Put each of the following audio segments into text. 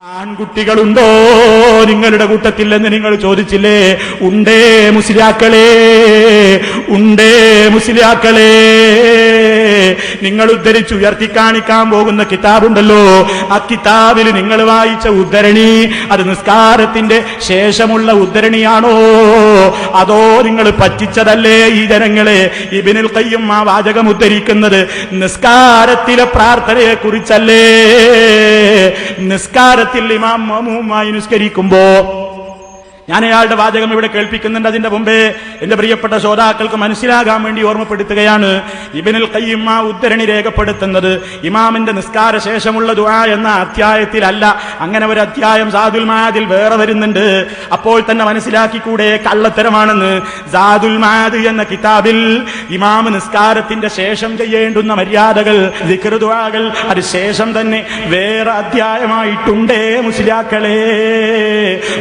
ആൺകുട്ടികളുണ്ടോ നിങ്ങളുടെ കൂട്ടത്തിൽ എന്ന് നിങ്ങൾ ചോദിച്ചില്ലേ? ഉണ്ടേ മുസ്ലിയാക്കളെ, ഉണ്ടേ മുസ്ലിയാക്കളെ. നിങ്ങൾ ഉദ്ധരിച്ച് ഉയർത്തി കാണിക്കാൻ പോകുന്ന കിതാബുണ്ടല്ലോ, ആ കിതാബിൽ നിങ്ങൾ വായിച്ച ഉദ്ധരണി അത് നിസ്കാരത്തിന്റെ ശേഷമുള്ള ഉദ്ധരണിയാണോ, അതോ നിങ്ങൾ പറ്റിച്ചതല്ലേ ഈ ജനങ്ങളെ? ഇബ്നുൽ ഖയ്യിം ആ വാചകം ഉദ്ധരിക്കുന്നത് നിസ്കാരത്തിലെ പ്രാർത്ഥനയെ കുറിച്ചല്ലേ? നിസ്കാരത്തിൽ ഇമാം മഅ്മൂമായി നിസ്കരിക്കുമ്പോ ഞാൻ അയാളുടെ വാചകം ഇവിടെ കേൾപ്പിക്കുന്നുണ്ട്. അതിന്റെ മുമ്പേ എന്റെ പ്രിയപ്പെട്ട ശ്രോതാക്കൾക്ക് മനസ്സിലാകാൻ വേണ്ടി ഓർമ്മപ്പെടുത്തുകയാണ്. ഇബ്നുൽ ഖയ്യിം ആ ഉദ്ധരണി രേഖപ്പെടുത്തുന്നത് ഇമാമിന്റെ നിസ്കാര ശേഷമുള്ള ദുആ എന്ന അധ്യായത്തിലല്ല. അങ്ങനെ ഒരു അധ്യായം സാദുൽ മആദിൽ വേറെ വരുന്നുണ്ട്. അപ്പോൾ തന്നെ മനസ്സിലാക്കിക്കൂടെ കള്ളത്തരമാണെന്ന്? സാദുൽ മആദ് എന്ന കിതാബിൽ ഇമാം നിസ്കാരത്തിന്റെ ശേഷം ചെയ്യേണ്ടുന്ന മര്യാദകൾ, ദിക്ർ ദുആകൾ അത് ശേഷം തന്നെ വേറെ അധ്യായമായിട്ടുണ്ടേ മുസ്ലിയാക്കളെ.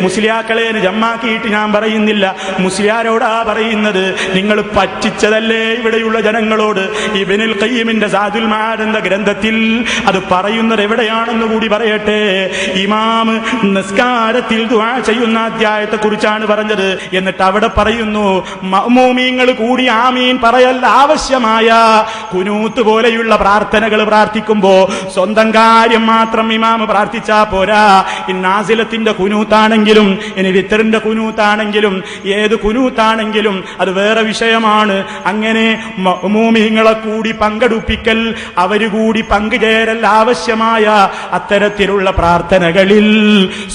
മുസ്ലിയാക്കളെ ജമ്മാക്കിയിട്ട് ഞാൻ പറയുന്നില്ല, മുസ്ലിയാരോടാ പറയുന്നത്. നിങ്ങൾ പറ്റിച്ചതല്ലേ ഇവിടെയുള്ള ജനങ്ങളോട്? ഇബ്നുൽ ഖയ്യിമിന്റെ സാദുൽ മആദ് എന്ന ഗ്രന്ഥത്തിൽ അത് പറയുന്നത് എവിടെയാണെന്ന് കൂടി പറയട്ടെ. ഇമാം നിസ്കാരത്തിൽ ദുആ ചെയ്യുന്ന അധ്യായത്തെ കുറിച്ചാണ് പറഞ്ഞത്. എന്നിട്ട് അവിടെ പറയുന്നു, മഅ്മൂമീങ്ങൾ കൂടി ആമീൻ പറയൽ ആവശ്യമായ കുനൂത്ത് പോലെയുള്ള പ്രാർത്ഥനകൾ പ്രാർത്ഥിക്കുമ്പോ സ്വന്തം കാര്യം മാത്രം ഇമാം പ്രാർത്ഥിച്ചാ പോരാ. നാസിലത്തിന്റെ കുനൂത്താണെങ്കിലും ഇനി വിത്തറിന്റെ കുനൂത്താണെങ്കിലും ഏത് കുനൂത്താണെങ്കിലും അത് വേറെ വിഷയമാണ്. അങ്ങനെ മഅ്മൂമീങ്ങളെ കൂടി പങ്കെടുപ്പിക്കൽ, അവര് കൂടി പങ്കുചേരൽ ആവശ്യമായ അത്തരത്തിലുള്ള പ്രാർത്ഥനകളിൽ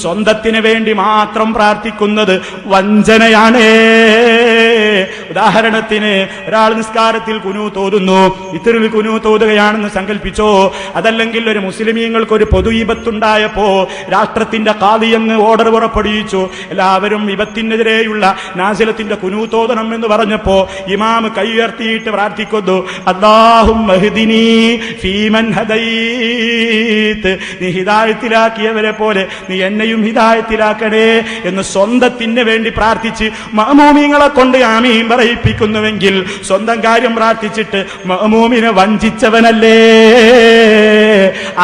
സ്വന്തത്തിന് വേണ്ടി മാത്രം പ്രാർത്ഥിക്കുന്നത് വഞ്ചനയാണ്. ഉദാഹരണത്തിന് ഒരാൾ നിസ്കാരത്തിൽ കുനൂത്ത് ഓതുന്നു, ഇത്തരിൽ കുനൂത്ത് ഓതുകയാണെന്ന് സങ്കല്പിച്ചോ. അതല്ലെങ്കിൽ ഒരു മുസ്ലിമീങ്ങൾക്ക് ഒരു പൊതു ഇബത്തുണ്ടായപ്പോ രാഷ്ട്രത്തിന്റെ ഖാദി അങ്ങ് ഓർഡർ പുറപ്പെടുവിച്ചു, എല്ലാവരും ഇബത്തിനെതിരെയുള്ള നാസിലത്തിന്റെ കുനൂത്തോദനം എന്ന് പറഞ്ഞപ്പോ ഇമാം കൈ ഉയർത്തിയിട്ട് പ്രാർത്ഥിക്കുന്നു, അല്ലാഹുമ്മ ഹ്ദിനി ഫീമൻ ഹദൈത്, നീ ഹിദായത്തിലാക്കിയവരെ പോലെ നീ എന്നെയും ഹിദായത്തിലാക്കണേ എന്ന് സ്വന്തത്തിന് വേണ്ടി പ്രാർത്ഥിച്ച് മഅ്മൂമീങ്ങളെ കൊണ്ട് ആമീൻ പറയിപ്പിക്കുന്നുവെങ്കിൽ സ്വന്തം കാര്യം പ്രാർത്ഥിച്ചിട്ട് മഅ്മൂമിനെ വഞ്ചിച്ചവനല്ലേ?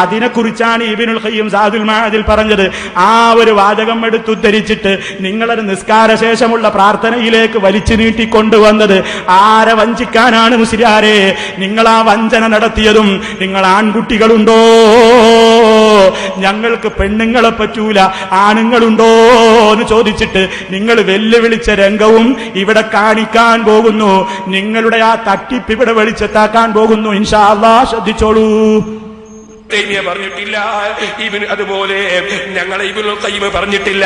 അതിനെക്കുറിച്ചാണ് ഇബ്നുൽ ഖയ്യിം സാദുൽ മആദിൽ പറഞ്ഞത്. ആ ഒരു വാചകം എടുത്തുദ്ധരിച്ചിട്ട് നിങ്ങളൊരു നിസ്കാര ശേഷമുള്ള പ്രാർത്ഥനയിലേക്ക് വലിച്ചു നീട്ടിക്കൊണ്ടുവന്നത് ആരെ വഞ്ചിക്കാനാണ് മുസ്ലിയാരെ? നിങ്ങൾ ആ വഞ്ചന നടത്തിയതും നിങ്ങൾ ആൺകുട്ടികളുണ്ടോ? ഞങ്ങൾക്ക് പെണ്ണുങ്ങളെ പറ്റൂല, ആണുങ്ങളുണ്ടോ എന്ന് ചോദിച്ചിട്ട് നിങ്ങൾ വെല്ലുവിളിച്ച രംഗവും ഇവിടെ കാണിക്കാൻ പോകുന്നു. നിങ്ങളുടെ ആ തട്ടിപ്പ് ഇവിടെ വെളിച്ചത്താക്കാൻ പോകുന്നു. ഇൻഷാ അല്ലാഹ് ശ്രദ്ധിച്ചോളൂ. പറഞ്ഞിട്ടില്ല, അതുപോലെ ഞങ്ങളെ ഇബ്നുൽ ഖയ്യിം പറഞ്ഞിട്ടില്ല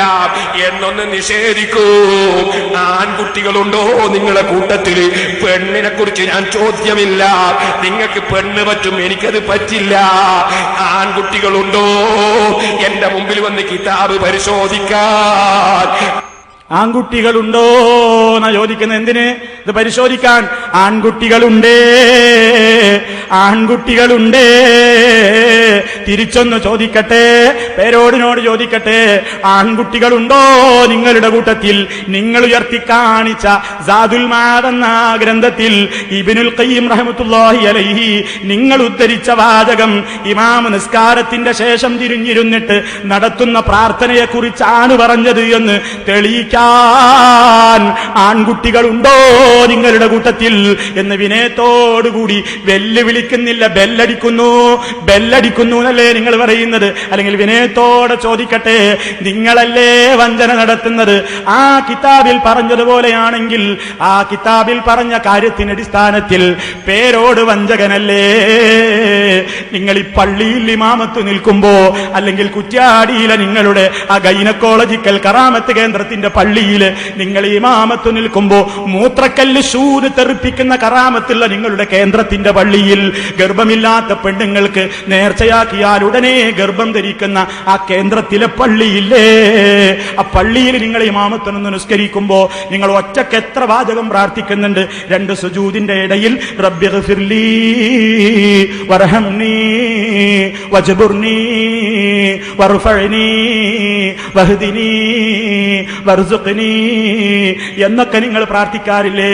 എന്നൊന്ന് നിഷേധിക്കൂ. ആൺകുട്ടികളുണ്ടോ നിങ്ങളെ കൂട്ടത്തിൽ? പെണ്ണിനെ കുറിച്ച് ഞാൻ ചോദ്യമില്ല. നിങ്ങൾക്ക് പെണ്ണ് പറ്റും, എനിക്കത് പറ്റില്ല. ആൺകുട്ടികളുണ്ടോ? എന്റെ മുമ്പിൽ വന്ന് കിതാബ് പരിശോധിക്കാൻ. ആൺകുട്ടികളുണ്ടോ എന്നാ ചോദിക്കുന്നത്. എന്തിന്? ഇത് പരിശോധിക്കാൻ. ആൺകുട്ടികളുണ്ടേ, ആൺകുട്ടികളുണ്ടേ. തിരിച്ചൊന്ന് ചോദിക്കട്ടെ, പേരോടിനോട് ചോദിക്കട്ടെ, ആൺകുട്ടികളുണ്ടോ നിങ്ങളുടെ കൂട്ടത്തിൽ? നിങ്ങൾ ഉയർത്തി കാണിച്ച സാദുൽ മആദ് എന്ന ഗ്രന്ഥത്തിൽ ഇബ്നുൽ ഖയ്യിം റഹ്മത്തുള്ളാഹി അലൈഹി നിങ്ങൾ ഉദ്ധരിച്ച വാചകം ഇമാം നിസ്കാരത്തിന്റെ ശേഷം തിരിഞ്ഞിരുന്നിട്ട് നടത്തുന്ന പ്രാർത്ഥനയെ കുറിച്ചാണ് പറഞ്ഞത് എന്ന് തെളിയിക്കാൻ ആൺകുട്ടികളുണ്ടോ നിങ്ങളുടെ കൂട്ടത്തിൽ എന്ന് വിനയത്തോടുകൂടി വെല്ലുവിളിക്കുന്നില്ല, ബെല്ലടിക്കുന്നു. ബെല്ലടിക്കുന്നു എന്നല്ലേ നിങ്ങൾ പറയുന്നത്? അല്ലെങ്കിൽ വിനയത്തോടെ ചോദിക്കട്ടെ, നിങ്ങളല്ലേ വഞ്ചന നടത്തുന്നത്? ആ കിതാബിൽ പറഞ്ഞതുപോലെയാണെങ്കിൽ ആ കിതാബിൽ പറഞ്ഞ കാര്യത്തിന്റെ അടിസ്ഥാനത്തിൽ പേരോട് വഞ്ചകനല്ലേ? നിങ്ങൾ ഈ പള്ളിയിൽ ഇമാമത്ത് നിൽക്കുമ്പോ, അല്ലെങ്കിൽ കുറ്റ്യാടിയിലെ നിങ്ങളുടെ ആ ഗൈനക്കോളജിക്കൽ കറാമത്ത് കേന്ദ്രത്തിന്റെ പള്ളിയില് നിങ്ങൾ ഇമാമത്ത് നിൽക്കുമ്പോ മൂത്രക്കല്ല് ശൂര് തെറിപ്പിക്കുന്ന കറാമത്തുള്ള നിങ്ങളുടെ കേന്ദ്രത്തിന്റെ പള്ളിയിൽ ഗർഭമില്ലാത്ത പെണ്ണുങ്ങൾക്ക് നേർച്ചയാക്കിയാൽ ഉടനെ ഗർഭം ധരിക്കുന്ന ആ കേന്ദ്രത്തിലെ പള്ളിയില്ലേ, ആ പള്ളിയിൽ നിങ്ങൾ ഇമാമത്തിനൊന്ന് നിസ്കരിക്കുമ്പോ നിങ്ങൾ ഒറ്റക്ക് എത്ര വാചകം പ്രാർത്ഥിക്കുന്നുണ്ട്? രണ്ട് സുജൂദിന്റെ ഇടയിൽ റബ്ബിഗ്ഫിർലി വർഹംനി വജ്ബുർനി വർഫഅനി വഹ്ദിനി വർസുഖ്നി എന്നൊക്കെ നിങ്ങൾ പ്രാർത്ഥിക്കാറില്ലേ?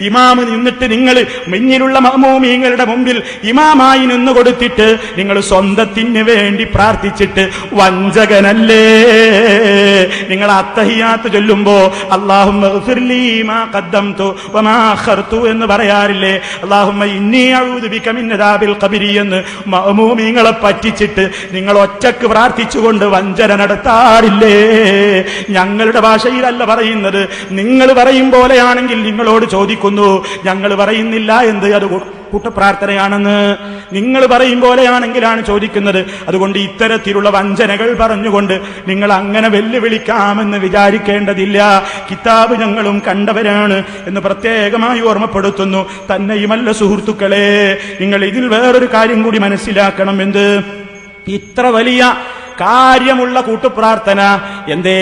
ഇമാം നിന്നിട്ട് നിങ്ങൾ മുന്നിലുള്ള മഅ്മൂമീങ്ങളുടെ മുമ്പിൽ ഇമാമായി നിന്ന് കൊടുത്തിട്ട് നിങ്ങൾ സ്വന്തം സുന്നത്തിന് വേണ്ടി പ്രാർത്ഥിച്ചിട്ട് വഞ്ചകനല്ലേ? നിങ്ങൾ അത്തഹിയാത്ത് ചൊല്ലുമ്പോ അല്ലാഹുമ്മ ഗ്ഫിർലി മാ ഖദ്ദംതു വമാ അഖർതു എന്ന് പറയാറില്ലേ? അല്ലാഹുമ്മ ഇന്നി അഊദു ബിക മിൻ അദാബിൽ ഖബരി എന്ന് മഅ്മൂമീങ്ങളെ പറ്റിച്ചിട്ട് നിങ്ങൾ ഒറ്റക്ക് പ്രാർത്ഥിച്ചുകൊണ്ട് വഞ്ചന നടത്താറില്ലേ? ഞങ്ങളുടെ ഭാഷയിലല്ല പറയുന്നത്, നിങ്ങൾ പറയും പോലെയാണെങ്കിൽ നിങ്ങളോട് ചോദിക്കുന്നു. ഞങ്ങൾ പറയുന്നില്ല എന്ത്, അത് കൂട്ടപ്രാർത്ഥനയാണെന്ന് നിങ്ങൾ പറയും പോലെയാണെങ്കിലാണ് ചോദിക്കുന്നത്. അതുകൊണ്ട് ഇത്തരത്തിലുള്ള വഞ്ചനകൾ പറഞ്ഞുകൊണ്ട് നിങ്ങൾ അങ്ങനെ വെല്ലുവിളിക്കാമെന്ന് വിചാരിക്കേണ്ടതില്ല. കിതാബ് ഞങ്ങളും കണ്ടവരാണ് എന്ന് പ്രത്യേകമായി ഓർമ്മപ്പെടുത്തുന്നു. തന്നെയുമല്ല സുഹൃത്തുക്കളെ, നിങ്ങൾ ഇതിൽ വേറൊരു കാര്യം കൂടി മനസ്സിലാക്കണം. എന്ത്? ഇത്ര വലിയ കാര്യമുള്ള കൂട്ടുപ്രാർത്ഥന എന്തേ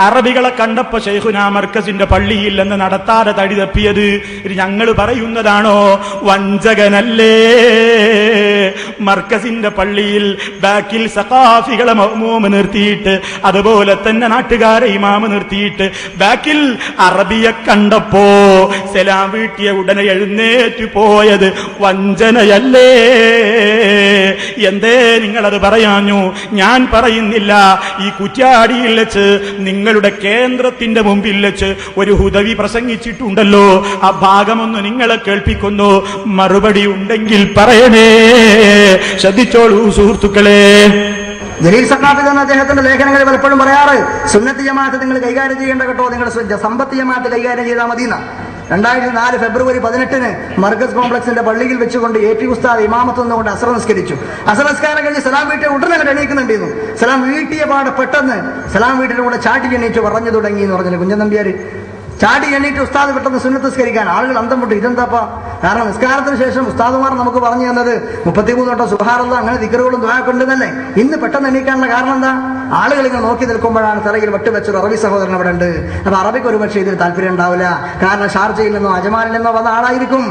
അറബികളെ കണ്ടപ്പോ ശൈഖുനാ മർക്കസിന്റെ പള്ളിയിൽ നിന്ന് നടത്താതെ തടി തപ്പിയത്? ഞങ്ങൾ പറയുന്നതാണോ? വഞ്ചകനല്ലേ? മർക്കസിന്റെ പള്ളിയിൽ ബാക്കിൽ സഖാഫികളെ മഅ്മൂം നിർത്തിയിട്ട്, അതുപോലെ തന്നെ നാട്ടുകാരെ ഇമാമ് നിർത്തിയിട്ട്, ബാക്കിൽ അറബിയെ കണ്ടപ്പോ സലാം വീട്ടിയ ഉടനെ എഴുന്നേറ്റ് പോയത് വഞ്ചനയല്ലേ? എന്തേ നിങ്ങളത് പറയാഞ്ഞു? ഞാൻ പറയുന്നില്ല. ഈ കുറ്റ്യാടിയിൽ വെച്ച് നിങ്ങളുടെ കേന്ദ്രത്തിന്റെ മുമ്പിൽ വെച്ച് ഒരു ഹുദവി പ്രസംഗിച്ചിട്ടുണ്ടല്ലോ, ആ ഭാഗമൊന്ന് നിങ്ങളെ കേൾപ്പിക്കുന്നു. മറുപടി ഉണ്ടെങ്കിൽ പറയണേ. ശ്രദ്ധിച്ചോളൂ സുഹൃത്തുക്കളെ. ജലീൽ സഖാഫി എന്ന അദ്ദേഹത്തിന്റെ ലേഖനങ്ങളിൽ പലപ്പോഴും പറയാറ്, സുന്നത്ത് ജമാഅത്ത് നിങ്ങൾ കൈകാര്യം ചെയ്യേണ്ട കേട്ടോ, നിങ്ങളുടെ സമ്പത്ത് ജമാഅത്ത് കൈകാര്യം ചെയ്താൽ മതിയെന്ന. 2004 ഫെബ്രുവരി 18 മർക്കസ് കോംപ്ലക്സിന്റെ പള്ളിയിൽ വെച്ചുകൊണ്ട് AP ഉസ്താദ് ഇമാമത്ത് നിന്നുകൊണ്ട് അസ്ർ നിസ്കരിച്ചു. അസ്ർ നിസ്കാരം കഴിഞ്ഞ് സലാം വീട്ടിൽ ഉടനെ എണീക്കുന്നുണ്ടായിരുന്നു. സലാം വീട്ടിയ പാടെ പെട്ടെന്ന് സലാം വീട്ടിന്റെ കൂടെ ചാട്ടി എണീറ്റ് പറഞ്ഞു തുടങ്ങി എന്ന് പറഞ്ഞില്ല കുഞ്ഞൻ നമ്പ്യാര്. ചാടി എണ്ണീറ്റ് ഉസ്താദ് പെട്ടെന്ന് സുന്നത്ത് നിസ്കരിക്കാൻ ആളുകൾ അന്തം വിട്ടു. ഇതെന്താപ്പാ? കാരണം നിസ്കാരത്തിന് ശേഷം ഉസ്താദുമാർ നമുക്ക് പറഞ്ഞു തന്നത് 33 വട്ടം സുബ്ഹാനല്ലാഹ് അങ്ങനെ ദിക്റുകളും ദുആയൊക്കെ ഉണ്ടെന്നല്ലേ. ഇന്ന് പെട്ടെന്ന് എണീക്കാനുള്ള കാരണം എന്താ? ആളുകൾ ഇങ്ങനെ നോക്കി നിൽക്കുമ്പോഴാണ് തലയിൽ വെട്ടുവെച്ചൊരു അറബി സഹോദരൻ അവിടെ ഉണ്ട്. അപ്പൊ അറബിക്ക് ഒരു പക്ഷേ ഇതിൽ താല്പര്യം ഉണ്ടാവില്ല. കാരണം ഷാർജയിൽ നിന്നോ അജമാനിൽ നിന്നോ വന്ന ആളായിരിക്കും.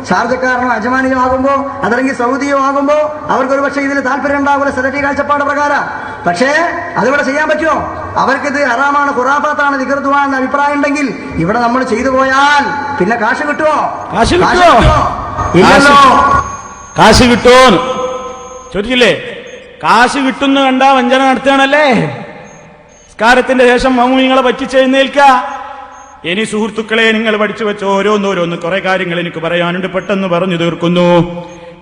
ഷാർജക്കാരനോ അജമാനിയോ ആകുമ്പോ, അതല്ലെങ്കിൽ സൗദിയോ ആകുമ്പോ അവർക്കൊരു പക്ഷേ ഇതിൽ താല്പര്യം ഉണ്ടാവില്ല സെലറ്റി കാഴ്ചപ്പാട് പ്രകാരം. പക്ഷേ അതിവിടെ ചെയ്യാൻ പറ്റുമോ? അവർക്കിത് ഹറാമാണ്, ഖുറാഫാത്താണ്, ദിക്ർ ദുആ എന്ന അഭിപ്രായം ഉണ്ടെങ്കിൽ ഇവിടെ നമ്മൾ ചെയ്തു പോയാൽ പിന്നെ കാശ് കിട്ടുമോ? ഇല്ലല്ലോ. കാശ് കിട്ടുമോ ചോദിച്ചില്ലേ? കാശ് കിട്ടുന്ന കണ്ടാ വഞ്ചന നടത്തുകയാണല്ലേ. നിസ്കാരത്തിന്റെ ശേഷം മഅ്മൂമിങ്ങളെ പറ്റിച്ചെഴുന്നേൽക്ക. ഇനി സുഹൃത്തുക്കളെ, നിങ്ങൾ പഠിച്ചു വെച്ച ഓരോന്നോരോന്ന് കുറെ കാര്യങ്ങൾ എനിക്ക് പറയാനുണ്ട്, പെട്ടെന്ന് പറഞ്ഞു തീർക്കുന്നു.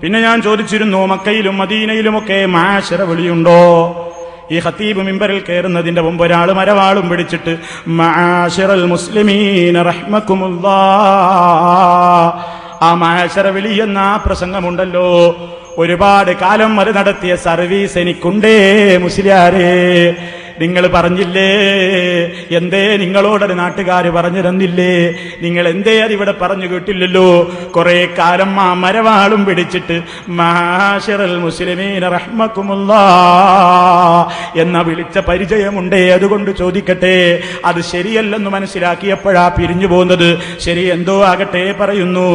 പിന്നെ ഞാൻ ചോദിച്ചിരുന്നു, മക്കയിലും മദീനയിലുമൊക്കെ മാശറ വിളിയുണ്ടോ? ഈ ഖതീബ് മിമ്പറിൽ കയറുന്നതിന്റെ മുമ്പ് ഒരാൾ മരവാളും പിടിച്ചിട്ട് മഅശറൽ മുസ്ലിമീന റഹ്മക്കുമുല്ലാഹ്, ആ മഅശറ വിളി എന്ന പ്രസംഗമുണ്ടല്ലോ, ഒരുപാട് കാലം അത് നടത്തിയ സർവീസ് എനിക്കുണ്ടേ മുസ്ലിയാരേ. നിങ്ങൾ പറഞ്ഞില്ലേ? എന്തേ നിങ്ങളോടൊരു നാട്ടുകാര് പറഞ്ഞു തന്നില്ലേ? നിങ്ങൾ എന്തേ അതിവിടെ പറഞ്ഞു കേട്ടില്ലല്ലോ? കുറെ കാലം ആ മരവാളും പിടിച്ചിട്ട് മഅശറൽ മുസ്ലിമീന റഹ്മക്കുമുല്ലാഹ് എന്ന വിളിച്ച പരിചയമുണ്ടേ. അതുകൊണ്ട് ചോദിക്കട്ടെ, അത് ശരിയല്ലെന്ന് മനസ്സിലാക്കിയപ്പോഴാ പിരിഞ്ഞു പോകുന്നത്. ശരി, എന്തോ ആകട്ടെ പറയുന്നു.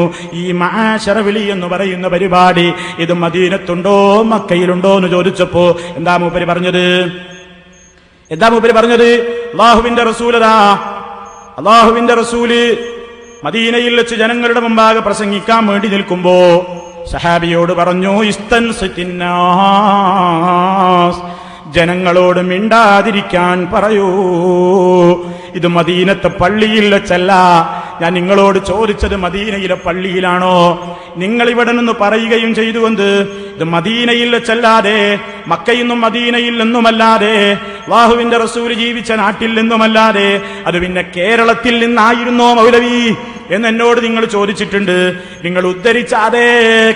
ഈ മഅശറ വിളി എന്ന് പറയുന്ന പരിപാടി ഇത് മദീനത്തുണ്ടോ മക്കയിലുണ്ടോ എന്ന് ചോദിച്ചപ്പോ എന്താ മൂപ്പര് പറഞ്ഞത്? അല്ലാഹുവിന്റെ റസൂലതാ, അല്ലാഹുവിന്റെ റസൂല് മദീനയിൽ വെച്ച് ജനങ്ങളുടെ മുമ്പാകെ പ്രസംഗിക്കാൻ വേണ്ടി നിൽക്കുമ്പോ സഹാബിയോട് പറഞ്ഞു, ഇസ്തൻസിത്തിന്നാസ്, ജനങ്ങളോട് മിണ്ടാതിരിക്കാൻ പറയൂ. ഇത് മദീനത്തെ പള്ളിയിൽ വെച്ചല്ല. ഞാൻ നിങ്ങളോട് ചോദിച്ചത് മദീനയിലെ പള്ളിയിലാണോ? നിങ്ങൾ ഇവിടെ നിന്ന് പറയുകയും ചെയ്തുകൊണ്ട് ഇത് മദീനയിൽ വെച്ചല്ലാതെ, മക്കയിൽ നിന്നും മദീനയിൽ നിന്നുമല്ലാതെ, അല്ലാഹുവിന്റെ റസൂല് ജീവിച്ച നാട്ടിൽ നിന്നുമല്ലാതെ, അത് പിന്നെ കേരളത്തിൽ നിന്നായിരുന്നോ മൗലവി എന്ന് എന്നോട് നിങ്ങൾ ചോദിച്ചിട്ടുണ്ട്. നിങ്ങൾ ഉദ്ധരിച്ച അതേ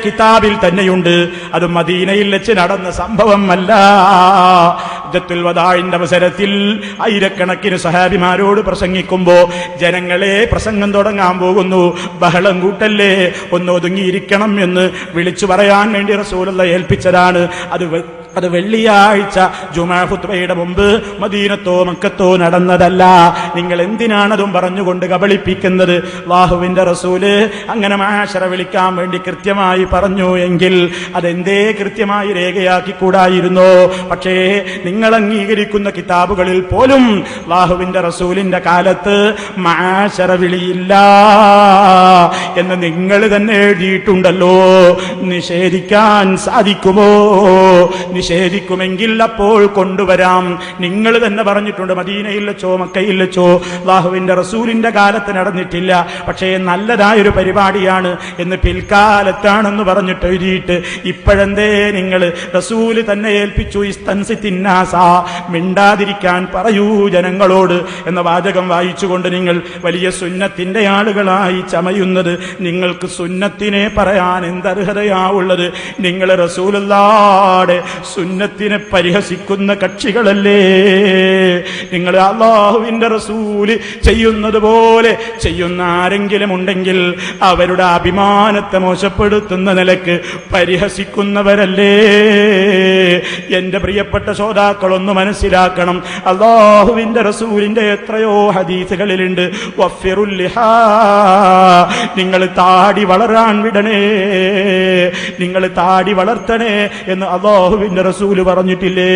കിതാബിൽ തന്നെയുണ്ട്. അത് മദീനയിൽ വെച്ച് നടന്ന സംഭവമല്ല. ഹജ്ജത്തുൽ വദാഇന്റെ അവസരത്തിൽ ആയിരക്കണക്കിന് സഹാബിമാരോട് പ്രസംഗിക്കുമ്പോ ജനങ്ങളെ പ്രസംഗം തുടങ്ങാൻ പോകുന്നു, ബഹളം കൂട്ടല്ലേ, ഒന്ന് ഒതുങ്ങിയിരിക്കണം എന്ന് വിളിച്ചു പറയാൻ വേണ്ടി റസൂലുള്ളാഹി ഏൽപ്പിച്ചതാണ്. അത് വെള്ളിയാഴ്ച ജുമാ ഖുത്ബയുടെ മുമ്പ് മദീനത്തോ മക്കത്തോ നടന്നതല്ല. നിങ്ങൾ എന്തിനാണതും പറഞ്ഞുകൊണ്ട് കബളിപ്പിക്കുന്നത്? അല്ലാഹുവിന്റെ റസൂല് അങ്ങനെ മഅശറ വിളിക്കാൻ വേണ്ടി കൃത്യമായി പറഞ്ഞു എങ്കിൽ അതെന്തേ കൃത്യമായി രേഖയാക്കി കൂടായിരുന്നോ? പക്ഷേ നിങ്ങൾ അംഗീകരിക്കുന്ന കിതാബുകളിൽ പോലും അല്ലാഹുവിന്റെ റസൂലിന്റെ കാലത്ത് മഅശറ വിളിയില്ല എന്ന് നിങ്ങൾ തന്നെ എഴുതിയിട്ടുണ്ടല്ലോ. നിഷേധിക്കാൻ സാധിക്കുമോ? നിഷേധിക്കുമെങ്കിൽ അപ്പോൾ കൊണ്ടുവരാം. നിങ്ങൾ തന്നെ പറഞ്ഞിട്ടുണ്ട്, മദീനയിൽ വെച്ചോ മക്കയിൽ വെച്ചോ അല്ലാഹുവിന്റെ റസൂലിന്റെ കാലത്ത് നടന്നിട്ടില്ല, പക്ഷേ നല്ലതായൊരു പരിപാടിയാണ് എന്ന് പിൽക്കാലത്താണെന്ന് പറഞ്ഞിട്ട് എഴുതിയിട്ട് ഇപ്പോഴെന്തേ നിങ്ങൾ റസൂല് തന്നെ ഏൽപ്പിച്ചു ഇസ്തൻസിത്തിന്നാസ, മിണ്ടാതിരിക്കാൻ പറയൂ ജനങ്ങളോട് എന്ന വാചകം വായിച്ചുകൊണ്ട് നിങ്ങൾ വലിയ സുന്നത്തിന്റെ ആളുകളായി ചമയുന്നത്? നിങ്ങൾക്ക് സുന്നത്തിനെ പറയാൻ എന്തർഹതയാവുള്ളത്? നിങ്ങൾ റസൂലുള്ളാഹിയുടെ സുന്നത്തിനെ പരിഹസിക്കുന്ന കക്ഷികളല്ലേ? നിങ്ങൾ അല്ലാഹുവിന്റെ റസൂല് ചെയ്യുന്നത് പോലെ ചെയ്യുന്ന ആരെങ്കിലും ഉണ്ടെങ്കിൽ അവരുടെ അഭിമാനത്തെ മോശപ്പെടുത്തുന്ന നിലക്ക് പരിഹസിക്കുന്നവരല്ലേ? എന്റെ പ്രിയപ്പെട്ട ശ്രോതാക്കളൊന്ന് മനസ്സിലാക്കണം, അല്ലാഹുവിന്റെ റസൂലിന്റെ എത്രയോ ഹദീസുകളിലുണ്ട്, വഫിറുൽ ലിഹാ, നിങ്ങൾ താടി വളരാൻ വിടണേ, നിങ്ങൾ താടി വളർത്തണേ എന്ന് അല്ലാഹുവിന്റെ റസൂല് പറഞ്ഞിട്ടില്ലേ?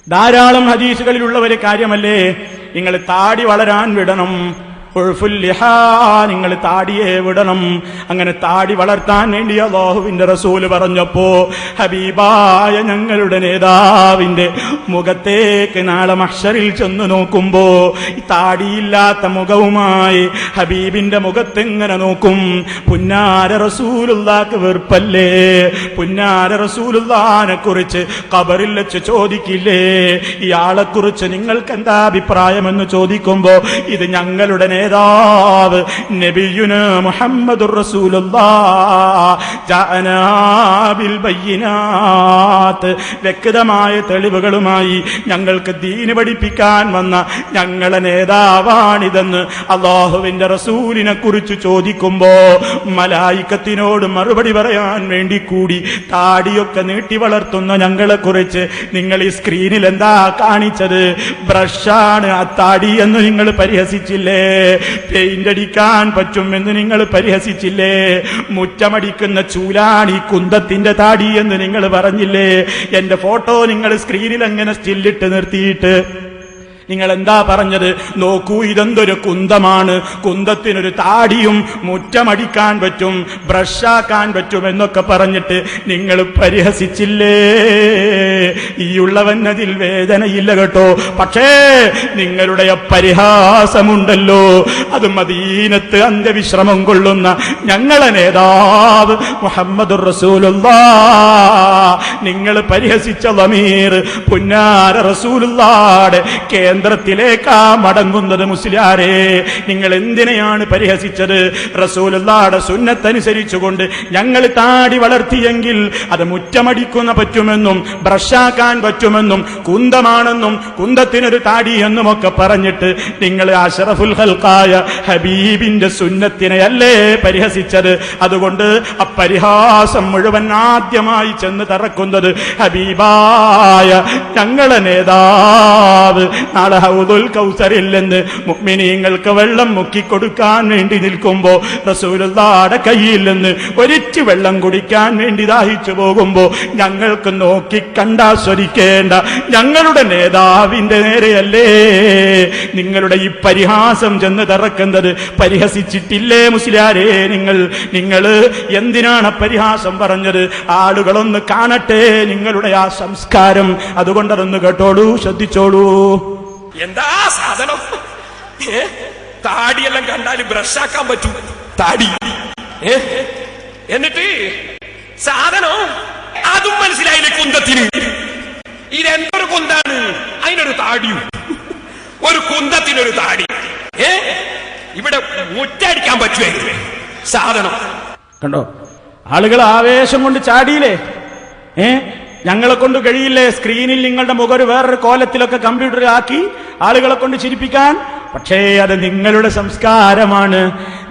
ധാരാളം ഹദീസുകളിലുള്ള ഒരു കാര്യമല്ലേ നിങ്ങൾ താടി വളരാൻ വിടണം. നിങ്ങൾ താടിയെ വിടണം. അങ്ങനെ താടി വളർത്താൻ വേണ്ടി അല്ലാഹുവിന്റെ റസൂല് പറഞ്ഞപ്പോ ഹബീബായ ഞങ്ങളുടെ നേതാവിന്റെ മുഖത്തേക്ക് നാളെ മഹ്ശറിൽ ചെന്ന് നോക്കുമ്പോ താടിയില്ലാത്ത മുഖവുമായി ഹബീബിന്റെ മുഖത്തെങ്ങനെ നോക്കും? പുന്നാര റസൂലുള്ളാഹിക്ക് വെറുപ്പല്ലേ? പുന്നാര റസൂലുള്ളാഹിനെ കുറിച്ച് ഖബറിൽ വെച്ച് ചോദിക്കില്ലേ, ഇയാളെ കുറിച്ച് നിങ്ങൾക്ക് എന്താ അഭിപ്രായമെന്ന് ചോദിക്കുമ്പോ ഇത് ഞങ്ങളുടെ നേതാവ് നബിയുന മുഹമ്മദുർ റസൂലുള്ളാഹ് ജഅനാ ബിൽ ബയ്യിനാത്ത്, വ്യക്തമായ തെളിവുകളുമായി ഞങ്ങൾക്ക് ദീന് പഠിപ്പിക്കാൻ വന്ന ഞങ്ങളെ നേതാവാണിതെന്ന് അല്ലാഹുവിന്റെ റസൂലിനെ കുറിച്ച് ചോദിക്കുമ്പോ മലായികത്തിനോട് മറുപടി പറയാൻ വേണ്ടി കൂടി താടിയൊക്കെ നീട്ടി വളർത്തുന്ന ഞങ്ങളെ കുറിച്ച് നിങ്ങൾ ഈ സ്ക്രീനിൽ എന്താ കാണിച്ചത്? ബ്രഷാണ് ആ താടി എന്ന് നിങ്ങൾ പരിഹസിച്ചില്ലേ? പെയിന്റ് അടിക്കാൻ പറ്റുമെന്ന് നിങ്ങൾ പരിഹസിച്ചില്ലേ? മുറ്റമടിക്കുന്ന ചൂലാണ് ഈ കുന്തത്തിന്റെ താടി എന്ന് നിങ്ങൾ പറഞ്ഞില്ലേ? എന്റെ ഫോട്ടോ നിങ്ങൾ സ്ക്രീനിൽ എങ്ങനെ സ്റ്റില്ലിട്ട് നിർത്തിയിട്ട് നിങ്ങൾ എന്താ പറഞ്ഞത്? നോക്കൂ, ഇതെന്തൊരു കുന്തമാണ്, കുന്തത്തിനൊരു താടിയും മുറ്റമടിക്കാൻ പറ്റും, ബ്രഷാക്കാൻ പറ്റും എന്നൊക്കെ പറഞ്ഞിട്ട് നിങ്ങൾ പരിഹസിച്ചില്ലേ? ഈ ഉള്ളവനതിൽ വേദനയില്ല കേട്ടോ. പക്ഷേ നിങ്ങളുടെ പരിഹാസമുണ്ടല്ലോ, അത് മദീനത്ത് അന്ത്യവിശ്രമം കൊള്ളുന്ന ഞങ്ങളെ നേതാവ് മുഹമ്മദുർ റസൂലുള്ളാഹ് നിങ്ങൾ പരിഹസിച്ച ലമീർ പുന്നാര റസൂലുള്ളാഹിയുടെ കേന്ദ്രത്തിലേക്കാ മടങ്ങുന്നത്. മുസ്ലിയാരെ, നിങ്ങൾ എന്തിനെയാണ് പരിഹസിച്ചത്? റസൂലുള്ളാഹിയുടെ സുന്നത്തനുസരിച്ചുകൊണ്ട് ഞങ്ങൾ താടി വളർത്തിയെങ്കിൽ അത് മുറ്റമടിക്കുന്ന പറ്റുമെന്നും ബ്രഷാക്കാൻ പറ്റുമെന്നും കുന്തമാണെന്നും കുന്തത്തിനൊരു താടി എന്നുമൊക്കെ പറഞ്ഞിട്ട് നിങ്ങൾ അഷ്റഫുൽ ഖൽഖായ ഹബീബിന്റെ സുന്നത്തിനെയല്ലേ പരിഹസിച്ചത്? അതുകൊണ്ട് ആ പരിഹാസം മുഴുവൻ ആദ്യമായി ചെന്ന് തറക്കുന്നത് ഹബീബായ ഞങ്ങളെ നേതാവ് നാളെ ഹൗദുൽ കൗസറിൽ നിന്ന് മുഅ്മിനീങ്ങൾക്ക് വെള്ളം മുക്കിക്കൊടുക്കാൻ വേണ്ടി നിൽക്കുമ്പോ റസൂലുള്ളാഹിയുടെ കയ്യിൽ നിന്ന് ഒരിറ്റ് വെള്ളം കുടിക്കാൻ വേണ്ടി ദാഹിച്ചു പോകുമ്പോ ഞങ്ങൾക്ക് നോക്കി കണ്ടാസ്വദിക്കേണ്ട ഞങ്ങളുടെ നേതാവിന്റെ നേരെയല്ലേ നിങ്ങളുടെ ഈ പരിഹാസം ചെന്ന് തറക്കുന്നത്? പരിഹസിച്ചിട്ടില്ലേ മുസ്ലിയാരെ? നിങ്ങൾ എന്തിനാണ് പരിഹാസം പറഞ്ഞത്? ആളുകളൊന്ന് കാണട്ടെ നിങ്ങളുടെ ആ സംസ്കാരം. അതുകൊണ്ടതൊന്ന് കേട്ടോളൂ, ശ്രദ്ധിച്ചോളൂ. എന്താ സാധനം? താടിയെല്ലാം കണ്ടാൽ ബ്രഷാക്കാൻ പറ്റൂ, താടി. എന്നിട്ട് സാധനം അതും മനസ്സിലായില്ലേ കുന്തത്തിന്? ഇതെന്തൊരു കുന്താണ്? അതിനൊരു താടിയും, ഒരു കുന്തത്തിനൊരു താടി. ഇവിടെ മുറ്റടിക്കാൻ പറ്റുമായിരുന്നു സാധനം. കണ്ടോ, ആളുകൾ ആവേശം കൊണ്ട് ചാടിയില്ലേ? ഞങ്ങളെ കൊണ്ട് കഴിയില്ലേ സ്ക്രീനിൽ നിങ്ങളുടെ മുഖം വേറൊരു കോലത്തിലൊക്കെ കമ്പ്യൂട്ടറിൽ ആക്കി ആളുകളെ കൊണ്ട് ചിരിപ്പിക്കാൻ? പക്ഷേ അത് നിങ്ങളുടെ സംസ്കാരമാണ്.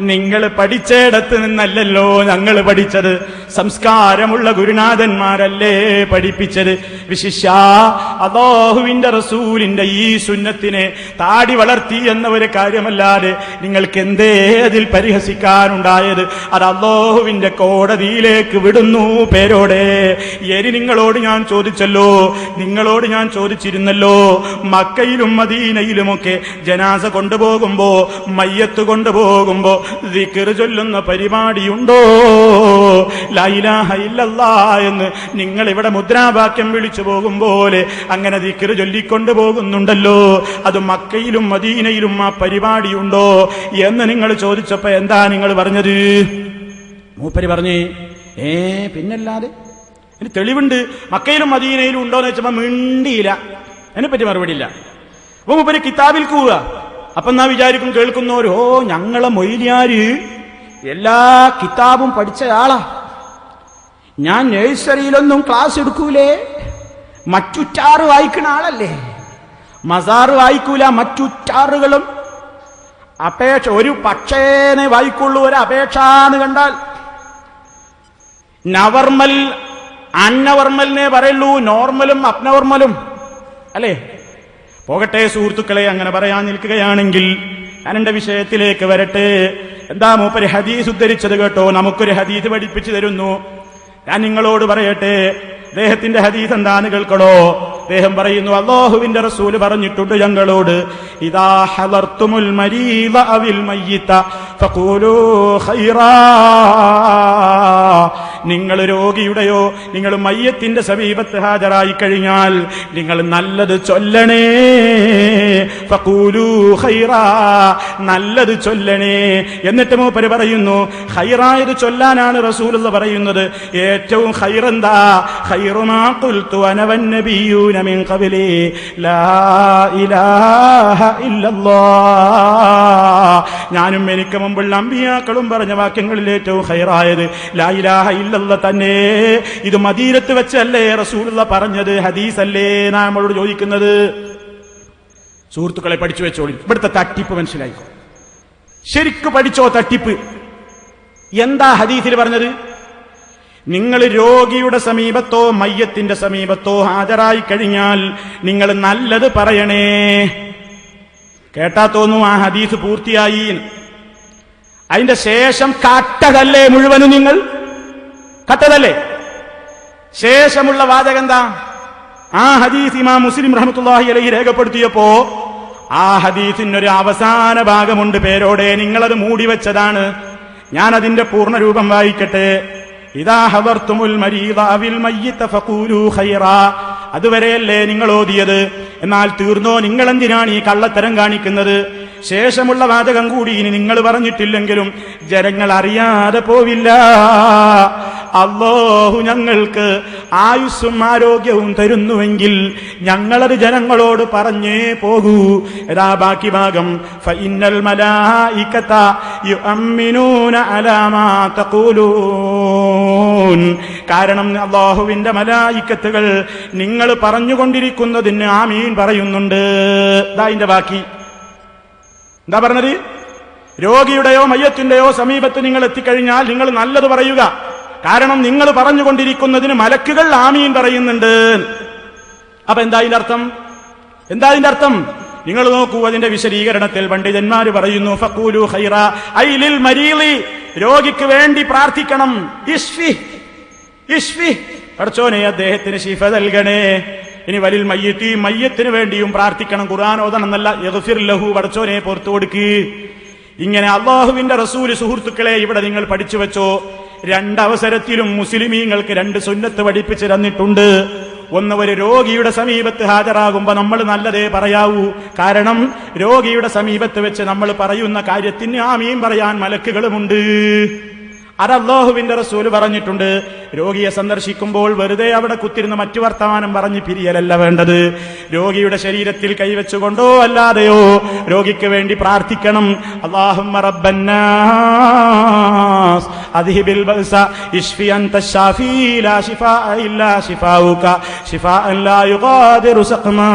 നിങ്ങൾ പഠിച്ചയിടത്ത് നിന്നല്ലല്ലോ ഞങ്ങൾ പഠിച്ചത്. സംസ്കാരമുള്ള ഗുരുനാഥന്മാരല്ലേ പഠിപ്പിച്ചത്. വിശിഷ്യ അല്ലാഹുവിന്റെ റസൂലിന്റെ ഈ സുന്നത്തിനെ താടി വളർത്തി എന്ന ഒരു കാര്യമല്ലാതെ നിങ്ങൾക്ക് എന്തേ അതിൽ പരിഹസിക്കാനുണ്ടായത്? അത് അല്ലാഹുവിന്റെ കോടതിയിലേക്ക് വിടുന്നു പേരോടെ. ഇനി നിങ്ങളോട് ഞാൻ ചോദിച്ചിരുന്നല്ലോ, മക്കയിലും മദീനയിലുമൊക്കെ ജനാസ കൊണ്ടുപോകുമ്പോ, മയ്യത്ത് കൊണ്ടുപോകുമ്പോ ദിക്ർ ചൊല്ലുന്ന പരിപാടിയുണ്ടോ? ലാ ഇലാഹ ഇല്ലല്ലാഹ് എന്ന് നിങ്ങൾ ഇവിടെ മുദ്രാവാക്യം വിളിച്ചു പോകും പോലെ അങ്ങനെ ദിക്ർ ചൊല്ലിക്കൊണ്ട് പോകുന്നുണ്ടല്ലോ, അത് മക്കയിലും മദീനയിലും ആ പരിപാടിയുണ്ടോ എന്ന് നിങ്ങൾ ചോദിച്ചപ്പോ എന്താ നിങ്ങൾ പറഞ്ഞത്? മൂപ്പര് പറഞ്ഞേ പിന്നല്ലാതെ അതിന് തെളിവുണ്ട്, മക്കയിലും മദീനയിലും ഉണ്ടോന്ന് വെച്ചപ്പോ മിണ്ടിയില്ല, അതിനെപ്പറ്റി മറുപടി ഇല്ല. അപ്പൊ മൂപ്പര് കിതാബിൽ പോവുക. അപ്പൊ എന്നാ വിചാരിക്കും കേൾക്കുന്നവരോ, ഞങ്ങളെ മൊയ്ലിയാര് എല്ലാ കിതാബും പഠിച്ചയാളാ, ഞാൻ നഴ്സറിയിലൊന്നും ക്ലാസ് എടുക്കൂലേ, മറ്റുറ്റാറ് വായിക്കുന്ന ആളല്ലേ, മസാറ് വായിക്കൂല, മറ്റുറ്റാറുകളും അപേക്ഷ ഒരു പക്ഷേനെ വായിക്കുള്ളൂ, ഒരു അപേക്ഷ എന്ന് കണ്ടാൽ നവർമൽ അൺനവർമലിനെ പറയുള്ളൂ, നോർമലും അബ്നോർമലും അല്ലേ. പോകട്ടെ സുഹൃത്തുക്കളെ, അങ്ങനെ പറയാൻ നിൽക്കുകയാണെങ്കിൽ ഞാൻ എന്റെ വിഷയത്തിലേക്ക് വരട്ടെ. എന്താ മൂപ്പര് ഹദീസ് ഉദ്ധരിച്ചത് കേട്ടോ, നമുക്കൊരു ഹദീസ് പഠിപ്പിച്ചു തരുന്നു. ഞാൻ നിങ്ങളോട് പറയട്ടെ, അദ്ദേഹത്തിന്റെ ഹദീസ് എന്താന്ന് കേൾക്കണോ? അദ്ദേഹം പറയുന്നു, അല്ലാഹുവിന്റെ റസൂല് പറഞ്ഞിട്ടുണ്ട് ഞങ്ങളോട്, ഇദാ ഹദർതുമുൽ മരീദ അവിൽ മയ്യിത ഫഖൂലൂ ഖൈറാ. നിങ്ങൾ രോഗിയുടെയോ നിങ്ങൾ മയ്യത്തിന്റെ സമീപത്ത് ഹാജരായി കഴിഞ്ഞാൽ നിങ്ങൾ നല്ലത് ചൊല്ലണേ. ഫഖൂലൂ ഖൈറാ, നല്ലത് ചൊല്ലണേ. എന്നിട്ട് മൂപ്പര് പറയുന്നു, ഖൈറായത് ചൊല്ലാനാണ് റസൂലുള്ളാഹി പറയുന്നത്. ഏറ്റവും ഖൈറെന്താ? ഖൈറു മാ ഖുൽതു അന വന്നബിയ്യൂന മിൻ ഖബ്ലി ലാ ഇലാഹ ഇല്ലല്ലാഹ്. ഞാനും എനിക്ക് മുമ്പുള്ള അമ്പിയാക്കളും പറഞ്ഞ വാക്യങ്ങളിൽ ഏറ്റവും ഖൈറായത് ലാ ഇലാഹ ഇല്ലല്ലാഹ് തന്നെ. ഇത് മദീനത്ത് വെച്ചല്ലേ റസൂലുള്ളാഹി പറഞ്ഞത്, ഹദീസല്ലേ എന്നാ നമ്മളോട് ചോദിക്കുന്നത്. സുഹൃത്തുക്കളെ, പഠിച്ചു വെച്ചോളി, ഇവിടുത്തെ തട്ടിപ്പ് മനസ്സിലായിക്കോ, ശരിക്കും പഠിച്ചോ തട്ടിപ്പ്. എന്താ ഹദീസിൽ പറഞ്ഞത്? നിങ്ങൾ രോഗിയുടെ സമീപത്തോ മയ്യത്തിന്റെ സമീപത്തോ ഹാജരായി കഴിഞ്ഞാൽ നിങ്ങൾ നല്ലത് പറയണേ. കേട്ടാ തോന്നും ആ ഹദീസ് പൂർത്തിയായി. അതിന്റെ ശേഷം കട്ടതല്ലേ മുഴുവനും, നിങ്ങൾ കട്ടതല്ലേ? ശേഷമുള്ള വാചകം എന്താ? ആ ഹദീസ് ഇമാം മുസ്ലിം റഹ്മത്തുള്ളാഹി അലൈഹി രേഖപ്പെടുത്തിയപ്പോ ആ ഹദീസിനൊരു അവസാന ഭാഗമുണ്ട് പേരോടെ, നിങ്ങളത് മൂടിവെച്ചതാണ്. ഞാൻ അതിന്റെ പൂർണ്ണരൂപം വായിക്കട്ടെ. ഇദാ ഹദർതുമുൽ മരീദ അവിൽ മയ്യിത ഫഖൂലൂ ഖൈറാ. അതുവരെയല്ലേ നിങ്ങൾ ഓതിയത്? എന്നാൽ തീർന്നോ? നിങ്ങൾ എന്തിനാണ് ഈ കള്ളത്തരം കാണിക്കുന്നത്? ശേഷമുള്ള വാചകം കൂടി ഇനി നിങ്ങൾ പറഞ്ഞിട്ടില്ലെങ്കിലും ജനങ്ങൾ അറിയാതെ പോവില്ല. അല്ലാഹു ഞങ്ങൾക്ക് ആയുസ്സും ആരോഗ്യവും തരുന്നുവെങ്കിൽ ഞങ്ങളത് ജനങ്ങളോട് പറഞ്ഞേ പോകൂ. ഏതാ ബാക്കി ഭാഗം? ഫഇന്നൽ മലായികത യുഅമ്മിനൂന അലാ മാ തഖൂലൂൻ. കാരണം അല്ലാഹുവിന്റെ മലായികത്തുകൾ നിങ്ങൾ പറഞ്ഞുകൊണ്ടിരിക്കുന്നതിന് ആമീൻ പറയുന്നുണ്ട്. ഇതാ ബാക്കി എന്താ പറഞ്ഞത്? രോഗിയുടെയോ മയ്യത്തിന്റെയോ സമീപത്ത് നിങ്ങൾ എത്തിക്കഴിഞ്ഞാൽ നിങ്ങൾ നല്ലത് പറയുക, കാരണം നിങ്ങൾ പറഞ്ഞുകൊണ്ടിരിക്കുന്നതിന് മലക്കുകൾ ആമീൻ പറയുന്നുണ്ട്. അപ്പൊ എന്താ ഇതിന്റെ അർത്ഥം? നിങ്ങൾ നോക്കൂ, അതിന്റെ വിശദീകരണത്തിൽ പണ്ഡിതന്മാര് പറയുന്നു, ഫഖൂലു ഖൈറാ ഐ ലിൽ മരീളി, രോഗിക്ക് വേണ്ടി പ്രാർത്ഥിക്കണം. ഇഷ്ഫി, പടച്ചോനെ അദ്ദേഹത്തിന് ശിഫ നൽകണേ. ഇനി വലിൽ മയ്യത്തി, മയ്യത്തിന് വേണ്ടിയും പ്രാർത്ഥിക്കണം. ഖുർആൻ ഓതണം എന്നല്ല, യഗ്ഫിർ ലഹു, പടച്ചോനെ പുറത്തു കൊടുക്ക്. ഇങ്ങനെ അല്ലാഹുവിന്റെ റസൂൽ, സുഹൃത്തുക്കളെ ഇവിടെ നിങ്ങൾ പഠിച്ചു വെച്ചോ, രണ്ടവസരത്തിലും മുസ്ലിമീങ്ങൾക്ക് രണ്ട് സുന്നത്ത് പഠിപ്പിച്ചു തന്നിട്ടുണ്ട്. ഒന്ന്, ഒരു രോഗിയുടെ സമീപത്ത് ഹാജരാകുമ്പോ നമ്മൾ നല്ലതേ പറയാവൂ, കാരണം രോഗിയുടെ സമീപത്ത് വെച്ച് നമ്മൾ പറയുന്ന കാര്യത്തിന് ആമീൻ പറയാൻ മലക്കുകളുമുണ്ട്. അത് അല്ലാഹുവിന്റെ റസൂല് പറഞ്ഞിട്ടുണ്ട്. രോഗിയെ സന്ദർശിക്കുമ്പോൾ വെറുതെ അവിടെ കുത്തിരുന്ന് മറ്റു വർത്തമാനം പറഞ്ഞ് പിരിയലല്ല വേണ്ടത്. രോഗിയുടെ ശരീരത്തിൽ കൈവച്ചുകൊണ്ടോ അല്ലാതെയോ രോഗിക്ക് വേണ്ടി പ്രാർത്ഥിക്കണം. അല്ലാഹുമ്മ റബ്ബന്നാസ് അദ്ഹിബിൽ ബഅസ ഇശ്ഫി അൻത ശാഫി ലാ ശിഫാഅ ഇല്ലാ ശിഫാഉക ശിഫാഅൻ ലാ യുഗാദിറു സഖമാ.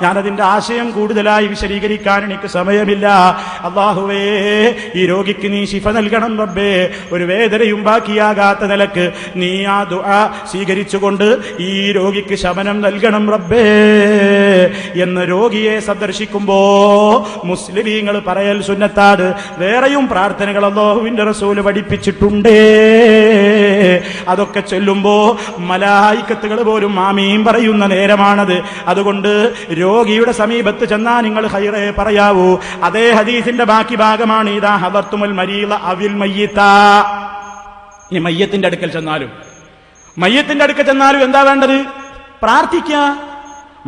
ഞാനതിന്റെ ആശയം കൂടുതലായി വിശദീകരിക്കാൻ എനിക്ക് സമയമില്ല. അല്ലാഹുവേ, ഈ രോഗിക്ക് നീ ശിഫ നൽകണം റബ്ബേ, ഒരു വേദനയും ബാക്കിയാകാത്ത നിലക്ക് നീ ആ ദുആ സ്വീകരിച്ചുകൊണ്ട് ഈ രോഗിക്ക് ശമനം നൽകണം റബ്ബേ എന്ന് രോഗിയെ സന്ദർശിക്കുമ്പോ മുസ്ലിമീങ്ങൾ പറയൽ സുന്നത്താണ്. വേറെയും പ്രാർത്ഥനകൾ അല്ലാഹു അല്ലാഹുവിന്റെ റസൂല് പഠിപ്പിച്ചിട്ടുണ്ട്. അതൊക്കെ ചൊല്ലുമ്പോ മലായിക്കത്തുകൾ പോലും ആമീൻ പറയുന്ന നേരമാണത്. അതുകൊണ്ട് രോഗിയുടെ സമീപത്ത് ചെന്നാ നിങ്ങൾ ഖൈറേ പറയാവൂ. അതേ ഹദീസിന്റെ ബാക്കി ഭാഗമാണ് ഇദാ ഹദർതുൽ മരീള അവിൽ മയ്യിത. ഇനി മയ്യത്തിന്റെ അടുക്കൽ ചെന്നാലും എന്താ വേണ്ടത്? പ്രാർത്ഥിക്കുക.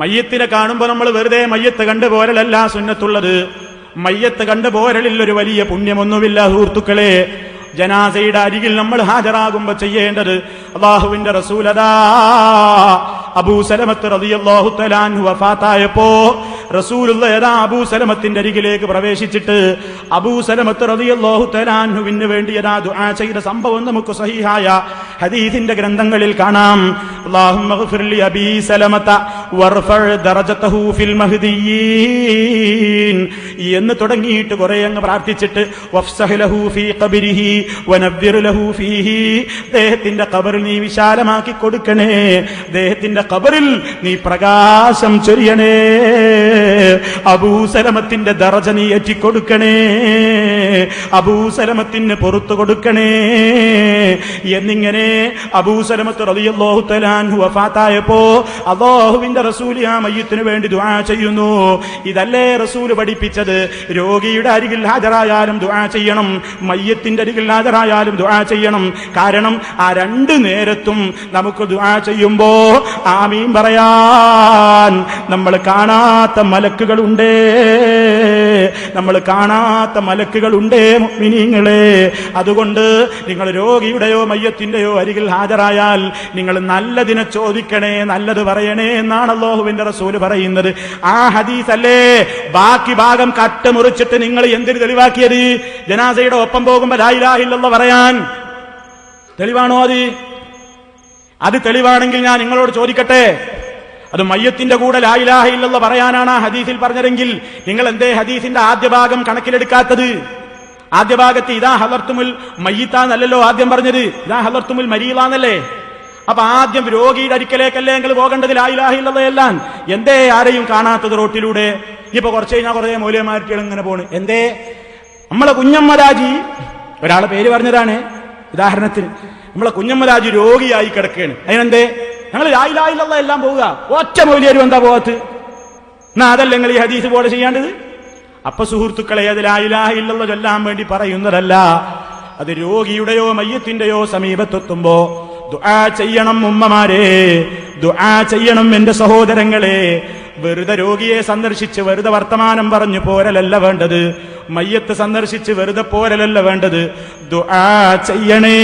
മയ്യത്തിനെ കാണുമ്പോൾ നമ്മൾ വെറുതെ മയ്യത്ത് കണ്ടുപോരലല്ല സുന്നത്തുള്ളത്. മയ്യത്ത് കണ്ടുപോരലിൽ ഒരു വലിയ പുണ്യമൊന്നുമില്ല സുഹൃത്തുക്കളെ. ജനാസയുടെ അരികിൽ നമ്മൾ ഹാജരാകുമ്പോ ചെയ്യേണ്ടത്, അല്ലാഹുവിന്റെ റസൂലദാ അബൂ സലമത്ത് റളിയല്ലാഹു തആല അൻഹു വഫാത്തായപ്പോ റസൂലുള്ളാഹി അബൂ സലമത്തിന്റെ അരികിലേക്ക് പ്രവേശിച്ചിട്ട് അബൂ സലമത്ത് റളിയല്ലാഹു തആല അൻഹുവിന് വേണ്ടി ദുആ ചെയ്ത സംഭവം നമുക്ക് സഹീഹായ ഹദീസിന്റെ ഗ്രന്ഥങ്ങളിൽ കാണാം. അല്ലാഹുമ്മഗ്ഫിർ ലി അബീ സലമത വർഫഅ ദറജതഹു ഫിൽ മഹ്ദിയീൻ എന്ന് തുടങ്ങിയിട്ട് കുറെ അങ്ങ് പ്രാർത്ഥിച്ചിട്ട് വഫ്സഹ് ലഹു ഫീ ഖബരിഹി വനവ്വിർ ലഹു ഫീഹി, അദ്ദേഹത്തിന്റെ ഖബർ നീ വിശാലമാക്കി കൊടുക്കണേ, അദ്ദേഹത്തിന്റെ ഖബറിൽ നീ പ്രകാശം ചൊരിയണേ, അബൂ സലമത്തിന്റെ ദറജ നീ ഏറ്റിക്കൊടുക്കണേ, അബൂ സലമത്തിന് പുറത്തു കൊടുക്കണേ എന്നിങ്ങനെ അബൂ സലമത്ത് റളിയല്ലാഹു തആല അൻഹു വഫാത്തായപ്പോ അല്ലാഹുവിന്റെ റസൂൽ ആ മയ്യിത്തിന് വേണ്ടി ദുആ ചെയ്യുന്നു. ഇതല്ലേ റസൂൽ പഠിപ്പിച്ചത്? രോഗിയുടെ അരികിൽ ഹാജരായാലും ദുആ ചെയ്യണം, മയ്യത്തിന്റെ അരികിൽ ഹാജരായാലും ദുആ ചെയ്യണം. കാരണം ആ രണ്ടു നേരത്തും നമുക്ക് ദുആ ചെയ്യുമ്പോ ആമീൻ പറയാൻ നമ്മൾ കാണാത്ത മലക്കുകളുണ്ടേ മുഅ്മിനീങ്ങളെ. അതുകൊണ്ട് നിങ്ങൾ രോഗിയുടെയോ മയ്യത്തിന്റെയോ അരികിൽ ഹാജരായാൽ നിങ്ങൾ നല്ലതിനെ ചോദിക്കണേ, നല്ലത് പറയണേ എന്നാണ് അല്ലാഹുവിന്റെ റസൂൽ പറയുന്നത്. ആ ഹദീസ് അല്ലേ ബാക്കി ഭാഗം കട്ട് മുറിച്ചിട്ട് നിങ്ങൾ എന്തിന് തെളിവാക്കിയത്? ജനാസയുടെ ഒപ്പം പോകുമ്പോ ലാ ഇലാഹ ഇല്ലല്ലാഹ് പറയാൻ തെളിവാണോ? അത് തെളിവാണെങ്കിൽ ഞാൻ നിങ്ങളോട് ചോദിക്കട്ടെ, അത് മയ്യത്തിന്റെ കൂടെ ലാ ഇലാഹ ഇല്ലല്ലാഹ് പറയാനാണ് ആ ഹദീസിൽ പറഞ്ഞതെങ്കിൽ നിങ്ങൾ എന്തേ ഹദീസിന്റെ ആദ്യ ഭാഗം കണക്കിലെടുക്കാത്തത്? ആദ്യ ഭാഗത്ത് ഇദാ ഹദർതുൽ മയ്യിത എന്നല്ലല്ലോ ആദ്യം പറഞ്ഞത്, ഇദാ ഹദർതുൽ മരീള എന്നല്ലേ. അപ്പൊ ആദ്യം രോഗിയുടെ അരിക്കലേക്കല്ലേ നിങ്ങൾ പോകേണ്ടത് ലാ ഇലാഹ ഇല്ലല്ലാഹ് എല്ലാം. എന്തേ ആരെയും കാണാത്തത് റോട്ടിലൂടെ? ഇപ്പൊ കുറച്ച് കഴിഞ്ഞാൽ കുറേ മൗലവിമാർക്കുകൾ ഇങ്ങനെ പോണ്. എന്തേ? നമ്മളെ കുഞ്ഞമ്മരാജി, ഒരാളെ പേര് പറഞ്ഞതാണ് ഉദാഹരണത്തിന്, നമ്മളെ കുഞ്ഞമ്മരാജി രോഗിയായി കിടക്കുകയാണ്. അതിനെന്തേ? ഞങ്ങൾ ലാ ഇലാഹ ഇല്ലല്ലാഹ് എല്ലാം പോവുക, ഒറ്റ മൗലിയരും എന്താ പോകത്ത്? എന്നാ അതല്ല നിങ്ങൾ ഈ ഹദീസ് പോലെ ചെയ്യേണ്ടത്. അപ്പൊ സുഹൃത്തുക്കളെ, അത് ലാ ഇലാഹ ഇല്ലല്ലാഹ് ചൊല്ലാൻ വേണ്ടി പറയുന്നതല്ല, അത് രോഗിയുടെയോ മയ്യത്തിന്റെയോ സമീപത്തെത്തുമ്പോ ദുആ ചെയ്യണം. ഉമ്മമാരെ ദുആ ചെയ്യണം. എന്റെ സഹോദരങ്ങളെ, വെറുതെ രോഗിയെ സന്ദർശിച്ച് വെറുതെ വർത്തമാനം പറഞ്ഞു പോരലല്ല വേണ്ടത്, മയ്യത്ത് സന്ദർശിച്ച് വെറുതെ പോരലല്ല വേണ്ടത്, ദുആ ചെയ്യണേ.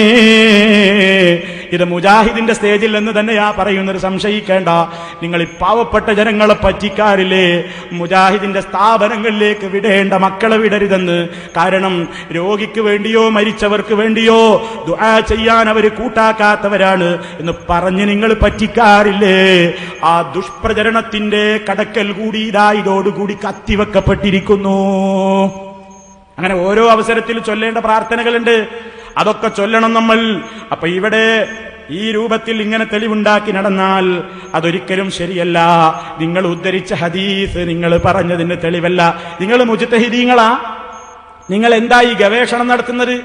ഇത് മുജാഹിദിന്റെ സ്റ്റേജിൽ എന്ന് തന്നെയാ പറയുന്നത്, സംശയിക്കേണ്ട. നിങ്ങൾ ഈ പാവപ്പെട്ട ജനങ്ങളെ പറ്റിക്കാറില്ലേ? മുജാഹിദിന്റെ സ്ഥാപനങ്ങളിലേക്ക് വിടേണ്ട മക്കളെ വിടരുതെന്ന്. കാരണം രോഗിക്ക് വേണ്ടിയോ മരിച്ചവർക്ക് വേണ്ടിയോ ദുആ ചെയ്യാൻ അവർ കൂട്ടാക്കാത്തവരാണ് എന്ന് പറഞ്ഞ് നിങ്ങൾ പറ്റിക്കാറില്ലേ? ആ ദുഷ്പ്രചരണത്തിന്റെ കടക്കൽ കൂടി ഇതോടുകൂടി കത്തിവെക്കപ്പെട്ടിരിക്കുന്നു. അങ്ങനെ ഓരോ അവസരത്തിൽ ചൊല്ലേണ്ട പ്രാർത്ഥനകളുണ്ട്, അതൊക്കെ ചൊല്ലണം നമ്മൾ. അപ്പൊ ഇവിടെ ഈ രൂപത്തിൽ ഇങ്ങനെ തെളിവുണ്ടാക്കി നടന്നാൽ അതൊരിക്കലും ശരിയല്ല. നിങ്ങൾ ഉദ്ധരിച്ച ഹദീസ് നിങ്ങൾ പറഞ്ഞതിന് തെളിവല്ല. നിങ്ങൾ മുജ്തഹിദീങ്ങളാ? നിങ്ങൾ എന്തായി ഗവേഷണം നടത്തുന്നത്?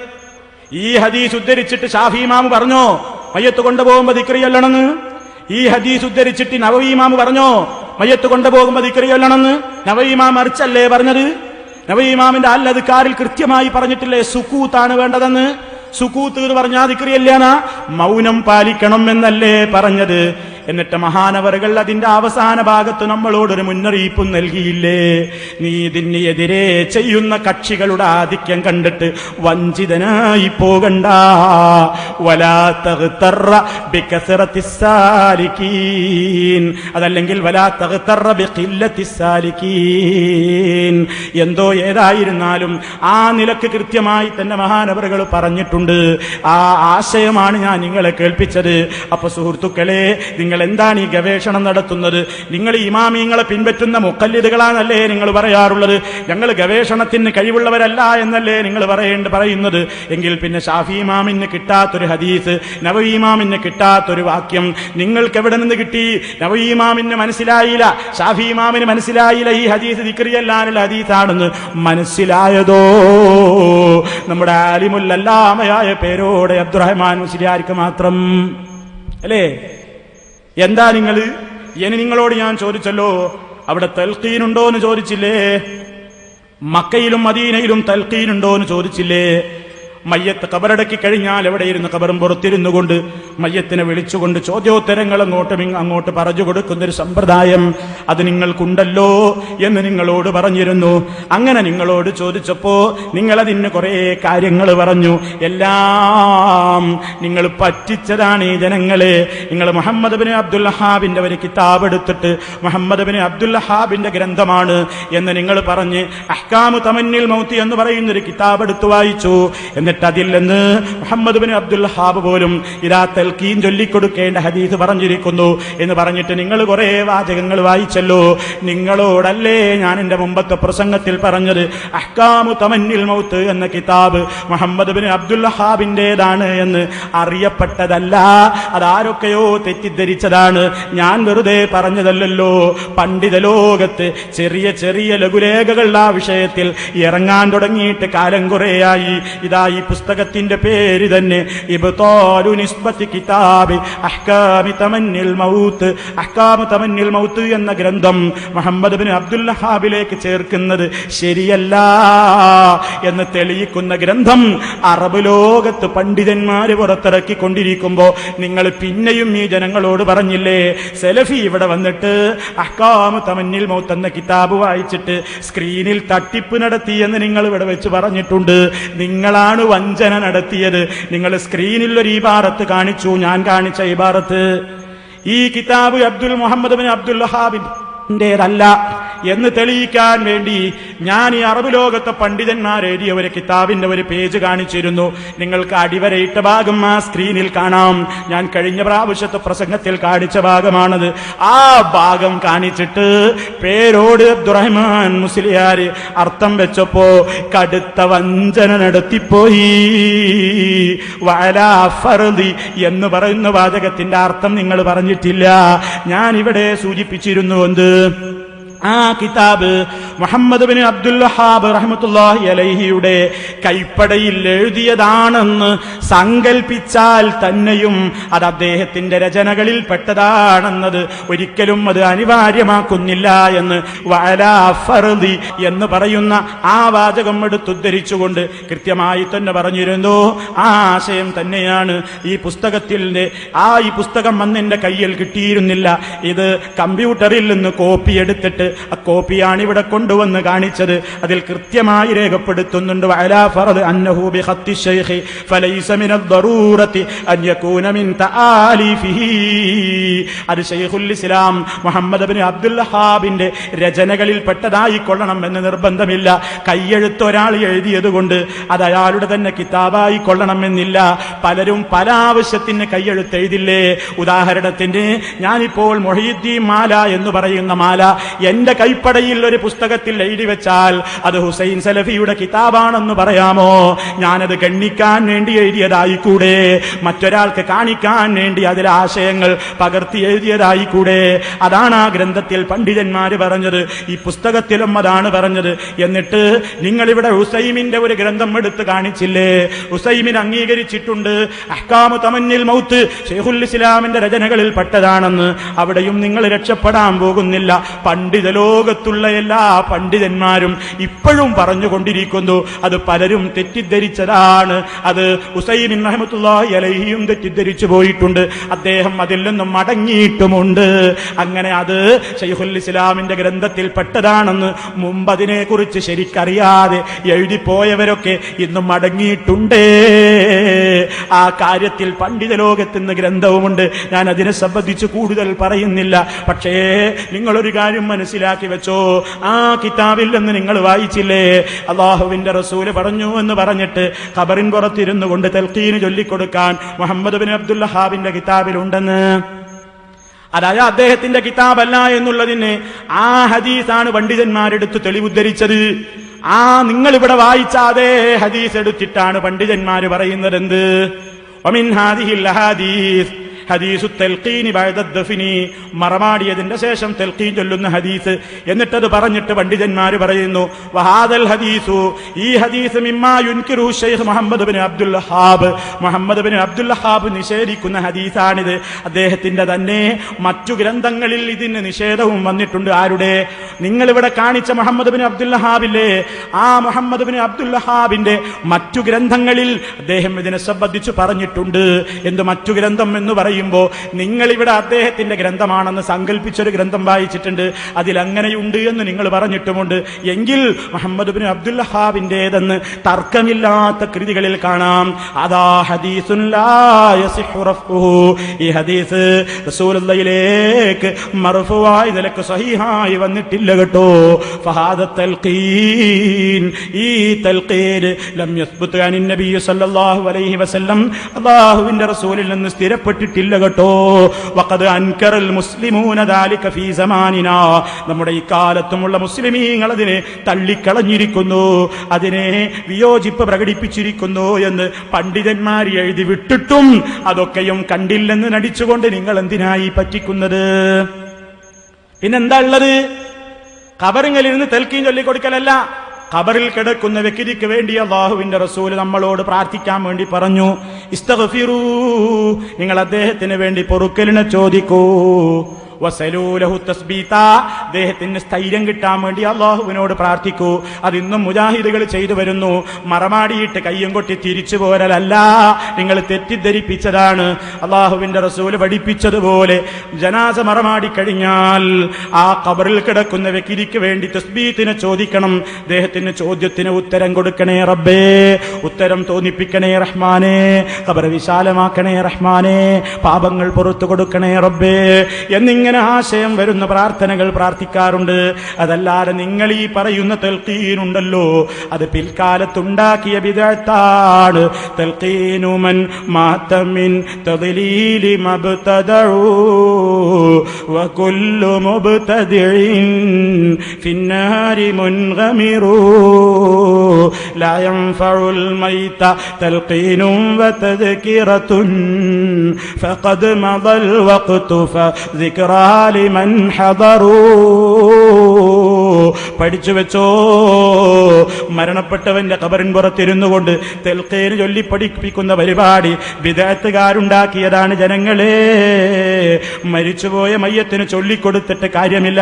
ഈ ഹദീസ് ഉദ്ധരിച്ചിട്ട് ഷാഫി ഇമാം പറഞ്ഞോ മയ്യത്ത് കൊണ്ടുപോകുമ്പോ ദിക്ർ ചൊല്ലണമെന്ന്? ഈ ഹദീസ് ഉദ്ധരിച്ചിട്ട് നവവി ഇമാം പറഞ്ഞോ മയ്യത്ത് കൊണ്ടുപോകുമ്പോ ദിക്ർ ചൊല്ലണമെന്ന്? നവവി ഇമാം മറിച്ചല്ലേ പറഞ്ഞത്? നവവി ഇമാമിന്റെ അൽ അദ്കാറിൽ കൃത്യമായി പറഞ്ഞിട്ടില്ലേ സുകൂത്താണ് വേണ്ടതെന്ന്? സുകൂത്ത് എന്ന് പറഞ്ഞാൽ ദിക്റിയല്ലാനാ, മൗനം പാലിക്കണം എന്നല്ലേ പറഞ്ഞത്? എന്നിട്ട് മഹാനവറുകൾ അതിന്റെ അവസാന ഭാഗത്ത് നമ്മളോടൊരു മുന്നറിയിപ്പും നൽകിയില്ലേ? നീ ഇതിന് എതിരെ ചെയ്യുന്ന കക്ഷികളുടെ ആധിക്യം കണ്ടിട്ട് വഞ്ചിതനായി പോകണ്ട. വലാ തഗ്തറ ബികസറത്തിസ്സാലികീൻ, അതല്ലെങ്കിൽ വലാ തഗ്തറ ബിഖില്ലത്തിസ്സാലികീൻ. എന്തോ ഏതായിരുന്നാലും ആ നിലക്ക് കൃത്യമായി തന്നെ മഹാനവറുകൾ പറഞ്ഞിട്ടുണ്ട്. ആ ആശയമാണ് ഞാൻ നിങ്ങളെ കേൾപ്പിച്ചത്. അപ്പൊ സുഹൃത്തുക്കളെ, നിങ്ങൾ നിങ്ങൾ എന്താണ് ഈ ഗവേഷണം നടത്തുന്നത്? നിങ്ങൾ ഇമാമിയങ്ങളെ പിൻപറ്റുന്ന മുഖല്ലിദുകളാണല്ലേ നിങ്ങൾ പറയാറുള്ളത്? ഞങ്ങൾ ഗവേഷണത്തിന് കഴിവുള്ളവരല്ല എന്നല്ലേ നിങ്ങൾ പറയുന്നത്? എങ്കിൽ പിന്നെ ഷാഫി ഇമാമിന് കിട്ടാത്തൊരു ഹദീസ്, നവവി ഇമാമിന് കിട്ടാത്തൊരു വാക്യം നിങ്ങൾക്ക് എവിടെ നിന്ന് കിട്ടി? നവവി ഇമാമിന് മനസ്സിലായില്ല, ഷാഫി ഇമാമിന് മനസ്സിലായില്ല ഈ ഹദീസ് ദിക്റിയല്ലാനുള്ള ഹദീസാണെന്ന്. മനസ്സിലായതോ നമ്മുടെ ആലിമുൽ അല്ലാമയായ പേരോടെ അബ്ദുറഹ്മാൻ മുസ്ലിയാർക്ക് മാത്രം അല്ലേ? എന്താ നിങ്ങൾ? ഇനി നിങ്ങളോട് ഞാൻ ചോദിച്ചല്ലോ, അവിടെ തൽഖീനുണ്ടോ എന്ന് ചോദിച്ചില്ലേ? മക്കയിലും മദീനയിലും തൽഖീനുണ്ടോ എന്ന് ചോദിച്ചില്ലേ? മയ്യത്ത് കബറടക്കി കഴിഞ്ഞാൽ എവിടെയിരുന്ന് കബറും പുറത്തിരുന്നു കൊണ്ട് മയ്യത്തിനെ വിളിച്ചുകൊണ്ട് ചോദ്യോത്തരങ്ങൾ അങ്ങോട്ട് പറഞ്ഞു കൊടുക്കുന്നൊരു സമ്പ്രദായം അത് നിങ്ങൾക്കുണ്ടല്ലോ എന്ന് നിങ്ങളോട് പറഞ്ഞിരുന്നു. അങ്ങനെ നിങ്ങളോട് ചോദിച്ചപ്പോ നിങ്ങളതിന് കുറെ കാര്യങ്ങൾ പറഞ്ഞു. എല്ലാം നിങ്ങൾ പറ്റിച്ചതാണ് ഈ ജനങ്ങളെ. നിങ്ങൾ മുഹമ്മദ് ബിൻ അബ്ദുൽ വഹാബിന്റെ ഒരു കിതാബ് എടുത്തിട്ട് മുഹമ്മദ് ബിൻ അബ്ദുൽ വഹാബിന്റെ ഗ്രന്ഥമാണ് എന്ന് നിങ്ങൾ പറഞ്ഞ് അഹ്കാമു തമന്നിൽ മൗത്ത് എന്ന് പറയുന്നൊരു കിതാബ് എടുത്തു വായിച്ചു. എന്നിട്ട് അതിൽ നിന്ന് മുഹമ്മദ് ബിൻ അബ്ദുൽ വഹാബ് പോലും ഇതാ തൽഖീൻ ചൊല്ലിക്കൊടുക്കേണ്ട ഹദീസ് പറഞ്ഞിരിക്കുന്നു എന്ന് പറഞ്ഞിട്ട് നിങ്ങൾ കുറെ വാചകങ്ങൾ വായിച്ചല്ലോ. നിങ്ങളോടല്ലേ ഞാൻ എന്റെ മുമ്പത്തെ പ്രസംഗത്തിൽ പറഞ്ഞത് അഹ്കാമു തമന്നിൽ മൗത്ത് എന്ന കിതാബ് മുഹമ്മദ് ബിൻ അബ്ദുൽ വഹാബിന്റേതാണ് എന്ന്? അറിയപ്പെട്ടതല്ല, അതാരൊക്കെയോ തെറ്റിദ്ധരിച്ചതാണ്. ഞാൻ വെറുതെ പറഞ്ഞതല്ലല്ലോ. പണ്ഡിത ലോകത്ത് ചെറിയ ചെറിയ ലഘുലേഖകൾ ആ വിഷയത്തിൽ ഇറങ്ങാൻ തുടങ്ങിയിട്ട് കാലം കുറേയായി. ഇതാ ഈ പുസ്തകത്തിന്റെ പേര് തന്നെ ഇബ്താലു നിസ്ബത്തി കിതാബ് അഹ്കാമി തമന്നിൽ മൗത്ത്. അഹ്കാമു തമന്നിൽ മൗത്ത് എന്ന ഗ്രന്ഥം മുഹമ്മദ് ബിൻ അബ്ദുൽ വഹാബിലേക്ക് ചേർക്കുന്നത് ശരിയല്ല എന്ന് തെളിയിക്കുന്ന ഗ്രന്ഥം അറബ് ലോകത്ത് പണ്ഡിതന്മാര് പുറത്തിറക്കിക്കൊണ്ടിരിക്കുമ്പോ നിങ്ങൾ പിന്നെയും ഈ ജനങ്ങളോട് പറഞ്ഞില്ലേ, സെലഫി ഇവിടെ വന്നിട്ട് അഹ്കാമു തമന്നിൽ മൗത്ത് എന്ന കിതാബ് വായിച്ചിട്ട് സ്ക്രീനിൽ തട്ടിപ്പ് നടത്തി എന്ന് നിങ്ങൾ ഇവിടെ വെച്ച് പറഞ്ഞിട്ടുണ്ട്. നിങ്ങളാണ് വഞ്ചന നടത്തിയത്. നിങ്ങൾ സ്ക്രീനിൽ ഒരു ഇബാറത്ത് കാണിച്ചു, ഞാൻ കാണിച്ച ഇബാറത്ത്. ഈ കിതാബ് മുഹമ്മദ് ബിൻ അബ്ദുൽ വഹാബിന്റേതല്ല എന്ന് തെളിയിക്കാൻ വേണ്ടി ഞാൻ ഈ അറബ് ലോകത്തെ പണ്ഡിതന്മാരെഴുതിയ ഒരു കിതാബിന്റെ ഒരു പേജ് കാണിച്ചിരുന്നു. നിങ്ങൾക്ക് അടിവരയിട്ട ഭാഗം ആ സ്ക്രീനിൽ കാണാം. ഞാൻ കഴിഞ്ഞ പ്രാവശ്യത്തെ പ്രസംഗത്തിൽ കാണിച്ച ഭാഗമാണത്. ആ ഭാഗം കാണിച്ചിട്ട് പേരോട് അബ്ദുറഹ്മാൻ മുസ്ലിയാര് അർത്ഥം വെച്ചപ്പോ കടുത്ത വഞ്ചന നടത്തിപ്പോയി. വഅലാ ഫർദി എന്ന് പറയുന്ന വാചകത്തിന്റെ അർത്ഥം നിങ്ങൾ പറഞ്ഞിട്ടില്ല. ഞാൻ ഇവിടെ സൂചിപ്പിച്ചിരുന്നു എന്ത്? ആ കിതാബ് മുഹമ്മദ് ബിൻ അബ്ദുൽ വഹാബ് റഹ്മത്തുള്ളാഹി അലൈഹിയുടെ കൈപ്പടയിൽ എഴുതിയതാണെന്ന് സങ്കൽപ്പിച്ചാൽ തന്നെയും അത് അദ്ദേഹത്തിന്റെ രചനകളിൽ പെട്ടതാണെന്നത് ഒരിക്കലും അത് അനിവാര്യമാക്കുന്നില്ല എന്ന് വഅലാ ഫർദി എന്ന് പറയുന്ന ആ വാചകം എടുത്തുദ്ധരിച്ചുകൊണ്ട് കൃത്യമായി തന്നെ പറഞ്ഞിരുന്നു. ആ ആശയം തന്നെയാണ് ഈ പുസ്തകത്തിന്റെ. ഈ പുസ്തകം അന്നെന്റെ കയ്യിൽ കിട്ടിയിരുന്നില്ല. ഇത് കമ്പ്യൂട്ടറിൽ നിന്ന് കോപ്പി എടുത്തിട്ട് ആ കോപ്പിയാണ് ഇവിടെ കൊണ്ടുവന്ന് കാണിച്ചത്. അതിൽ കൃത്യമായി രേഖപ്പെടുത്തുന്നുണ്ട് വഅലാ ഫർദ് അന്നഹു ബിഖത്തി ശൈഖി ഫലൈസ മിനൽ ദറൂറത്തി അൻ യകൂന മിൻ തആലിഫിഹി. അത് ശൈഖുൽ ഇസ്ലാം മുഹമ്മദ് ബിൻ അബ്ദുൽ വഹാബിന്റെ രചനകളിൽ പെട്ടതായി കൊള്ളണം എന്ന് നിർബന്ധമില്ല. കയ്യെഴുത്ത് ഒരാൾ എഴുതിയതുകൊണ്ട് അത് അയാളുടെ തന്നെ കിതാബായി കൊള്ളണമെന്നില്ല. പലരും പല ആവശ്യത്തിന് കയ്യെഴുത്ത് എഴുതില്ലേ. ഉദാഹരണത്തിന് ഞാനിപ്പോൾ മൊഹീദ്ദീൻ മാല എന്ന് പറയുന്ന മാല എന്റെ കൈപ്പടയിൽ ഒരു പുസ്തകത്തിൽ എഴുതി വെച്ചാൽ അത് ഹുസൈൻ സലഫിയുടെ കിതാബാണെന്ന് പറയാമോ? ഞാനത് ഗണ്ണിക്കാൻ വേണ്ടി എഴുതിയതായിക്കൂടെ? മറ്റൊരാൾക്ക് കാണിക്കാൻ വേണ്ടി അതിലെ ആശയങ്ങൾ പകർത്തി എഴുതിയതായിക്കൂടെ? അതാണ് ആ ഗ്രന്ഥത്തിൽ പണ്ഡിതന്മാര് പറഞ്ഞത്. ഈ പുസ്തകത്തിലും അതാണ് പറഞ്ഞത്. എന്നിട്ട് നിങ്ങളിവിടെ ഹുസൈമിന്റെ ഒരു ഗ്രന്ഥം എടുത്ത് കാണിച്ചില്ലേ? ഹുസൈമിൻ അംഗീകരിച്ചിട്ടുണ്ട് അഹ്കാമു തമന്നിൽ മൗത്ത് ശൈഖുൽ ഇസ്ലാമിന്റെ രചനകളിൽ പെട്ടതാണെന്ന്. അവിടെയും നിങ്ങൾ രക്ഷപ്പെടാൻ പോകുന്നില്ല. പണ്ഡിത ലോകത്തുള്ള എല്ലാ പണ്ഡിതന്മാരും ഇപ്പോഴും പറഞ്ഞുകൊണ്ടിരിക്കുന്നു അത് പലരും തെറ്റിദ്ധരിച്ചതാണ്. അത് ഹുസൈൻ റഹ്മത്തുള്ളാഹി അലൈഹിയും തെറ്റിദ്ധരിച്ചു പോയിട്ടുണ്ട്. അദ്ദേഹം അതിൽ നിന്നും മടങ്ങിയിട്ടുമുണ്ട്. അങ്ങനെ അത് ശൈഖുൽ ഇസ്ലാമിന്റെ ഗ്രന്ഥത്തിൽ പെട്ടതാണെന്ന് മുമ്പ് അതിനെക്കുറിച്ച് ശരിക്കറിയാതെ എഴുതിപ്പോയവരൊക്കെ ഇന്നും മടങ്ങിയിട്ടുണ്ടേ. ആ കാര്യത്തിൽ പണ്ഡിത ലോകത്തിന് ഗ്രന്ഥവുമുണ്ട്. ഞാൻ അതിനെ സംബന്ധിച്ച് കൂടുതൽ പറയുന്നില്ല. പക്ഷേ നിങ്ങളൊരു കാര്യം മനസ്സിലാക്കി വെച്ചോ, ആ കിതാബിൽ നിന്ന് നിങ്ങൾ വായിച്ചില്ലേ അല്ലാഹുവിന്റെ റസൂല് പറഞ്ഞു എന്ന് പറഞ്ഞിട്ട് ഖബറിൻ പുറത്തിരുന്നു കൊണ്ട് തൽഖീൻ ചൊല്ലിക്കൊടുക്കാൻ മുഹമ്മദ് ബിൻ അബ്ദുൽ വഹാബിന്റെ കിതാബിലുണ്ടെന്ന്. അതായത് അദ്ദേഹത്തിന്റെ കിതാബല്ല എന്നുള്ളതിന് ആ ഹദീസാണ് പണ്ഡിതന്മാരെടുത്ത് തെളിവുദ്ധരിച്ചത്. ആ നിങ്ങളിവിടെ വായിച്ച അതേ ഹദീസ് എടുത്തിട്ടാണ് പണ്ഡിതന്മാര് പറയുന്നത് എന്ത്? വമിൻ ഹാദിഹിൽ ഹദീസ് ഹദീസു തൽഖീനി ബഅദ ദഫ്നി, മറമാടിയതിന്റെ ശേഷം തൽഖീൻ ചൊല്ലുന്ന ഹദീസ്. എന്നിട്ടത് പറഞ്ഞിട്ട് പണ്ഡിതന്മാര് പറയുന്നു വഹാദൽ ഹദീസു, ഈ ഹദീസ് മിമ്മാ യുൻകിറു Sheikh Muhammad bin Abdul Wahhab, Muhammad bin Abdul Wahhab നിഷേധിക്കുന്ന ഹദീസാണിത്. അദ്ദേഹത്തിന്റെ തന്നെ മറ്റു ഗ്രന്ഥങ്ങളിൽ ഇതിന് നിഷേധവും വന്നിട്ടുണ്ട്. ആരുടെ? നിങ്ങളിവിടെ കാണിച്ച മുഹമ്മദ് ബിൻ അബ്ദുൽ വഹാബില്ലേ, ആ മുഹമ്മദ് ബിൻ അബ്ദുൽ വഹാബിന്റെ മറ്റു ഗ്രന്ഥങ്ങളിൽ അദ്ദേഹം ഇതിനെ സംബന്ധിച്ച് പറഞ്ഞിട്ടുണ്ട്. എന്ത് മറ്റു ഗ്രന്ഥം എന്ന് പറയുമ്പോൾ നിങ്ങളിവിടെ അദ്ദേഹത്തിന്റെ ഗ്രന്ഥമാണെന്ന് സങ്കല്പിച്ചൊരു ഗ്രന്ഥം വായിച്ചിട്ടുണ്ട്, അതിലങ്ങനെയുണ്ട് എന്ന് നിങ്ങൾ പറഞ്ഞിട്ടുമുണ്ട്. എങ്കിൽ മുഹമ്മദ് ബിൻ അബ്ദുൽ വഹാബിന്റേതെന്ന് തർക്കമില്ലാത്ത കൃതികളിൽ കാണാം. അതാ ഹദീസുൻ ലാ യസിഹു റഫ്ഉഹു, ഈ ഹദീസ് റസൂലുള്ളാഹിയിലേക്ക് മർഫുവായി നിലക്ക് സഹീഹായി വന്നിട്ടില്ല കേട്ടോ. ഫഹാദ തൽഖീൻ, ഈ തൽഖീൻ ലം യസ്ബുത് അൻ നബി സല്ലല്ലാഹു അലൈഹി വസല്ലം, അല്ലാഹുവിന്റെ റസൂലിൽ നിന്ന് സ്ഥിരപ്പെട്ടിട്ടില്ല കേട്ടോ. വഖദ് അൻകറൽ മുസ്ലിമൂന ദാലിക ഫീ സമാനിനാ, നമ്മുടെ ഈ കാലത്തുമുള്ള മുസ്ലിമീങ്ങൾ അതിനെ തള്ളിക്കളഞ്ഞിരിക്കുന്നു, അതിനെ വിയോജിപ്പ് പ്രകടിപ്പിച്ചിരിക്കുന്നു എന്ന് പണ്ഡിതന്മാർ എഴുതി വിട്ടിട്ടും അതൊക്കെയും കണ്ടില്ലെന്ന് നടിച്ചുകൊണ്ട് നിങ്ങൾ എന്തിനായി പറ്റിക്കുന്നത്? പിന്നെന്താ ഉള്ളത്? ഖബറിലിരുന്ന് തൽക്കീൻ ചൊല്ലിക്കൊടുക്കലല്ല, ഖബറിൽ കിടക്കുന്ന വ്യക്തിക്ക് വേണ്ടി അല്ലാഹുവിന്റെ റസൂൽ നമ്മളോട് പ്രാർത്ഥിക്കാൻ വേണ്ടി പറഞ്ഞു. ഇസ്തഗ്ഫിറൂ, നിങ്ങൾ അദ്ദേഹത്തിന് വേണ്ടി പൊറുക്കലിനെ ചോദിക്കൂ. വസലൂലഹു തസ്ബീത, അദ്ദേഹത്തിന് സ്ഥൈര്യം കിട്ടാൻ വേണ്ടി അല്ലാഹുവിനോട് പ്രാർത്ഥിക്കൂ. അതിന്നും മുജാഹിദുകൾ ചെയ്തു വരുന്നു. മറമാടിയിട്ട് കയ്യും കൊട്ടി തിരിച്ചു പോരലല്ല, നിങ്ങൾ തെറ്റിദ്ധരിപ്പിച്ചതാണ്. അല്ലാഹുവിന്റെ റസൂല് പഠിപ്പിച്ചതുപോലെ ജനാസ മറമാടി കഴിഞ്ഞാൽ ആ ഖബറിൽ കിടക്കുന്ന വ്യക്തിക്ക് വേണ്ടി തസ്ബീത്തിനെ ചോദിക്കണം. അദ്ദേഹത്തിന് ചോദ്യത്തിന് ഉത്തരം കൊടുക്കണേ റബ്ബേ, ഉത്തരം തോന്നിപ്പിക്കണേ റഹ്മാനേ, ഖബർ വിശാലമാക്കണേ റഹ്മാനേ, പാപങ്ങൾ പുറത്തു കൊടുക്കണേ റബ്ബേ എന്നിങ്ങനെ ആശയം വരുന്ന പ്രാർത്ഥനകൾ പ്രാർത്ഥിക്കാറുണ്ട്. അതല്ലാതെ നിങ്ങൾ ഈ പറയുന്ന തൽഖീനുണ്ടല്ലോ, അത് പിൽക്കാലത്തുണ്ടാക്കിയ ബിദ്അത്താണ്. തൽഖീനു മൻ മാത മിൻ തദ്ലീലി മബ്തദഉ വകുല്ലു മുബ്തദിഇൻ ഫിന്നാരി മുൻഗമിറു ലാ യൻഫഉൽ മൈത തൽഖീനും വതദ്കിറതുൻ ഫഖദ് മദൽ വഖ്തു ഫദിക്റ ലിമൻ ഹദറൂ. പഠിച്ചു വെച്ചോ, മരണപ്പെട്ടവന്റെ ഖബറിൻ പുറത്തിരുന്നു കൊണ്ട് തൽഖീൻ ചൊല്ലി പഠിപ്പിക്കുന്ന പരിപാടി ബിദ്അത്തുകാരുണ്ടാക്കിയതാണ്. ജനങ്ങളെ, മരിച്ചുപോയ മയ്യത്തിന് ചൊല്ലിക്കൊടുത്തിട്ട് കാര്യമില്ല,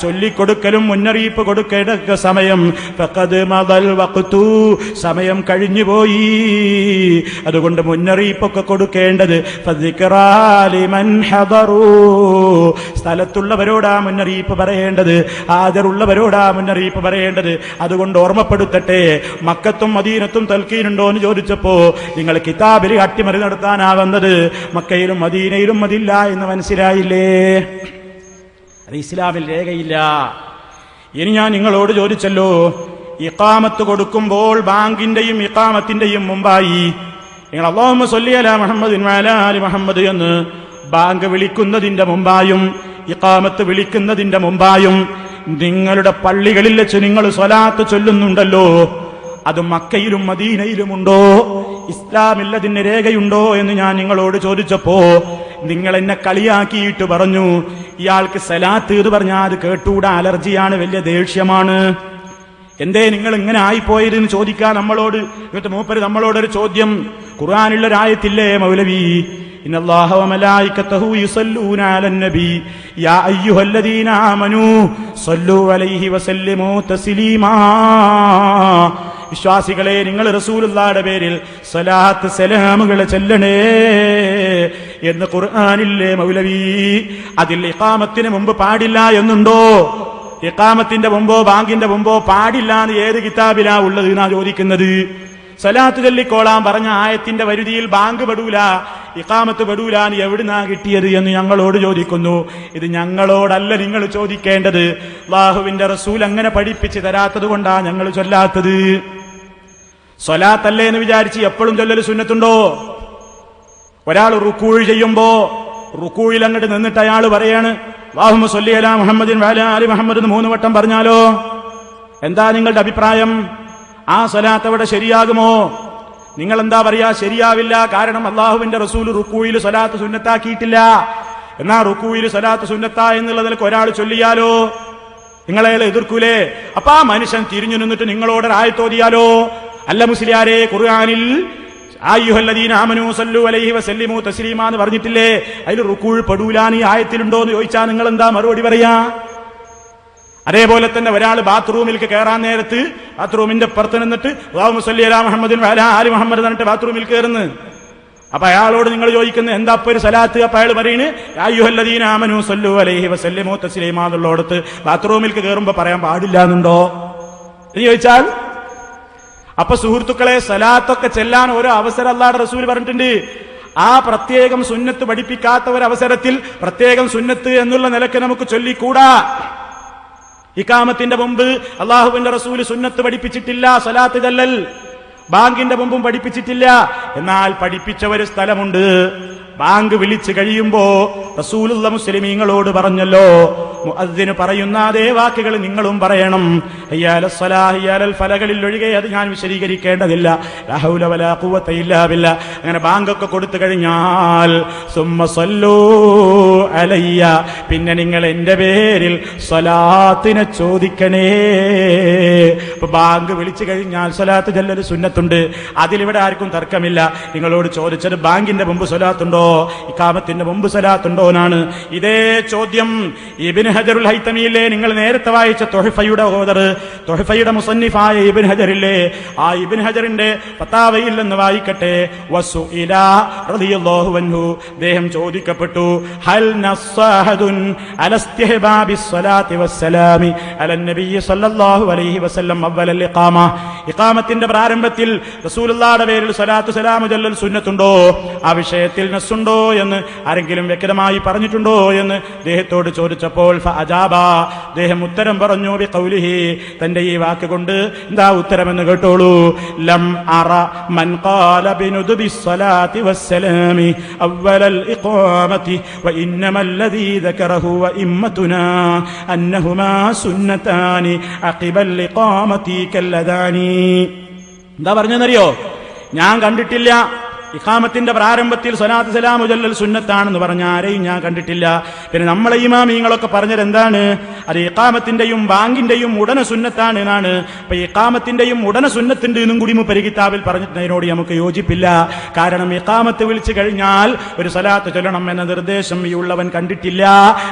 ചൊല്ലിക്കൊടുക്കലും മുന്നറിയിപ്പ് കൊടുക്കേണ്ട സമയം ഫഖദ് മദൽ വഖ്തു, സമയം കഴിഞ്ഞുപോയി. അതുകൊണ്ട് മുന്നറിയിപ്പൊക്കെ കൊടുക്കേണ്ടത് ഫദിക്റ ലിമൻ ഹദറൂ, സ്ഥലത്തുള്ളവരോടാ മുന്നറിയിപ്പ് പറയേണ്ടത്, ഹാജറുള്ളവരോടാ മുന്നറിയിപ്പ് പറയേണ്ടത്. അതുകൊണ്ട് ഓർമ്മപ്പെടുത്തട്ടെ, മക്കത്തും മദീനത്തും തൽഖീനുണ്ടോ എന്ന് ചോദിച്ചപ്പോ നിങ്ങൾ കിതാബിൽ അട്ടിമറി നടത്താനാ വന്നത്, മക്കയിലും മദീനയിലും അതില്ല എന്ന് മനസ്സിലായില്ലേ? അത് ഇസ്ലാമിൽ രേഖയില്ല. ഇനി ഞാൻ നിങ്ങളോട് ചോദിച്ചല്ലോ, ഇഖാമത്ത് കൊടുക്കുമ്പോൾ ബാങ്കിന്റെയും ഇഖാമത്തിന്റെയും മുമ്പായി നിങ്ങൾ അല്ലാഹുമ്മ സ്വല്ലി അലാ മുഹമ്മദിൻ വഅലാ ആലി മുഹമ്മദ് എന്ന് ബാങ്ക് വിളിക്കുന്നതിന്റെ മുമ്പായും ഇഖാമത്ത് വിളിക്കുന്നതിന്റെ മുമ്പായും നിങ്ങളുടെ പള്ളികളിൽ വെച്ച് നിങ്ങൾ സ്വലാത്ത് ചൊല്ലുന്നുണ്ടല്ലോ, അത് മക്കയിലും മദീനയിലുമുണ്ടോ? ഇസ്ലാമിൽ അതിന് രേഖയുണ്ടോ എന്ന് ഞാൻ നിങ്ങളോട് ചോദിച്ചപ്പോ നിങ്ങൾ എന്നെ കളിയാക്കിയിട്ട് പറഞ്ഞു, ഇയാൾക്ക് സലാത്ത് എന്ന് പറഞ്ഞാൽ അത് കേട്ടുകൂടാ, അലർജിയാണ്, വലിയ ദേഷ്യമാണ്. എന്തേ നിങ്ങൾ ഇങ്ങനെ ആയിപ്പോയതെന്ന് ചോദിക്കാൻ നമ്മളോട്. എന്നിട്ട് മൂപ്പര് നമ്മളോടൊരു ചോദ്യം, ഖുർആനിലൊരായത്തില്ലേ മൗലവി, ഇന്നല്ലാഹ വമലായികതഹു യുസല്ലൂന അലൻ നബി യാ അയ്യുഹല്ലദീന ആമനൂ സ്വല്ലൂ അലൈഹി വസല്ലിമൂ തസ്ലീമാ, വിശ്വാസികളെ നിങ്ങൾ റസൂലുള്ളാഹിയുടെ പേരിൽ സ്വലാത്ത് സലാമുകൾ ചൊല്ലണേ എന്ന് ഖുർആനില്ലേ മൗലവി? അതിൽ ഇഖാമത്തിന് മുമ്പ് പാടില്ല എന്നുണ്ടോ? ഇഖാമത്തിന്റെ മുമ്പോ ബാങ്കിന്റെ മുമ്പോ പാടില്ല എന്ന് ഏത് കിതാബിലാ ഉള്ളത് എന്നാ ചോദിക്കുന്നത്. സലാത്ത് ചൊല്ലിക്കോളാൻ പറഞ്ഞ ആയത്തിന്റെ വരുതിയിൽ ബാങ്ക് പെടൂല, ഇഖാമത്ത് പെടൂല എന്ന് എവിടുന്നാ കിട്ടിയത് എന്ന് ഞങ്ങളോട് ചോദിക്കുന്നു. ഇത് ഞങ്ങളോടല്ല നിങ്ങൾ ചോദിക്കേണ്ടത്, അല്ലാഹുവിന്റെ റസൂൽ അങ്ങനെ പഠിപ്പിച്ച് തരാത്തത് കൊണ്ടാ ഞങ്ങൾ ചൊല്ലാത്തത്. സ്വലാത്തല്ലേ എന്ന് വിചാരിച്ച് എപ്പോഴും ചൊല്ലൽ സുന്നത്തുണ്ടോ? ഒരാൾ റുക്കൂഴ് ചെയ്യുമ്പോ റുക്കൂയിൽ അങ്ങോട്ട് നിന്നിട്ട് അയാൾ പറയാണ് അല്ലാഹുമ്മ സ്വല്ലി അലാ മുഹമ്മദിൻ വഅലാ ആലി മുഹമ്മദ് എന്ന് 3 വട്ടം പറഞ്ഞാലോ? എന്താ നിങ്ങളുടെ അഭിപ്രായം? ആ സ്വലാത്ത് അവിടെ ശരിയാകുമോ? നിങ്ങൾ എന്താ പറയാ? ശരിയാവില്ല. കാരണം അള്ളാഹുവിന്റെ റസൂൽ റുക്കൂയിൽ സ്വലാത്ത് സുന്നത്താക്കിയിട്ടില്ല. എന്നാ റുക്കൂയിൽ സ്വലാത്ത് സുന്നത്ത എന്നുള്ളതിൽ ഒരാൾ ചൊല്ലിയാലോ നിങ്ങളെ എതിർക്കൂലേ? അപ്പൊ ആ മനുഷ്യൻ തിരിഞ്ഞു നിന്നിട്ട് നിങ്ങളോട് ആയത്തോതിയാലോ? അല്ല മുസ്ലിയാരെ, ഖുർആനിൽ അയ്യുഹല്ലദീന ആമനൂ സല്ലു അലൈഹി വസല്ലിമു തസ്ലീമാ എന്ന് പറഞ്ഞിട്ടില്ലേ? അതിൽ റുക്കൂൾ പെടൂലാന്ന് ഈ ആയത്തിലുണ്ടോ എന്ന് ചോദിച്ചാൽ നിങ്ങൾ എന്താ മറുപടി പറയാ? അതേപോലെ തന്നെ ഒരാൾ ബാത്റൂമിലേക്ക് കയറാൻ നേരത്ത് ബാത്റൂമിന്റെ പുറത്ത് നിന്നിട്ട് അല്ലാഹുമ്മ സ്വല്ലി അലാ മുഹമ്മദിൻ വഅലാ ആലി മുഹമ്മദ് എന്നിട്ട് ബാത്റൂമിൽ കയറുന്നു. അപ്പൊ അയാളോട് നിങ്ങൾ ചോദിക്കുന്നത് എന്താ ഒരു സലാത്ത്? അപ്പൊ അയാൾ പറയുന്നത് അയ്യുഹല്ലദീന ആമനൂ സല്ലു അലൈഹി വസല്ലിമു തസ്ലീമാ എന്നുള്ളടത്ത് ബാത്റൂമിലേക്ക് കയറുമ്പോ പറയാൻ പാടില്ല എന്നുണ്ടോ എന്ന് ചോദിച്ചാൽ, അപ്പൊ സുഹൃത്തുക്കളെ, സലാത്തൊക്കെ ചെല്ലാൻ ഓരോ അവസരം അല്ലാഹുവിന്റെ റസൂൽ പറഞ്ഞിട്ടുണ്ട്. ആ പ്രത്യേകം സുന്നത്ത് പഠിപ്പിക്കാത്ത ഒരു അവസരത്തിൽ പ്രത്യേകം സുന്നത്ത് എന്നുള്ള നിലക്ക് നമുക്ക് ചൊല്ലിക്കൂടാ. ഇഖാമത്തിന്റെ മുമ്പ് അള്ളാഹുവിന്റെ റസൂൽ സുന്നത്ത് പഠിപ്പിച്ചിട്ടില്ല. സലാത്ത് ചൊല്ലൽ ബാങ്കിന്റെ മുമ്പും പഠിപ്പിച്ചിട്ടില്ല. എന്നാൽ പഠിപ്പിച്ച ഒരു സ്ഥലമുണ്ട്. ബാങ്ക് വിളിച്ചു കഴിയുമ്പോ റസൂലുള്ള മുസ്ലിമീങ്ങളോട് പറഞ്ഞല്ലോ, മുഅദ്ദിന് പറയുന്ന അതേ വാക്കുകൾ നിങ്ങളും പറയണം. ഹയ്യാലൽ സ്വലാഹ് ഹയ്യാലൽ ഫലകളിൽ ഒഴികെ അത് ഞാൻ വിശദീകരിക്കേണ്ടതില്ല. ലാ ഹൗല വലാ ഖുവത ഇല്ലാ ബില്ലാ. അങ്ങനെ ബാങ്കൊക്കെ കൊടുത്തു കഴിഞ്ഞാൽ സുമ്മ സല്ലൂ അലയ്യ, പിന്നെ നിങ്ങൾ എന്റെ പേരിൽ സ്വലാത്തിനെ ചോദിക്കണേ. ഇപ്പൊ ബാങ്ക് വിളിച്ചു കഴിഞ്ഞാൽ സ്വലാത്ത് ചൊല്ലൽ സുന്നത്തുണ്ട്. അതിലിവിടെ ആർക്കും തർക്കമില്ല. നിങ്ങളോട് ചോദിച്ചത് ബാങ്കിന്റെ മുമ്പ് സ്വലാത്തുണ്ടോ, ഇഖാമത്തിന്റെ മുമ്പ് സ്വലാത്തുണ്ടോ എന്നാണ്. ഇതേ ചോദ്യം ഇബ്നു ഹജറുൽ ഹൈതമിയിലെ നിങ്ങൾ നേരത്തെ വായിച്ച തുഹഫയുടെ ഓദർ, തുഹഫയുടെ മുസന്നിഫായ ഇബ്നു ഹജറില്ലേ, ആ ഇബ്നു ഹജറിന്റെ ഫതാവയിൽ നിന്ന് വായിക്കട്ടെ. വസുഇല റളിയല്ലാഹു അൻഹു, അദ്ദേഹം ചോദിക്കപ്പെട്ടു, ഹൽ നസ്സഹദുൻ അല ഇസ്തിഹ്ബാബി സ്വലാത്തി വസ്സലാമി അലൻ നബി സല്ലല്ലാഹു അലൈഹി വസല്ലം അവ്വലൽ ഇഖാമ, ഇഖാമത്തിന്റെ പ്രാരംഭത്തിൽ റസൂലുള്ളാഹിയുടെ പേരിൽ സ്വലാത്തു സലാം ചൊല്ലൽ സുന്നത്തുണ്ടോ? ആ വിഷയത്തിൽ നസ്സുണ്ടോ എന്ന് ആരെങ്കിലും വ്യക്തമായി പറഞ്ഞിട്ടുണ്ടോ എന്ന് അദ്ദേഹത്തോട് ചോദിച്ചപ്പോൾ ഫഅജാബ, അദ്ദേഹം ഉത്തരം പറഞ്ഞു ബിഖൗലിഹി, തന്റെ ഈ വാക്ക് കൊണ്ട്. എന്താ ഉത്തരമെന്ന് കേട്ടോളൂ. ലം അറ മൻ ഖാല ബിനുദ്ബി സ്വലാത്തി വസ്സലാമി അവ്വലൽ ഇഖാമത്തി വഇന്നമൽ ലദീ ദകറഹു വഇമ്മതുനാ അന്നഹുമാ സുന്നതാനി അഖിബൽ ഇഖാമത്തി കല്ലദാനി. എന്താ പറഞ്ഞെന്നറിയോ? ഞാൻ കണ്ടിട്ടില്ല ഇഖാമത്തിന്റെ പ്രാരംഭത്തിൽ സ്വലാത്ത് സലാമു ചൊല്ലൽ സുന്നത്താണെന്ന് പറഞ്ഞ ആരെയും ഞാൻ കണ്ടിട്ടില്ല. പിന്നെ നമ്മളെ ഇമാമിങ്ങളൊക്കെ പറഞ്ഞത് എന്താണ്? അത് ഇഖാമത്തിന്റെയും ബാങ്കിന്റെയും ഉടനെ സുന്നത്താണ് എന്നാണ്. അപ്പൊ ഇഖാമത്തിന്റെയും ഉടനെ സുന്നത്തുണ്ട് എന്നും കൂടി മുപ്പരി കിതാബിൽ പറഞ്ഞതിനോട് നമുക്ക് യോജിപ്പില്ല. കാരണം ഇഖാമത്ത് വിളിച്ചു കഴിഞ്ഞാൽ ഒരു സ്വലാത്ത് ചൊല്ലണം എന്ന നിർദ്ദേശം ഈ ഉള്ളവൻ കണ്ടിട്ടില്ല,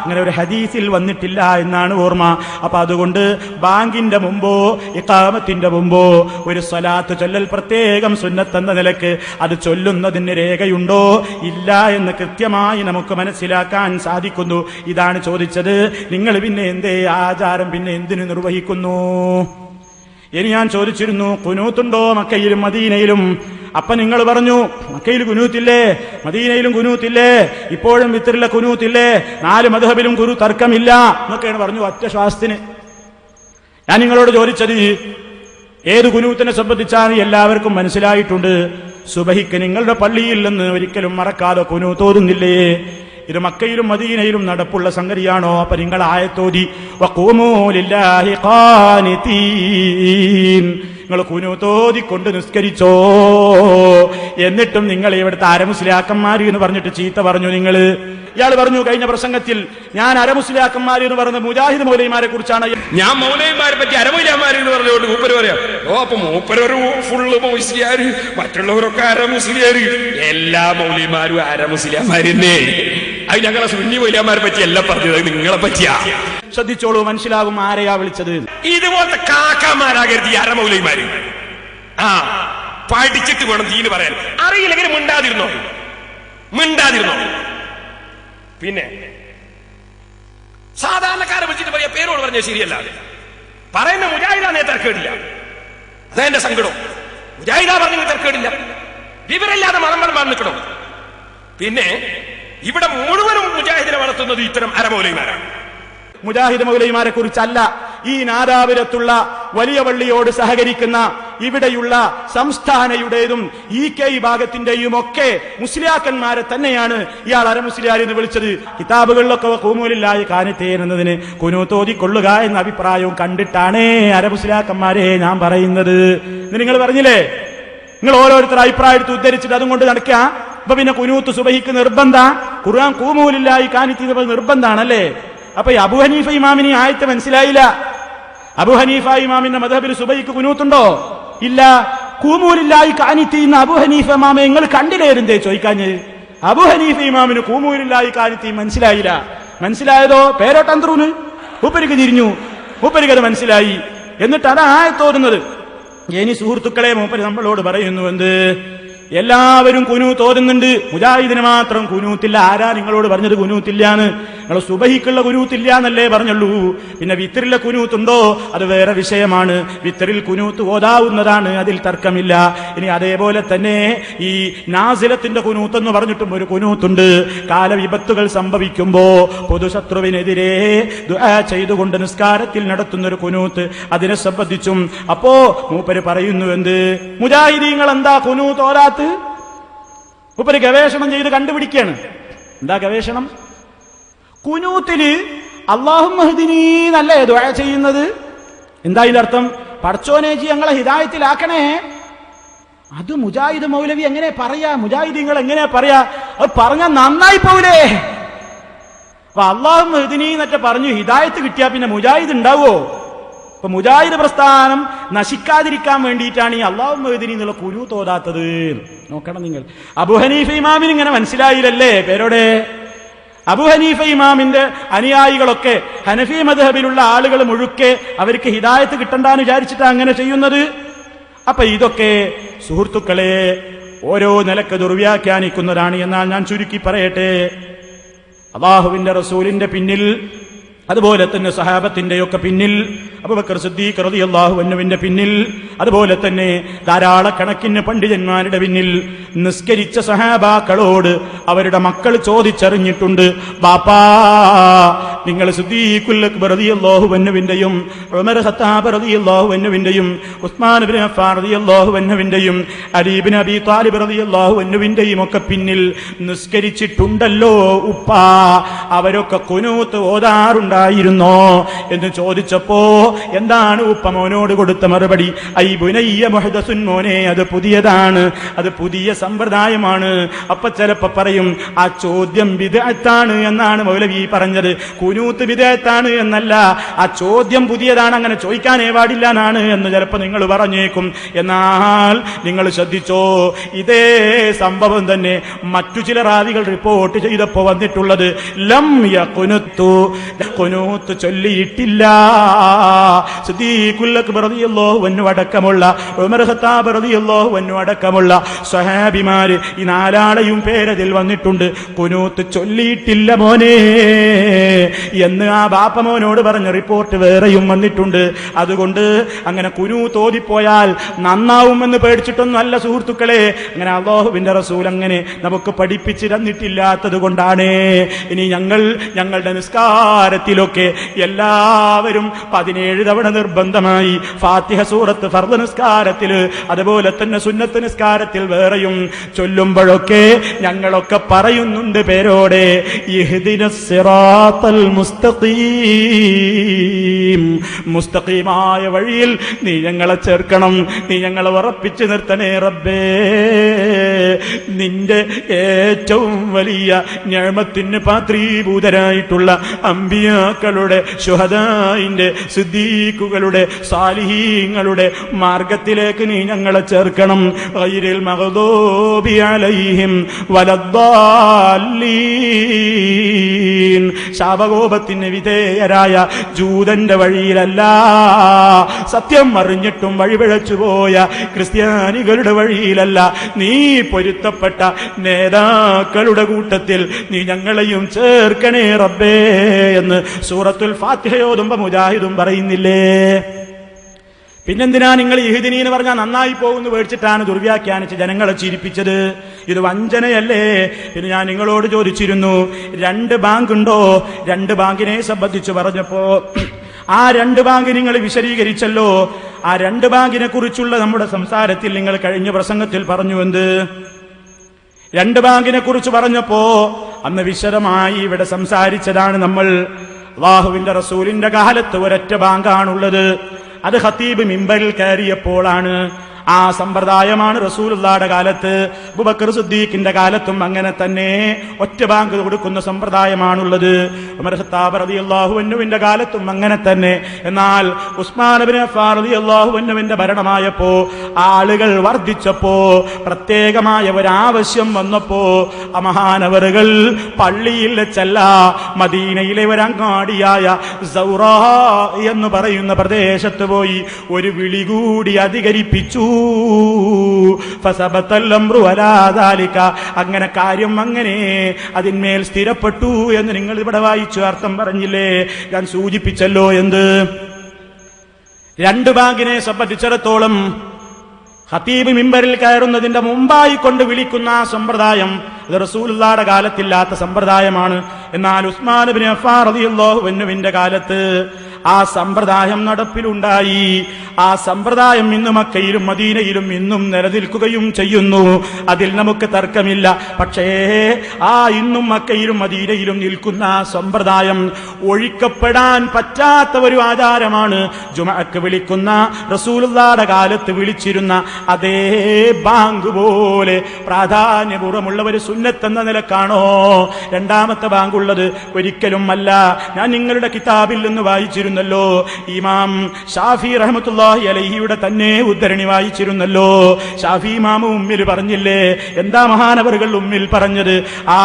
അങ്ങനെ ഒരു ഹദീസിൽ വന്നിട്ടില്ല എന്നാണ് ഓർമ്മ. അപ്പൊ അതുകൊണ്ട് ബാങ്കിന്റെ മുമ്പോ ഇഖാമത്തിന്റെ മുമ്പോ ഒരു സ്വലാത്ത് ചൊല്ലൽ പ്രത്യേകം സുന്നത്തെന്ന നിലക്ക് അത് ചൊല്ലുന്നതിന് രേഖയുണ്ടോ ഇല്ല എന്ന് കൃത്യമായി നമുക്ക് മനസ്സിലാക്കാൻ സാധിക്കുന്നു. ഇതാണ് ചോദിച്ചത്. നിങ്ങൾ പിന്നെ എന്തേ ആചാരം പിന്നെ എന്തിനു നിർവഹിക്കുന്നു? ഇനി ഞാൻ ചോദിച്ചിരുന്നു, കുനൂത്തുണ്ടോ മക്കയിലും മദീനയിലും? അപ്പൊ നിങ്ങൾ പറഞ്ഞു മക്കയിൽ കുനൂത്തില്ലേ, മദീനയിലും കുനൂത്തില്ലേ, ഇപ്പോഴും വിത്തറിലെ കുനൂത്തില്ലേ, 4 മദ്ഹബിലും കുരു തർക്കമില്ല എന്നൊക്കെയാണ് പറഞ്ഞു ഒറ്റ ശ്വാസത്തിന്. ഞാൻ നിങ്ങളോട് ചോദിച്ചത് ഏത് കുനൂത്തിനെ സംബന്ധിച്ചാണ് എല്ലാവർക്കും മനസ്സിലായിട്ടുണ്ട്. സുബഹിക്ക് നിങ്ങളുടെ പള്ളിയിൽ നിന്ന് ഒരിക്കലും മറക്കാതെ കുനൂത്ത് ഓതുന്നില്ലേ? ഇത് മക്കയിലും മദീനയിലും നടപ്പുള്ള സംഗതിയാണോ? അപ്പൊ നിങ്ങൾ ആയത്തോതി വഖൂമൂ ലില്ലാഹി ഖാനിതീൻ, നിങ്ങൾ കുനൂത്തോതിക്കൊണ്ട് നിസ്കരിച്ചോ. എന്നിട്ടും നിങ്ങൾ ഇവിടുത്തെ അരമുസ്ലിയാക്കന്മാർ എന്ന് പറഞ്ഞിട്ട് ചീത്ത പറഞ്ഞു. നിങ്ങൾ ഇയാൾ പറഞ്ഞു കഴിഞ്ഞ പ്രസംഗത്തിൽ ഞാൻ അരമുസ്ലിയാക്കന്മാർ എന്ന് പറഞ്ഞ മുജാഹിദ് മൗലവിമാരെ കുറിച്ചാണ്. ഞാൻ മൗലവിമാരെ പറ്റി അരമൗലന്മാർ എന്ന് പറഞ്ഞുകൊണ്ട് മൂപ്പര് പറയാം. ഓ, അപ്പൊ മൂപ്പരൊരു ഫുള്ള് മുസ്ലിയാർ, മറ്റുള്ളവരൊക്കെ അരമുസ്ലിയാർ. എല്ലാ മൗലവിമാരും അരമുസ്ലിയാന്മാരെന്നെ. അത് ഞങ്ങളെ സുന്നി മൗലവിമാരെ പറ്റി എല്ലാം പറഞ്ഞത് നിങ്ങളെ പറ്റിയാ. ശ്രദ്ധിച്ചോളൂ, മനസ്സിലാകും ആരെയാ വിളിച്ചത്. ഇതുപോലത്തെ കാക്കാമാരാകരുത് ഈ അരമൗലവിമാര്. ആ, പഠിച്ചിട്ട് വേണം ദീന് പറയാൻ. അറിയില്ലെങ്കിൽ മിണ്ടാതിരുന്നോ. പിന്നെ സാധാരണക്കാരെ വിളിച്ചിട്ട് പറയാ പേരോട് പറഞ്ഞ ശരിയല്ല. പറയുന്ന മുജാഹിദാന്നേ തർക്കേടില്ല. അതെന്റെ സങ്കടം. മുജാഹിദാ പറഞ്ഞ തർക്കേടില്ല. വിവരമില്ലാതെ മതം നിൽക്കണം. പിന്നെ ഇവിടെ മുഴുവനും മുജാഹിദിനെ വളർത്തുന്നത് ഇത്തരം അരമൗലവിമാരാണ്. മുജാഹിദ് മൗലവിമാരെ കുറിച്ചല്ല ഈ നാദാപുരത്തുള്ള വലിയ പള്ളിയോട് സഹകരിക്കുന്ന ഇവിടെയുള്ള സംസ്ഥാനയുടേതും EK വിഭാഗത്തിന്റെയും ഒക്കെ മുസ്ലിയാക്കന്മാരെ തന്നെയാണ് ഇയാൾ അരമുസ്ലിയാർ എന്ന് വിളിച്ചത്. കിതാബുകളിലൊക്കെ ഖൂമൂലില്ലാഹി ഖാനിതീൻ എന്നതിന് കുനൂത്ത് ഓതിക്കൊള്ളുക എന്ന അഭിപ്രായവും കണ്ടിട്ടാണ് അരമുസ്ലിയാക്കന്മാരെ ഞാൻ പറയുന്നത്. നിങ്ങൾ പറഞ്ഞില്ലേ, നിങ്ങൾ ഓരോരുത്തർ അഭിപ്രായം എടുത്ത് ഉദ്ധരിച്ചിട്ട് അതും കൊണ്ട് നടക്കുക. അപ്പൊ പിന്നെ കുനൂത്ത് സുബഹിക്ക് നിർബന്ധ, ഖുർആൻ ഖൂമൂലില്ലാഹി ഖാനിതീൻ നിർബന്ധാണല്ലേ? അപ്പൊ ഈ അബൂ ഹനീഫ ഇമാമിന് ആയത്ത് മനസ്സിലായില്ല. അബൂ ഹനീഫ ഇമാമിന്റെ മദ്ഹബിൽ സുബഹിക്ക് കുനൂത്തുണ്ടോ? ഇല്ല. ഖൂമൂലില്ലാഹി ഖാനിതീൻ അബൂ ഹനീഫ ഇമാമെ നിങ്ങൾ കണ്ടില്ലേരുന്നേ ചോദിക്കാഞ്ഞ്. അബൂ ഹനീഫ ഇമാമിന് ഖൂമൂലില്ലാഹി ഖാനിതീൻ മനസ്സിലായില്ല. മനസ്സിലായതോ പേരോട്ടന്ത്രൂന് മൂപ്പരിക്ക് തിരിഞ്ഞു, മൂപ്പരിക്ക് അത് മനസ്സിലായി. എന്നിട്ട് അതാ ആയത്തോതുന്നത്. ഇനി സുഹൃത്തുക്കളെ, മൂപ്പര് നമ്മളോട് പറയുന്നു എന്ത്? എല്ലാവരും കുനൂത്ത് ഓതുന്നുണ്ട്, മുജാഹിദിന് മാത്രം കുനൂത്തില്ല. ആരാ നിങ്ങളോട് പറഞ്ഞത് കുനൂത്തില്ലാന്ന്? നിങ്ങൾ സുബഹിക്കുള്ള കുനൂത്തില്ല എന്നല്ലേ പറഞ്ഞുള്ളൂ. പിന്നെ വിത്തറിലെ കുനൂത്തുണ്ടോ അത് വേറെ വിഷയമാണ്. വിത്തറിൽ കുനൂത്ത് ഓതാവുന്നതാണ്, അതിൽ തർക്കമില്ല. ഇനി അതേപോലെ തന്നെ ഈ നാസിലത്തിന്റെ കുനൂത്തെന്ന് പറഞ്ഞിട്ടും ഒരു കുനൂത്തുണ്ട്. കാലവിപത്തുകൾ സംഭവിക്കുമ്പോ പൊതുശത്രുവിനെതിരെ ദുആ ചെയ്തുകൊണ്ട് നിസ്കാരത്തിൽ നടത്തുന്നൊരു കുനൂത്ത്, അതിനെ സംബന്ധിച്ചും അപ്പോ മൂപ്പര് പറയുന്നു എന്ത്? മുജാഹിദീങ്ങൾ എന്താ കുനൂത്ത് ഓതാത്ത? മൂപ്പര് ഗവേഷണം ചെയ്ത് കണ്ടുപിടിക്കുകയാണ്. എന്താ ഗവേഷണം? കുനൂത്തില് അല്ലാഹുമ്മ ഹ്ദിനീ എന്നല്ലേ ദുആ ചെയ്യുന്നത്? എന്താ ഇതിനർത്ഥം? പടച്ചോനേജി ഞങ്ങളെ ഹിദായത്തിലാക്കണേ. അത് മുജാഹിദ് മൗലവി എങ്ങനെ പറയാ? മുജാഹിദീങ്ങൾ എങ്ങനെ പറയാ? അത് പറഞ്ഞാൽ നന്നായി പോവില്ലേ? അപ്പൊ അല്ലാഹുമ്മ ഹ്ദിനീ എന്നൊക്കെ പറഞ്ഞു ഹിദായത്ത് കിട്ടിയാ പിന്നെ മുജാഹിദ് ഉണ്ടാവോ? അപ്പൊ മുജാഹിദ് പ്രസ്ഥാനം നശിക്കാതിരിക്കാൻ വേണ്ടിയിട്ടാണ് ഈ അല്ലാഹുമ്മ ഹ്ദിനീ എന്നുള്ള കുനൂത്ത് ഓതാത്തത്. നോക്കണം നിങ്ങൾ. അബൂ ഹനീഫ ഇമാമിന് ഇങ്ങനെ മനസ്സിലായില്ലല്ലേ പേരോടെ? അബൂ ഹനീഫ ഇമാമിന്റെ അനുയായികളൊക്കെ ഹനഫി മദ്ഹബിലുള്ള ആളുകൾ മുഴുക്കെ അവർക്ക് ഹിദായത്ത് കിട്ടണ്ടെന്ന് വിചാരിച്ചിട്ടാണ് അങ്ങനെ ചെയ്യുന്നത്. അപ്പൊ ഇതൊക്കെ സുഹൃത്തുക്കളെ ഓരോ നിലക്ക് ദുർവ്യാഖ്യാനിക്കുന്നതാണ്. എന്നാൽ ഞാൻ ചുരുക്കി പറയട്ടെ, അല്ലാഹുവിന്റെ റസൂലിന്റെ പിന്നിൽ, അതുപോലെ തന്നെ സഹാബത്തിന്റെയൊക്കെ പിന്നിൽ, അബൂബക്കർ സിദ്ദീഖ് റളിയല്ലാഹു അൻഹുവിന്റെ പിന്നിൽ, അതുപോലെ തന്നെ ധാരാളക്കണക്കിന് പണ്ഡിതന്മാരുടെ പിന്നിൽ നിസ്കരിച്ച സഹാബാക്കളോട് അവരുടെ മക്കൾ ചോദിച്ചറിഞ്ഞിട്ടുണ്ട്, ബാപ്പാ നിങ്ങൾ സിദ്ദീഖുൽ അക്ബർ റളിയല്ലാഹു അൻഹുവിന്റെയും ഉമർ ഖത്താബ് റളിയല്ലാഹു അൻഹുവിന്റെയും ഉസ്മാൻ ഇബ്നു അഫ്ഫാൻ റളിയല്ലാഹു അൻഹുവിന്റെയും അലി ഇബ്നു അബീ താലിബ് റളിയല്ലാഹു അൻഹുവിന്റെയും ഒക്കെ പിന്നിൽ നിസ്കരിച്ചിട്ടുണ്ടല്ലോ ഉപ്പാ, അവരൊക്കെ കുനൂത്ത് ഓതാറുണ്ടായിരുന്നോ എന്ന് ചോദിച്ചപ്പോ എന്താണ് ഉപ്പ മോനോട് കൊടുത്ത മറുപടി? ഐ ബുനയ്യ മുഹദസുൻ, മോനെ അത് പുതിയതാണ്, അത് പുതിയ സമ്പ്രദായമാണ്. അപ്പൊ ചിലപ്പോ പറയും ആ ചോദ്യം ബിദ്അത്താണ് എന്നാണ് മൗലവി പറഞ്ഞത്. കുനൂത്ത് ബിദ്അത്താണ് എന്നല്ല, ആ ചോദ്യം പുതിയതാണ്, അങ്ങനെ ചോദിക്കാനേ പാടില്ല എന്നാണ് എന്ന് ചിലപ്പോ നിങ്ങൾ പറഞ്ഞേക്കും. എന്നാൽ നിങ്ങൾ ശ്രദ്ധിച്ചോ, ഇതേ സംഭവം തന്നെ മറ്റു ചില റാവികൾ റിപ്പോർട്ട് ചെയ്തപ്പോ വന്നിട്ടുള്ളത് ലം യഖുനത്തു, ഖുനൂത്ത് ചൊല്ലിയിട്ടില്ല. സിദ്ദീഖുൽ അക്ബർ റളിയല്ലാഹു അൻഹു അടക്കമുള്ള ഉമർ ഖത്താബ് റളിയല്ലാഹു അൻഹു അടക്കമുള്ള സ്വഹാബിമാര് ഈ നാലാളെയും പേരതിൽ വന്നിട്ടുണ്ട്, ഖുനൂത്ത് ചൊല്ലിയിട്ടില്ല മോനെ എന്ന് ആ ബാപ്പ മോനോട് പറഞ്ഞ റിപ്പോർട്ട് വേറെയും വന്നിട്ടുണ്ട്. അതുകൊണ്ട് അങ്ങനെ ഖുനൂത്ത് ഓതിപ്പോയാൽ നന്നാവുമെന്ന് പേടിച്ചിട്ടൊന്നും അല്ല സുഹൃത്തുക്കളെ. അങ്ങനെ അല്ലാഹുവിന്റെ റസൂൽ അങ്ങനെ നമുക്ക് പഠിപ്പിച്ചു തന്നിട്ടില്ലാത്തത് കൊണ്ടാണ്. ഇനി ഞങ്ങളുടെ നിസ്കാരത്തിലൊക്കെ എല്ലാവരും 17 തവണ നിർബന്ധമായി ഫാത്തിഹ സൂറത്ത് ഫർദ് നിസ്കാരത്തില്, അതുപോലെ തന്നെ സുന്നത്ത് നിസ്കാരത്തിൽ വേറെയും ചൊല്ലുമ്പോഴൊക്കെ ഞങ്ങളൊക്കെ പറയുന്നുണ്ട് പേരോടെ, ഇഹ്ദിനസ് സിറാത്തൽ മുസ്തഖീം, മുസ്തഖീമായ വഴിയിൽ നീ ഞങ്ങളെ ചേർക്കണം, നീ ഞങ്ങളെ ഉറപ്പിച്ചു നിർത്തണേ റബ്ബേ. നിന്റെ ഏറ്റവും വലിയ നിഅമത്തിന് പാത്രീഭൂതരായിട്ടുള്ള അമ്പിയാക്കളുടെ, ശുഹദായിന്റെ, സിദ്ദീഖുകളുടെ, സാലിഹീങ്ങളുടെ മാർഗത്തിലേക്ക് നീ ഞങ്ങളെ ചേർക്കണം. ഗൈറിൽ മഗ്ദൂബി അലൈഹിം വലദ്ദാല്ലീൻ, ശാപകോപത്തിന് വിധേയരായ ജൂതന്റെ വഴിയിലല്ല, സത്യം അറിഞ്ഞിട്ടും വഴിപിഴച്ചുപോയ ക്രിസ്ത്യാനികളുടെ വഴിയിലല്ല, നീ പൊരുത്തപ്പെട്ട നേതാക്കളുടെ കൂട്ടത്തിൽ നീ ഞങ്ങളെയും ചേർക്കണേ റബ്ബേ എന്ന് സൂറത്തുൽ ഫാത്തിഹയോതുമ്പോ മുജാഹിദും പറയുന്നില്ലേ? പിന്നെന്തിനാ നിങ്ങൾ ഇഹ്ദിനീ എന്ന് പറഞ്ഞാൽ നന്നായി പോകുന്നു പേടിച്ചിട്ടാണ് ദുർവ്യാഖ്യാനിച്ച് ജനങ്ങളെ ചിരിപ്പിച്ചത്? ഇത് വഞ്ചനയല്ലേ? പിന്നെ ഞാൻ നിങ്ങളോട് ചോദിച്ചിരുന്നു, 2 ബാങ്ക് ഉണ്ടോ? 2 ബാങ്കിനെ സംബന്ധിച്ച് പറഞ്ഞപ്പോ ആ രണ്ട് ബാങ്ക് നിങ്ങൾ വിശദീകരിച്ചല്ലോ. ആ രണ്ട് ബാങ്കിനെ കുറിച്ചുള്ള നമ്മുടെ സംസാരത്തിൽ നിങ്ങൾ കഴിഞ്ഞ പ്രസംഗത്തിൽ പറഞ്ഞു എന്ത്? രണ്ട് ബാങ്കിനെ കുറിച്ച് പറഞ്ഞപ്പോ അന്ന് വിശദമായി ഇവിടെ സംസാരിച്ചതാണ് നമ്മൾ. അല്ലാഹുവിന്റെ റസൂലിന്റെ കാലത്ത് ഒരൊറ്റ ബാങ്കാണുള്ളത്. അത് ഖതീബ് മിമ്പറിൽ കയറിയപ്പോഴാണ്. ആ സമ്പ്രദായമാണ് റസൂലുള്ളാഹിയുടെ കാലത്ത്, അബൂബക്കർ സിദ്ദീഖിന്റെ കാലത്തും അങ്ങനെ തന്നെ ഒറ്റ ബാങ്ക് കൊടുക്കുന്ന സമ്പ്രദായമാണുള്ളത്. ഉമർ ഖത്താബ് റളിയല്ലാഹു അൻഹുവിന്റെ കാലത്തും അങ്ങനെ തന്നെ. എന്നാൽ ഉസ്മാൻ ഇബ്നു അഫ്ഫാൻ റളിയല്ലാഹു അൻഹുവിന്റെ ഭരണമായപ്പോ ആളുകൾ വർദ്ധിച്ചപ്പോ പ്രത്യേകമായ ഒരാവശ്യം വന്നപ്പോ മഹാനവറുകൾ പള്ളിയിൽ വെച്ചല്ല, മദീനയിലെ ഒരങ്ങാടിയായ സൗറാ എന്ന് പറയുന്ന പ്രദേശത്ത് പോയി ഒരു വിളി കൂടി അധികരിപ്പിച്ചു. അങ്ങനെ കാര്യം അങ്ങനെ അതിന്മേൽ സ്ഥിരപ്പെട്ടു എന്ന് നിങ്ങൾ ഇവിടെ വായിച്ചു. അർത്ഥം പറഞ്ഞില്ലേ? ഞാൻ സൂചിപ്പിച്ചല്ലോ എന്ത്? രണ്ട് ബാങ്കിനെ സംബന്ധിച്ചിടത്തോളം ഖതീബ് മിമ്പറിൽ കയറുന്നതിന്റെ മുമ്പായി കൊണ്ട് വിളിക്കുന്ന ആ സമ്പ്രദായം അത് റസൂലുള്ളാഹിയുടെ കാലത്തില്ലാത്ത സമ്പ്രദായമാണ്. എന്നാൽ ഉസ്മാൻ ഇബ്നു അഫ്ഫാൻ റളിയല്ലാഹു അൻഹുവിന്റെ കാലത്ത് ആ സമ്പ്രദായം നടപ്പിലുണ്ടായി. ആ സമ്പ്രദായം ഇന്ന് മക്കയിലും മദീനയിലും ഇന്നും നിലനിൽക്കുകയും ചെയ്യുന്നു. അതിൽ നമുക്ക് തർക്കമില്ല. പക്ഷേ ആ ഇന്നും മക്കയിലും മദീനയിലും നിൽക്കുന്ന ആ സമ്പ്രദായം ഒഴിക്കപ്പെടാൻ പറ്റാത്ത ഒരു ആചാരമാണ്. ജുമഅക്ക് വിളിക്കുന്ന റസൂലുള്ളാഹിയുടെ കാലത്ത് വിളിച്ചിരുന്ന അതേ ബാങ്ക് പോലെ പ്രാധാന്യപൂർവ്വമുള്ള ഒരു സുന്നത്ത് എന്ന നിലക്കാണോ രണ്ടാമത്തെ ബാങ്കുള്ളത്? ഒരിക്കലും അല്ല. ഞാൻ നിങ്ങളുടെ കിതാബിൽ നിന്ന് വായിച്ചിരുന്നല്ലോ, ഇമാം ഷാഫി റഹ്മത്തുള്ളാഹി അലൈഹിയുടെ തന്നെ ഉദ്ധരണി വായിച്ചിരുന്നല്ലോ. ഷാഫി ഇമാം ഉമ്മിൽ പറഞ്ഞില്ലേ? എന്താ മഹാനവറുകൾ ഉമ്മിൽ പറഞ്ഞത്? ആ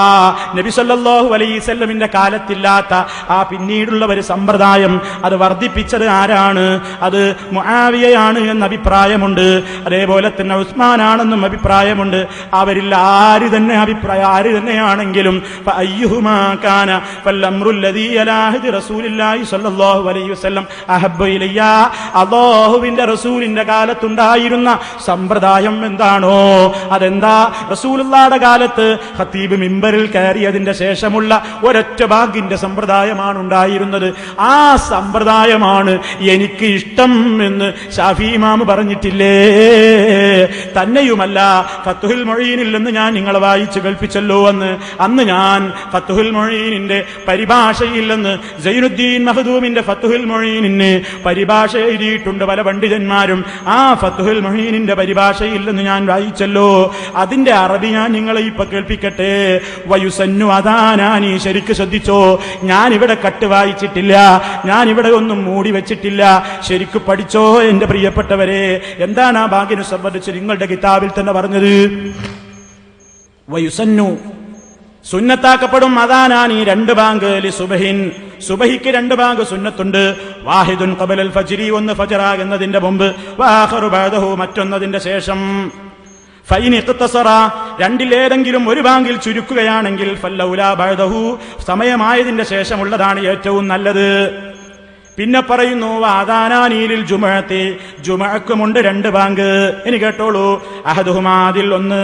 നബി സല്ലല്ലാഹു അലൈഹി വസല്ലമിന്റെ കാലത്തില്ലാത്ത ആ പിന്നീടുള്ള ഒരു സമ്പ്രദായം അത് വർദ്ധിപ്പിച്ചത് ആരാണ്? അത് മുആവിയയാണ് എന്ന അഭിപ്രായമുണ്ട്. അതേപോലെ തന്നെ ഉസ്മാനാണെന്നും അഭിപ്രായമുണ്ട്. അവരിൽ ആര് തന്നെയാണെങ്കിലും ഫഅയ്യുഹുമാ കാന ഫൽഅംറുല്ലദീ അലാ ഹദി റസൂലില്ലാഹി സ്വല്ലല്ലാഹു അലൈഹി വസല്ലം അഹബ്ബു ഇലയ്യ, അല്ലാഹുവിന്റെ റസൂലിന്റെ കാലത്തുണ്ടായിരുന്ന സമ്പ്രദായം എന്താണോ അതെന്താ? റസൂലുള്ളാഹിയുടെ കാലത്ത് ഖതീബ് മിമ്പറിൽ കയറിയതിന്റെ ശേഷമുള്ള ഒരൊറ്റ ബാങ്കിന്റെ സമ്പ്രദായമാണ് ഉണ്ടായിരുന്നത്. ആ സമ്പ്രദായമാണ് എനിക്ക് ഇഷ്ടം എന്ന് ഷാഫി ഇമാം പറഞ്ഞിട്ടില്ലേ? തന്നെയുമല്ല, ഫത്ഹുൽ മുഈനിൽ നിന്ന് ഞാൻ നിങ്ങളെ വായിച്ചു കേൾപ്പിച്ചല്ലോ. അന്ന് ഞാൻ ഫത്ഹുൽ മുഈനിന്റെ പരിഭാഷയിൽ നിന്ന് സൈനുദ്ദീൻ മഖ്ദൂമിന്റെ ഫത്ഹുൽ മുഈനിന് പരിഭാഷ എഴുതിയിട്ടുണ്ട് പല പണ്ഡിതന്മാരും. ആ ഫത്ഹുൽ മുഈനിന്റെ പരിഭാഷയിൽ നിന്ന് ഞാൻ വായിച്ചല്ലോ. അതിന്റെ അറബി ഞാൻ നിങ്ങളെ ഇപ്പൊ കേൾപ്പിക്കട്ടെ. വയുസന്നു അദാനാനി, ശരിക്ക് ശ്രദ്ധിച്ചോ. ഞാനിവിടെ കട്ട് വായിച്ചിട്ടില്ല, ഞാനിവിടെ ഒന്നും മൂടി വെച്ചിട്ടില്ല. ശരിക്ക് പഠിച്ചോ എന്റെ പ്രിയപ്പെട്ടവരെ. എന്താണ് ആ ബാങ്കിനെ സംബന്ധിച്ച് നിങ്ങളുടെ കിതാബിൽ തന്നെ പറഞ്ഞത്? വയുസന്നു, സുന്നത്താക്കപ്പെടും അദാനാനി, രണ്ട് ബാങ്ക്, ലി സുബഹിൻ, സുബഹിക്ക് രണ്ട് ബാങ്ക് സുന്നത്തുണ്ട്. വാഹിദുൻ ഖബലൽ ഫജ്രി, ഒന്ന് ഫജ്റാകുന്നതിന്റെ മുമ്പ്, വആഖറു ബഅദഹു, മറ്റൊന്നതിന്റെ ശേഷം. ഫൈൻ ഇഖ്തസറ, രണ്ടിലേതെങ്കിലും ഒരു ബാങ്കിൽ ചുരുക്കുകയാണെങ്കിൽ ഫല്ലൗലാ ബഅദഹു, സമയമായതിന്റെ ശേഷമുള്ളതാണ് ഏറ്റവും നല്ലത്. പിന്നെ പറയുന്നു വാദാനാനീലിൽ ജുമഅത്തി, ജുമഅക്കുമുണ്ട് രണ്ട് ബാങ്ക്. ഇനി കേട്ടോളൂ. അഹദുഹുമാ, അതിൽ ഒന്ന്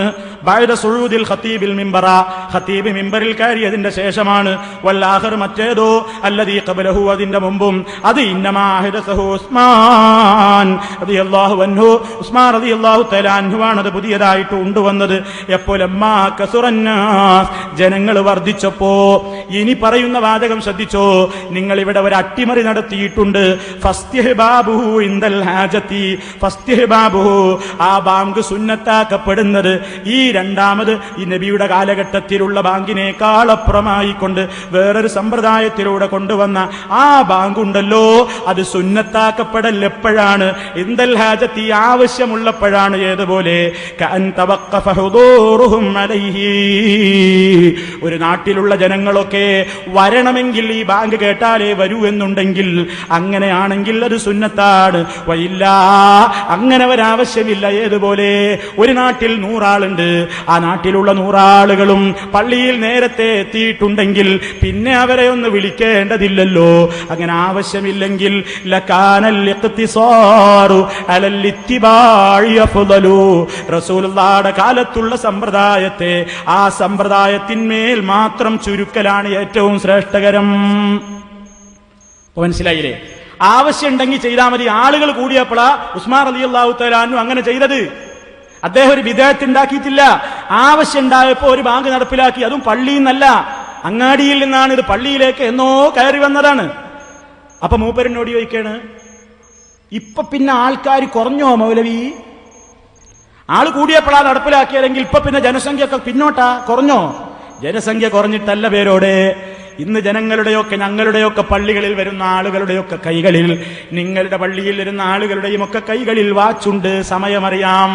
ബഅദ സുഊദിൽ ഖതീബിൽ മിമ്പറ, ഖതീബ് മിമ്പറിൽ കയറിയതിന്റെ ശേഷമാണ്. വല്ലാഖർ, മറ്റേതോ അല്ലദീ ഖബലഹു, അതിന്റെ മുമ്പും. അത് ഇന്നമാ അഹദസഹു ഉസ്മാൻ റളിയല്ലാഹു അൻഹു, ഉസ്മാൻ റളിയല്ലാഹു തആല അൻഹു ആണ് അത് പുതിയതായിട്ട് കൊണ്ടുവന്നത്. എപ്പോലമ്മാ കസുറന്നാസ്, ജനങ്ങൾ വർദ്ധിച്ചപ്പോ. ഇനി പറയുന്ന വാചകം ശ്രദ്ധിച്ചോ. നിങ്ങൾ ഇവിടെ ഒരു അട്ടിമറി നടത്തിയിട്ടുണ്ട്. ഫസ്തിഹ്ബാബുഹു ഇൻദൽ ഹാജത്തി, ഫസ്തിഹ്ബാബുഹു, ആ ബാങ്ക് സുന്നത്താക്കപ്പെടുന്നത് ഈ രണ്ടാമത് ഈ നബിയുടെ കാലഘട്ടത്തിലുള്ള ബാങ്കിനേക്കാൾ അപ്പുറമായിക്കൊണ്ട് വേറൊരു സമ്പ്രദായത്തിലൂടെ കൊണ്ടുവന്ന ആ ബാങ്കുണ്ടല്ലോ, അത് സുന്നത്താക്കപ്പെടൽ എപ്പോഴാണ്? ഇൻദൽ ഹാജത്തി, ആവശ്യമുള്ളപ്പോഴാണ്. ഏതുപോലെ? കഅൻ തവഖഫ ഹുദൂറുഹും അലൈഹി, ഒരു നാട്ടിലുള്ള ജനങ്ങളൊക്കെ വരണമെങ്കിൽ ഈ ബാങ്ക് കേട്ടാലേ വരൂ എന്നുണ്ടെങ്കിൽ, അങ്ങനെയാണെങ്കിൽ അത് സുന്നത്താണ്. വയില്ല, അങ്ങനെ ഒരാവശ്യമില്ല. ഏതുപോലെ? ഒരു നാട്ടിൽ 100 ആളുണ്ട്. ആ നാട്ടിലുള്ള 100 ആളുകളും പള്ളിയിൽ നേരത്തെ എത്തിയിട്ടുണ്ടെങ്കിൽ പിന്നെ അവരെ ഒന്ന് വിളിക്കേണ്ടതില്ലല്ലോ. അങ്ങനെ ആവശ്യമില്ലെങ്കിൽ ലകാനൽ ഇഖ്തിസാറു അലൽ ഇത്തിബാഇ അഫ്ളലു, റസൂലുള്ളാഹിയുടെ കാലത്തുള്ള സമ്പ്രദായത്തെ ആ സമ്പ്രദായത്തിന്മേൽ മാത്രം ചുരുക്കലാണ് ഏറ്റവും ശ്രേഷ്ഠകരം. മനസ്സിലായില്ലേ? ആവശ്യമുണ്ടെങ്കിൽ ചെയ്താൽ മതി. ആളുകൾ കൂടിയപ്പോഴാ ഉസ്മാൻ റളിയല്ലാഹു തആല അൻഹു അങ്ങനെ ചെയ്തത്. അദ്ദേഹം ഒരു ബിദഅത്ത് ഉണ്ടാക്കിയിട്ടില്ല. ആവശ്യം ഉണ്ടായപ്പോ ഒരു ബാങ്ക് നടപ്പിലാക്കി. അതും പള്ളിയിൽ നിന്നല്ല, അങ്ങാടിയിൽ നിന്നാണ്. ഇത് പള്ളിയിലേക്ക് എന്നോ കയറി വന്നതാണ്. അപ്പൊ മൂപ്പരനോട് ചോദിക്കാണ്, ഇപ്പൊ പിന്നെ ആൾക്കാർ കുറഞ്ഞോ മൗലവി? ആള് കൂടിയപ്പോഴാ നടപ്പിലാക്കിയതെങ്കിൽ ഇപ്പൊ പിന്നെ ജനസംഖ്യ ഒക്കെ പിന്നോട്ടാ, കുറഞ്ഞോ? ജനസംഖ്യ കുറഞ്ഞിട്ടല്ല പേരോടെ. ഇന്ന് ജനങ്ങളുടെയൊക്കെ ഞങ്ങളുടെയൊക്കെ പള്ളികളിൽ വരുന്ന ആളുകളുടെയൊക്കെ കൈകളിൽ, നിങ്ങളുടെ പള്ളിയിൽ വരുന്ന ആളുകളുടെയും ഒക്കെ കൈകളിൽ വാച്ചുണ്ട്, സമയമറിയാം.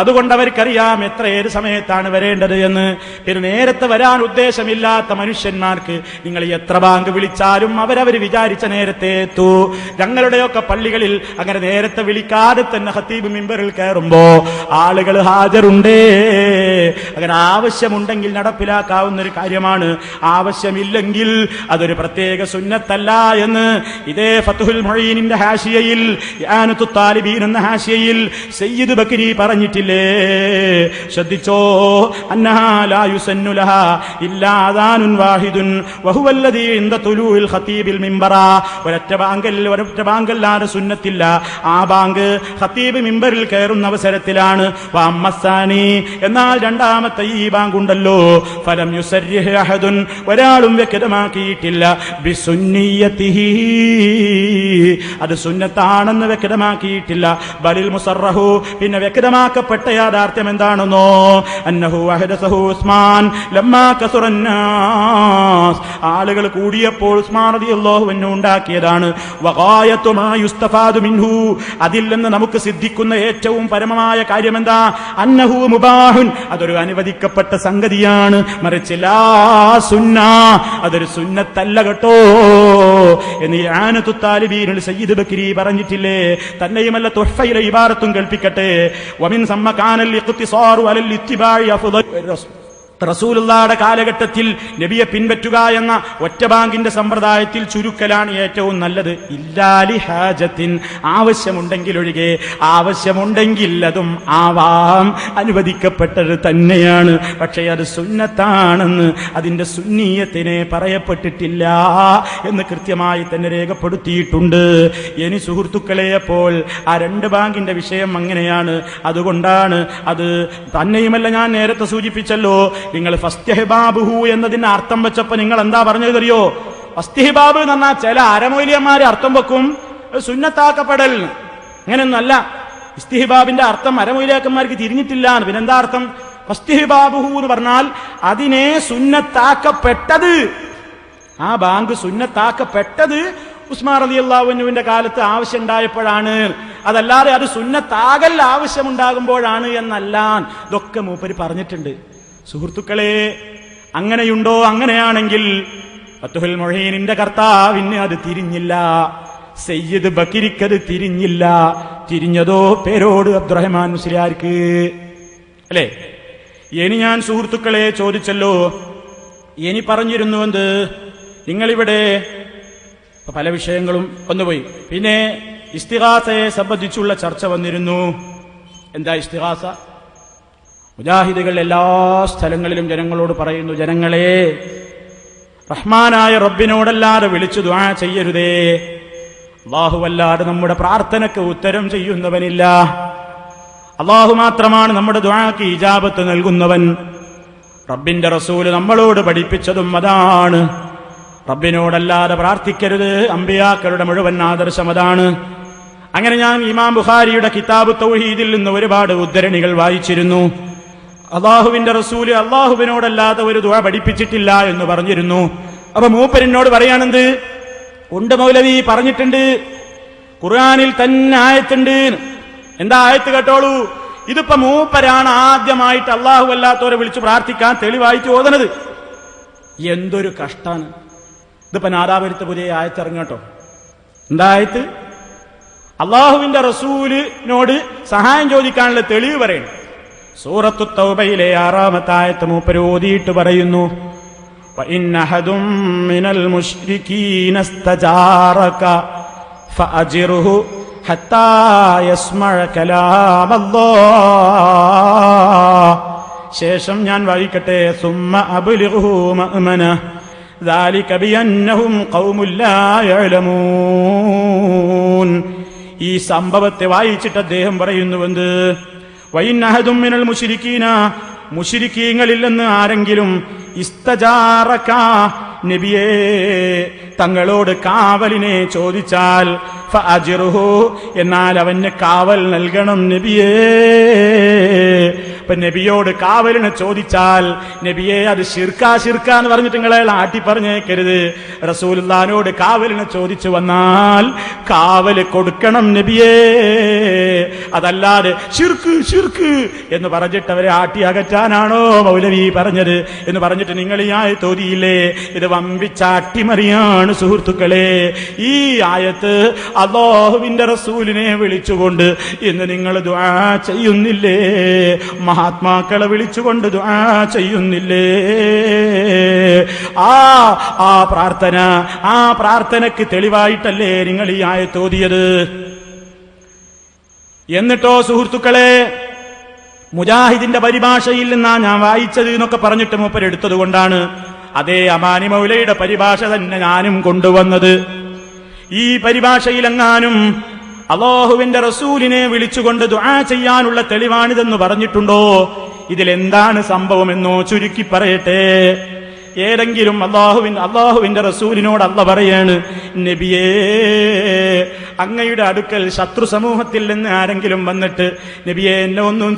അതുകൊണ്ട് അവർക്കറിയാം എത്ര ഏത് സമയത്താണ് വരേണ്ടത് എന്ന്. പിന്നെ നേരത്തെ വരാൻ ഉദ്ദേശമില്ലാത്ത മനുഷ്യന്മാർക്ക് നിങ്ങൾ എത്ര ബാങ്ക് വിളിച്ചാലും അവരവർ വിചാരിച്ച നേരത്തെ എത്തൂ. ഞങ്ങളുടെയൊക്കെ പള്ളികളിൽ അങ്ങനെ നേരത്തെ വിളിക്കാതെ തന്നെ ഖത്തീബ് മിമ്പറിൽ കയറുമ്പോ ആളുകൾ ഹാജറുണ്ടേ. അങ്ങനെ ആവശ്യമുണ്ടെങ്കിൽ നടപ്പിലാക്കാവുന്ന ഒരു കാര്യമാണ്. ആവശ്യമില്ലെങ്കിൽ അതൊരു പ്രത്യേക സുന്നത്തല്ല എന്ന് ഇതേ ഫത്ഹുൽ മുഈനിന്റെ ഹാഷിയയിൽ, ഇആനത്തുൽ താലിബീൻ എന്ന ഹാഷിയയിൽ സയ്യിദ് ബക്കരി പറഞ്ഞിട്ടില്ല. ശ്രദ്ധിച്ചോ, അന്നഹാ ലാ യുസന്നു ലഹാ ഇല്ലാ അദാനുൻ വാഹിദുൻ വഹുവ അല്ലദീ ഇൻദ തുലൂഇൽ ഖതീബിൽ മിമ്പറ. ഒരൊറ്റ ബാങ്കല്ലാതെ സുന്നത്തില്ല. ആ ബാങ്ക് ഖതീബ് മിമ്പറിൽ കയറുന്ന അവസരത്തിലാണ്. വഅമ്മസാനി, എന്നാൽ രണ്ടാമത്തെ ഈ ബാങ്ക് ഉണ്ടല്ലോ, ഫലം യുസർരിഹ് അഹദുൻ, ഒരാളും വ്യക്തമാക്കിയിട്ടില്ല, ബിസുന്നിയതിഹി, അത് സുന്നത്താണെന്ന് വ്യക്തമാക്കിയിട്ടില്ല. ബലിൽ മുസറഹു, പിന്നെ വ്യക്തമാക്കപ്പെട്ട യാഥാർത്ഥ്യം എന്താണെന്നോ, അന്നഹു അഹദസഹു ഉസ്മാൻ ലമ്മാ കസുറന്നാസ്, ആളുകൾ കൂടിയപ്പോൾ ഉസ്മാൻ റളിയല്ലാഹു അൻഹു ഉണ്ടാക്കിയതാണ്. വഗായതു മാ യുസ്തഫാദു മിൻഹു, അതിൽ നിന്ന് നമുക്ക് സിദ്ധിക്കുന്ന ഏറ്റവും പരമമായ കാര്യം എന്താ? അന്നഹു മുബാഹുൻ, അതൊരു അനുവദിക്കപ്പെട്ട സംഗതിയാണ്. മറിച്ച് ലാ സുന്ന, അതൊരു സുന്നത്തല്ല കേട്ടോ എന്ന് ഇആനത്തുൽ താലിബീനിൽ സയ്യിദ് ബക്കരി പറഞ്ഞിട്ടില്ലേ. തന്നെയുമല്ല തുഹ്ഫയിലെ ഇബാറത്തും കേൾപ്പിക്കട്ടെ. വമിൻ സമ്മ കാനൽ ഇഖ്തിസാറു അലൽ ഇത്തിബാഇ അഫ്ളൽ. റസൂലുള്ളാഹിയുടെ കാലഘട്ടത്തിൽ നബിയെ പിൻപറ്റുക എന്ന ഒറ്റ ബാങ്കിന്റെ സമ്പ്രദായത്തിൽ ചുരുക്കലാണ് ഏറ്റവും നല്ലത്. ഇല്ലാലി ഹാജത്തിൻ, ആവശ്യമുണ്ടെങ്കിൽ ഒഴികെ. ആവശ്യമുണ്ടെങ്കിൽ അതും ആവാം, അനുവദിക്കപ്പെട്ടത് തന്നെയാണ്. പക്ഷേ അത് സുന്നത്താണെന്ന്, അതിന്റെ സുന്നീയത്തിനെ പറയപ്പെട്ടിട്ടില്ല എന്ന് കൃത്യമായി തന്നെ രേഖപ്പെടുത്തിയിട്ടുണ്ട്. ഇനി സുഹൃത്തുക്കളെ, അപ്പോൾ ആ രണ്ട് ബാങ്കിന്റെ വിഷയം അങ്ങനെയാണ്. അതുകൊണ്ടാണ് അത് തന്നെയുമല്ല, ഞാൻ നേരത്തെ സൂചിപ്പിച്ചല്ലോ, നിങ്ങൾ ഫസ്തിഹ്ബാബുഹു എന്നതിന് അർത്ഥം വെച്ചപ്പോ നിങ്ങൾ എന്താ പറഞ്ഞത് അറിയോ? ഫസ്തിഹ്ബാബ് എന്ന് പറഞ്ഞാൽ ചില അരമൗലിയന്മാര് അർത്ഥം വെക്കും സുന്നത്താക്കപ്പെടൽ. അങ്ങനെയൊന്നുമല്ല. ഇസ്തിഹ്ബാബിന്റെ അർത്ഥം അരമൗലിയാക്കന്മാർക്ക് തിരിഞ്ഞിട്ടില്ല. പിന്നെന്താ അർത്ഥം? ഫസ്തിഹ്ബാബുഹു എന്ന് പറഞ്ഞാൽ അതിനെ സുന്നത്താക്കപ്പെട്ടത്, ആ ബാങ്ക് സുന്നത്താക്കപ്പെട്ടത് ഉസ്മാൻ റളിയല്ലാഹു അൻഹുവിന്റെ കാലത്ത് ആവശ്യം ഉണ്ടായപ്പോഴാണ്. അതല്ലാതെ അത് സുന്നത്താകൽ ആവശ്യമുണ്ടാകുമ്പോഴാണ് എന്നല്ല. ഇതൊക്കെ മൂപ്പര് പറഞ്ഞിട്ടുണ്ട്. സുഹൃത്തുക്കളെ, അങ്ങനെയുണ്ടോ? അങ്ങനെയാണെങ്കിൽ ഫത്ഹുൽ മുഈനിന്റെ കർത്താവിന് അത് തിരിഞ്ഞില്ല, സയ്യിദ് ബക്രിക്കത് തിരിഞ്ഞില്ല. തിരിഞ്ഞതോ പേരോട് അബ്ദുറഹ്മാൻ മുസ്ലിയാർക്ക് അല്ലേ? ഇനി ഞാൻ സുഹൃത്തുക്കളെ ചോദിച്ചല്ലോ, ഇനി പറഞ്ഞിരുന്നു എന്ത്? നിങ്ങളിവിടെ പല വിഷയങ്ങളും വന്നുപോയി. പിന്നെ ഇസ്തിഗാസയെ സംബന്ധിച്ചുള്ള ചർച്ച വന്നിരുന്നു. എന്താ ഇസ്തിഗാസ? മുജാഹിദുകൾ എല്ലാ സ്ഥലങ്ങളിലും ജനങ്ങളോട് പറയുന്നു, ജനങ്ങളെ, റഹ്മാനായ റബ്ബിനോടല്ലാതെ വിളിച്ചു ദുആ ചെയ്യരുതേ. അല്ലാഹുവല്ലാതെ നമ്മുടെ പ്രാർത്ഥനയ്ക്ക് ഉത്തരം ചെയ്യുന്നവനില്ല. അല്ലാഹു മാത്രമാണ് നമ്മുടെ ദുആക്ക് ഇജാബത്ത് നൽകുന്നവൻ. റബ്ബിന്റെ റസൂല് നമ്മളോട് പഠിപ്പിച്ചതും അതാണ്. റബ്ബിനോടല്ലാതെ പ്രാർത്ഥിക്കരുത്. അമ്പിയാക്കളുടെ മുഴുവൻ ആദർശം അതാണ്. അങ്ങനെ ഞാൻ ഇമാം ബുഖാരിയുടെ കിതാബ് തൗഹീദിൽ നിന്ന് ഒരുപാട് ഉദ്ധരണികൾ വായിച്ചിരുന്നു. അല്ലാഹുവിന്റെ റസൂല് അല്ലാഹുവിനോടല്ലാതെ ഒരു ദുആ പഠിപ്പിച്ചിട്ടില്ല എന്ന് പറഞ്ഞിരുന്നു. അപ്പൊ മൂപ്പരിനോട് പറയാണെന്ത്? ഉണ്ട് മൗലവി, പറഞ്ഞിട്ടുണ്ട്, ഖുർആനിൽ തന്നെ ആയത്തുണ്ട്. എന്താ ആയത്ത്? കേട്ടോളൂ. ഇതിപ്പോ മൂപ്പരാണ് ആദ്യമായിട്ട് അല്ലാഹു അല്ലാത്തവരെ വിളിച്ചു പ്രാർത്ഥിക്കാൻ തെളിവായിട്ട് ഓതുന്നത്. എന്തൊരു കഷ്ടാണ് ഇതിപ്പോ! നാദാപുരത്ത് പുതിയ ആയത്ത് ഇറങ്ങട്ടോ. എന്താ ആയത്ത്? അല്ലാഹുവിന്റെ റസൂലിനോട് സഹായം ചോദിക്കാനുള്ള തെളിവ് പറയണം. സൂറത്തു തൗബയിലെ 6-ാമത്തെ ആയത്ത് മൂപ്പര് ഓതിയിട്ട് പറയുന്നു, വഇന്ന അഹദും മിനൽ മുശ്രികീന ഇസ്തജാറക ഫഅജിറുഹു ഹത്താ യസ്മഅ കലാമല്ലാഹ്. ശേഷം ഞാൻ വായിക്കട്ടെ, സുമ്മ അബ്ലിഗ്ഹു മഅ്മന, ذلك بأنهم قوم لا يعلمون. ഈ സംഭവത്തെ വായിച്ചിട്ട് അദ്ദേഹം പറയുന്നുവെന്ത്, വഇൻ അഹദും മിനൽ മുശ്രിക്കീന, മുശ്രിക്കീങ്ങളിൽ നിന്ന് ആരെങ്കിലും ഇസ്തജാറക, നബിയേ തങ്ങളോട് കാവലിനെ ചോദിച്ചാൽ, ഫഅജിറുഹു, എന്നാൽ അവന് കാവൽ നൽകണം നബിയേ. ഇപ്പൊ നബിയോട് കാവലിനെ ചോദിച്ചാൽ നബിയെ അത് ശിർക്ക എന്ന് പറഞ്ഞിട്ട് നിങ്ങളെ ആട്ടി പറഞ്ഞേക്കരുത്. റസൂലുള്ളാഹിനോട് കാവലിനെ ചോദിച്ചു വന്നാൽ കാവല് കൊടുക്കണം നബിയേ. അതല്ലാതെ ശിർക്ക് എന്ന് പറഞ്ഞിട്ട് അവരെ ആട്ടി അകറ്റാനാണോ മൗലവി പറഞ്ഞത് എന്ന് പറഞ്ഞിട്ട് നിങ്ങൾ ഈ ആയത്ത് ഓതിയില്ലേ? ഇത് വമ്പിച്ച അട്ടിമറിയാണ് സുഹൃത്തുക്കളെ. ഈ ആയത്ത് അല്ലാഹുവിന്റെ റസൂലിനെ വിളിച്ചുകൊണ്ട് ഇന്ന് നിങ്ങൾ ദുആ ചെയ്യുന്നില്ലേ? മഹാത്മാക്കളെ വിളിച്ചുകൊണ്ട് ദുആ ചെയ്യുന്നില്ലേ? ആ പ്രാർത്ഥനയ്ക്ക് തെളിവായിട്ടല്ലേ നിങ്ങൾ ഈ ആയത്ത് ഓതിയത്? എന്നിട്ടോ സുഹൃത്തുക്കളെ, മുജാഹിദിന്റെ പരിഭാഷയിൽ നിന്നാ ഞാൻ വായിച്ചത് എന്നൊക്കെ പറഞ്ഞിട്ട് മൂപ്പരെടുത്തത് കൊണ്ടാണ് അതേ അമാനി മൗലയുടെ പരിഭാഷ തന്നെ ഞാനും കൊണ്ടുവന്നത്. ഈ പരിഭാഷയിലെങ്ങാനും അല്ലാഹുവിന്റെ റസൂലിനെ വിളിച്ചുകൊണ്ട് ദുആ ചെയ്യാനുള്ള തെളിവാണിതെന്ന് പറഞ്ഞിട്ടുണ്ടോ? ഇതിലെന്താണ് സംഭവമെന്നോ ചുരുക്കി പറയട്ടെ. ഏതെങ്കിലും അല്ലാഹുവിന്റെ റസൂലിനോട് അല്ലാഹു പറയാണ്, നബിയേ അങ്ങയുടെ അടുക്കൽ ശത്രു സമൂഹത്തിൽ നിന്ന് ആരെങ്കിലും വന്നിട്ട് നബിയെ എന്നെ ഒന്നും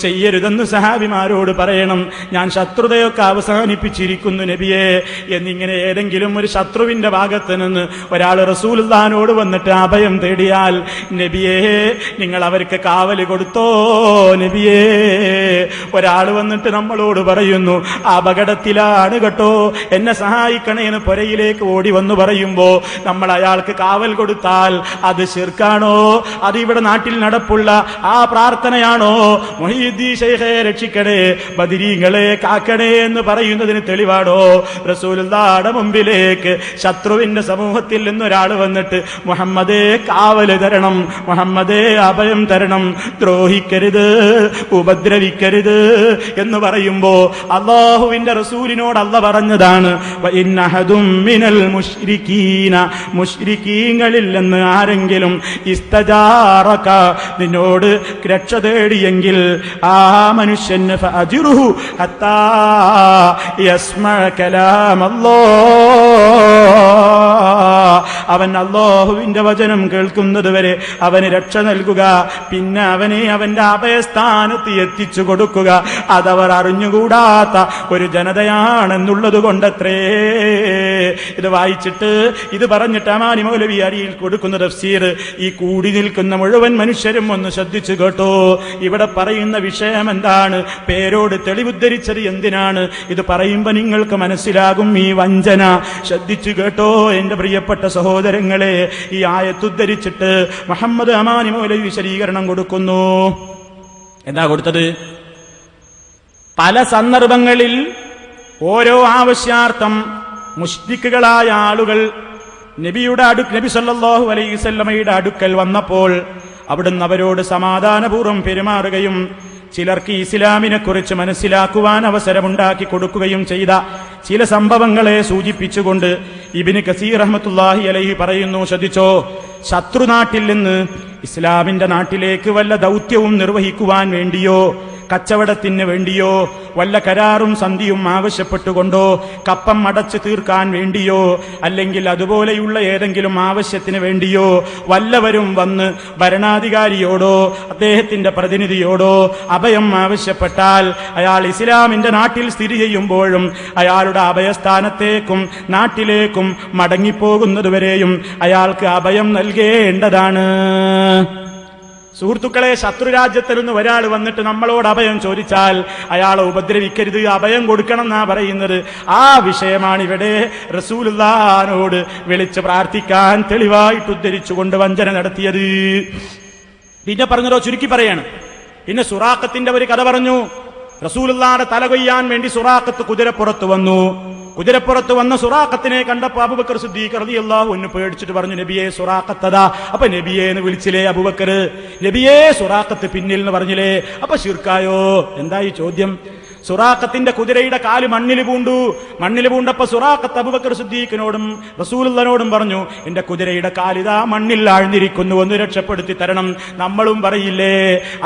ചെയ്യരുതെന്ന് സഹാബിമാരോട് പറയണം. ഞാൻ ശത്രുതയൊക്കെ അവസാനിപ്പിച്ചിരിക്കുന്നു നബിയെ എന്നിങ്ങനെ ഏതെങ്കിലും ഒരു ശത്രുവിന്റെ ഭാഗത്ത് നിന്ന് ഒരാൾ റസൂലുള്ളാഹിനോട് വന്നിട്ട് അഭയം തേടിയാൽ, നബിയേ നിങ്ങൾ അവർക്ക് കാവല് കൊടുത്തോ നബിയേ? ഒരാൾ വന്നിട്ട് നമ്മളോട് പറയുന്നു അപകടത്തിലാണ് കേട്ടോ, എന്നെ സഹായിക്കണേന്ന് പുരയിലേക്ക് ഓടി വന്നു പറയുമ്പോ നമ്മൾ അയാൾക്ക് കാവൽ കൊടുത്താൽ അത് ശിർക്കാണോ? അത് ഇവിടെ നാട്ടിൽ നടപ്പുള്ള ആ പ്രാർത്ഥനയാണോ? മുഹീദ്ദീൻ ശൈഖേ രക്ഷിക്കണേ, ബദരീങ്ങളെ കാക്കണേ എന്ന് പറയുന്നതിന് തെളിവാണോ? റസൂലുള്ളാഹിയുടെ മുമ്പിലേക്ക് ശത്രുവിന്റെ സമൂഹത്തിൽ നിന്നൊരാൾ വന്നിട്ട് മുഹമ്മദേ കാവല് തരണം, മുഹമ്മദേ അഭയം തരണം, ദ്രോഹിക്കരുത്, ഉപദ്രവിക്കരുത് എന്ന് പറയുമ്പോ അല്ലാഹുവിന്റെ റസൂലിനോട് അല്ലാഹു പറഞ്ഞതാണ്, വഇൻ അഹദും മിനൽ മുശ്രിക്കീന, മുശ്രിക്കീങ്ങളിൽ നിന്ന് ആരെങ്കിലും ഇസ്തജാറക, നിന്നോട് രക്ഷ തേടിയെങ്കിൽ ആ മനുഷ്യന് ഫഅജിറുഹു ഹത്താ യസ്മഅ കലാമല്ലാഹ്, അവൻ അല്ലാഹുവിന്റെ വചനം കേൾക്കുന്നത് വരെ അവന് രക്ഷ നൽകുക, പിന്നെ അവനെ അവന്റെ അഭയസ്ഥാനത്ത് എത്തിച്ചു കൊടുക്കുക. അതവർ അറിഞ്ഞുകൂടാത്ത ഒരു ജനതയാണെന്നുള്ളത് കൊണ്ടത്രേ. ഇത് വായിച്ചിട്ട് ഇത് പറഞ്ഞിട്ട് അമാനി മൗലവി അരിയിൽ കൊടുക്കുന്ന തഫ്സീർ ഈ കൂടി നിൽക്കുന്ന മുഴുവൻ മനുഷ്യരും ഒന്ന് ശ്രദ്ധിച്ചു കേട്ടോ. ഇവിടെ പറയുന്ന വിഷയം എന്താണ്? പേരോട് തെളിവുദ്ധരിച്ചത് എന്തിനാണ്? ഇത് പറയുമ്പോ നിങ്ങൾക്ക് മനസ്സിലാകും ഈ വഞ്ചന. ശ്രദ്ധിച്ചു കേട്ടോ എന്റെ പ്രിയപ്പെട്ട സഹോദരങ്ങളെ. ഈ ആയത്തുദ്ധരിച്ചിട്ട് മുഹമ്മദ് അമാനി മൗലവി വിശദീകരണം കൊടുക്കുന്നു. എന്താ കൊടുത്തത്? പല സന്ദർഭങ്ങളിൽ ഓരോ ആവശ്യാർത്ഥം മുശ്രിക്കുകളായ ആളുകൾ നബി സല്ലല്ലാഹു അലൈഹി വസല്ലമയുടെ അടുക്കൽ വന്നപ്പോൾ അവിടുന്ന് അവരോട് സമാധാനപൂർവ്വം പെരുമാറുകയും ചിലർക്ക് ഇസ്ലാമിനെ കുറിച്ച് മനസ്സിലാക്കുവാൻ അവസരമുണ്ടാക്കി കൊടുക്കുകയും ചെയ്ത ചില സംഭവങ്ങളെ സൂചിപ്പിച്ചുകൊണ്ട് ഇബ്നു കസീർ റഹ്മത്തുള്ളാഹി അലൈഹി പറയുന്നു, ശ്രദ്ധിച്ചോ, ശത്രുനാട്ടിൽ നിന്ന് ഇസ്ലാമിന്റെ നാട്ടിലേക്ക് വല്ല ദൗത്യവും നിർവഹിക്കുവാൻ വേണ്ടിയോ കച്ചവടത്തിന് വേണ്ടിയോ വല്ല കരാറും സന്ധിയും ആവശ്യപ്പെട്ടുകൊണ്ടോ കപ്പം അടച്ചു തീർക്കാൻ വേണ്ടിയോ അല്ലെങ്കിൽ അതുപോലെയുള്ള ഏതെങ്കിലും ആവശ്യത്തിന് വേണ്ടിയോ വല്ലവരും വന്ന് ഭരണാധികാരിയോടോ അദ്ദേഹത്തിന്റെ പ്രതിനിധിയോടോ അഭയം ആവശ്യപ്പെട്ടാൽ അയാൾ ഇസ്ലാമിന്റെ നാട്ടിൽ സ്ഥിതി ചെയ്യുമ്പോഴും അയാളുടെ അഭയസ്ഥാനത്തേക്കും നാട്ടിലേക്കും മടങ്ങിപ്പോകുന്നതുവരെയും അയാൾക്ക് അഭയം നൽകേണ്ടതാണ്. സുഹൃത്തുക്കളെ, ശത്രുരാജ്യത്തിൽ നിന്ന് ഒരാൾ വന്നിട്ട് നമ്മളോട് അഭയം ചോദിച്ചാൽ അയാളെ ഉപദ്രവിക്കരുത്, അഭയം കൊടുക്കണം എന്നാ പറയുന്നത്. ആ വിഷയമാണ് ഇവിടെ റസൂലുള്ളാഹിനോട് വിളിച്ച് പ്രാർത്ഥിക്കാൻ തെളിവായിട്ട് ഉദ്ധരിച്ചുകൊണ്ട് വഞ്ചന നടത്തിയത്. പിന്നെ പറഞ്ഞതോ ചുരുക്കി പറയാണ്. പിന്നെ സുറാഖത്തിന്റെ ഒരു കഥ പറഞ്ഞു. റസൂലുള്ളാഹിയുടെ തല കൊയ്യാൻ വേണ്ടി സുറാഖത്ത് കുതിരപ്പുറത്ത് വന്നു. കുതിരപ്പുറത്ത് വന്ന സുറാഖത്തിനെ കണ്ടപ്പോ അബൂബക്കർ സിദ്ദീഖ് റളിയല്ലാഹു അൻഹു പേടിച്ചിട്ട് പറഞ്ഞു, നബിയെ സുറാഖത്തതാ. അപ്പൊ നബിയെ എന്ന് വിളിച്ചില്ലേ അബൂബക്കർ? നബിയെ സുറാഖത്ത് പിന്നിൽ എന്ന് പറഞ്ഞില്ലേ? അപ്പൊ ശിർക്കായോ? എന്തായി ചോദ്യം? സുറാഖത്തിന്റെ കുതിരയുടെ കാല് മണ്ണിൽ പൂണ്ടപ്പോ സുറാഖത്ത് അബൂബക്കർ സിദ്ദീഖിനോടും റസൂലുള്ളാഹിനോടും പറഞ്ഞു, എന്റെ കുതിരയുടെ കാലിതാ മണ്ണിൽ ആഴ്ന്നിരിക്കുന്നു, ഒന്ന് രക്ഷപ്പെടുത്തി തരണം. നമ്മളും പറയില്ലേ,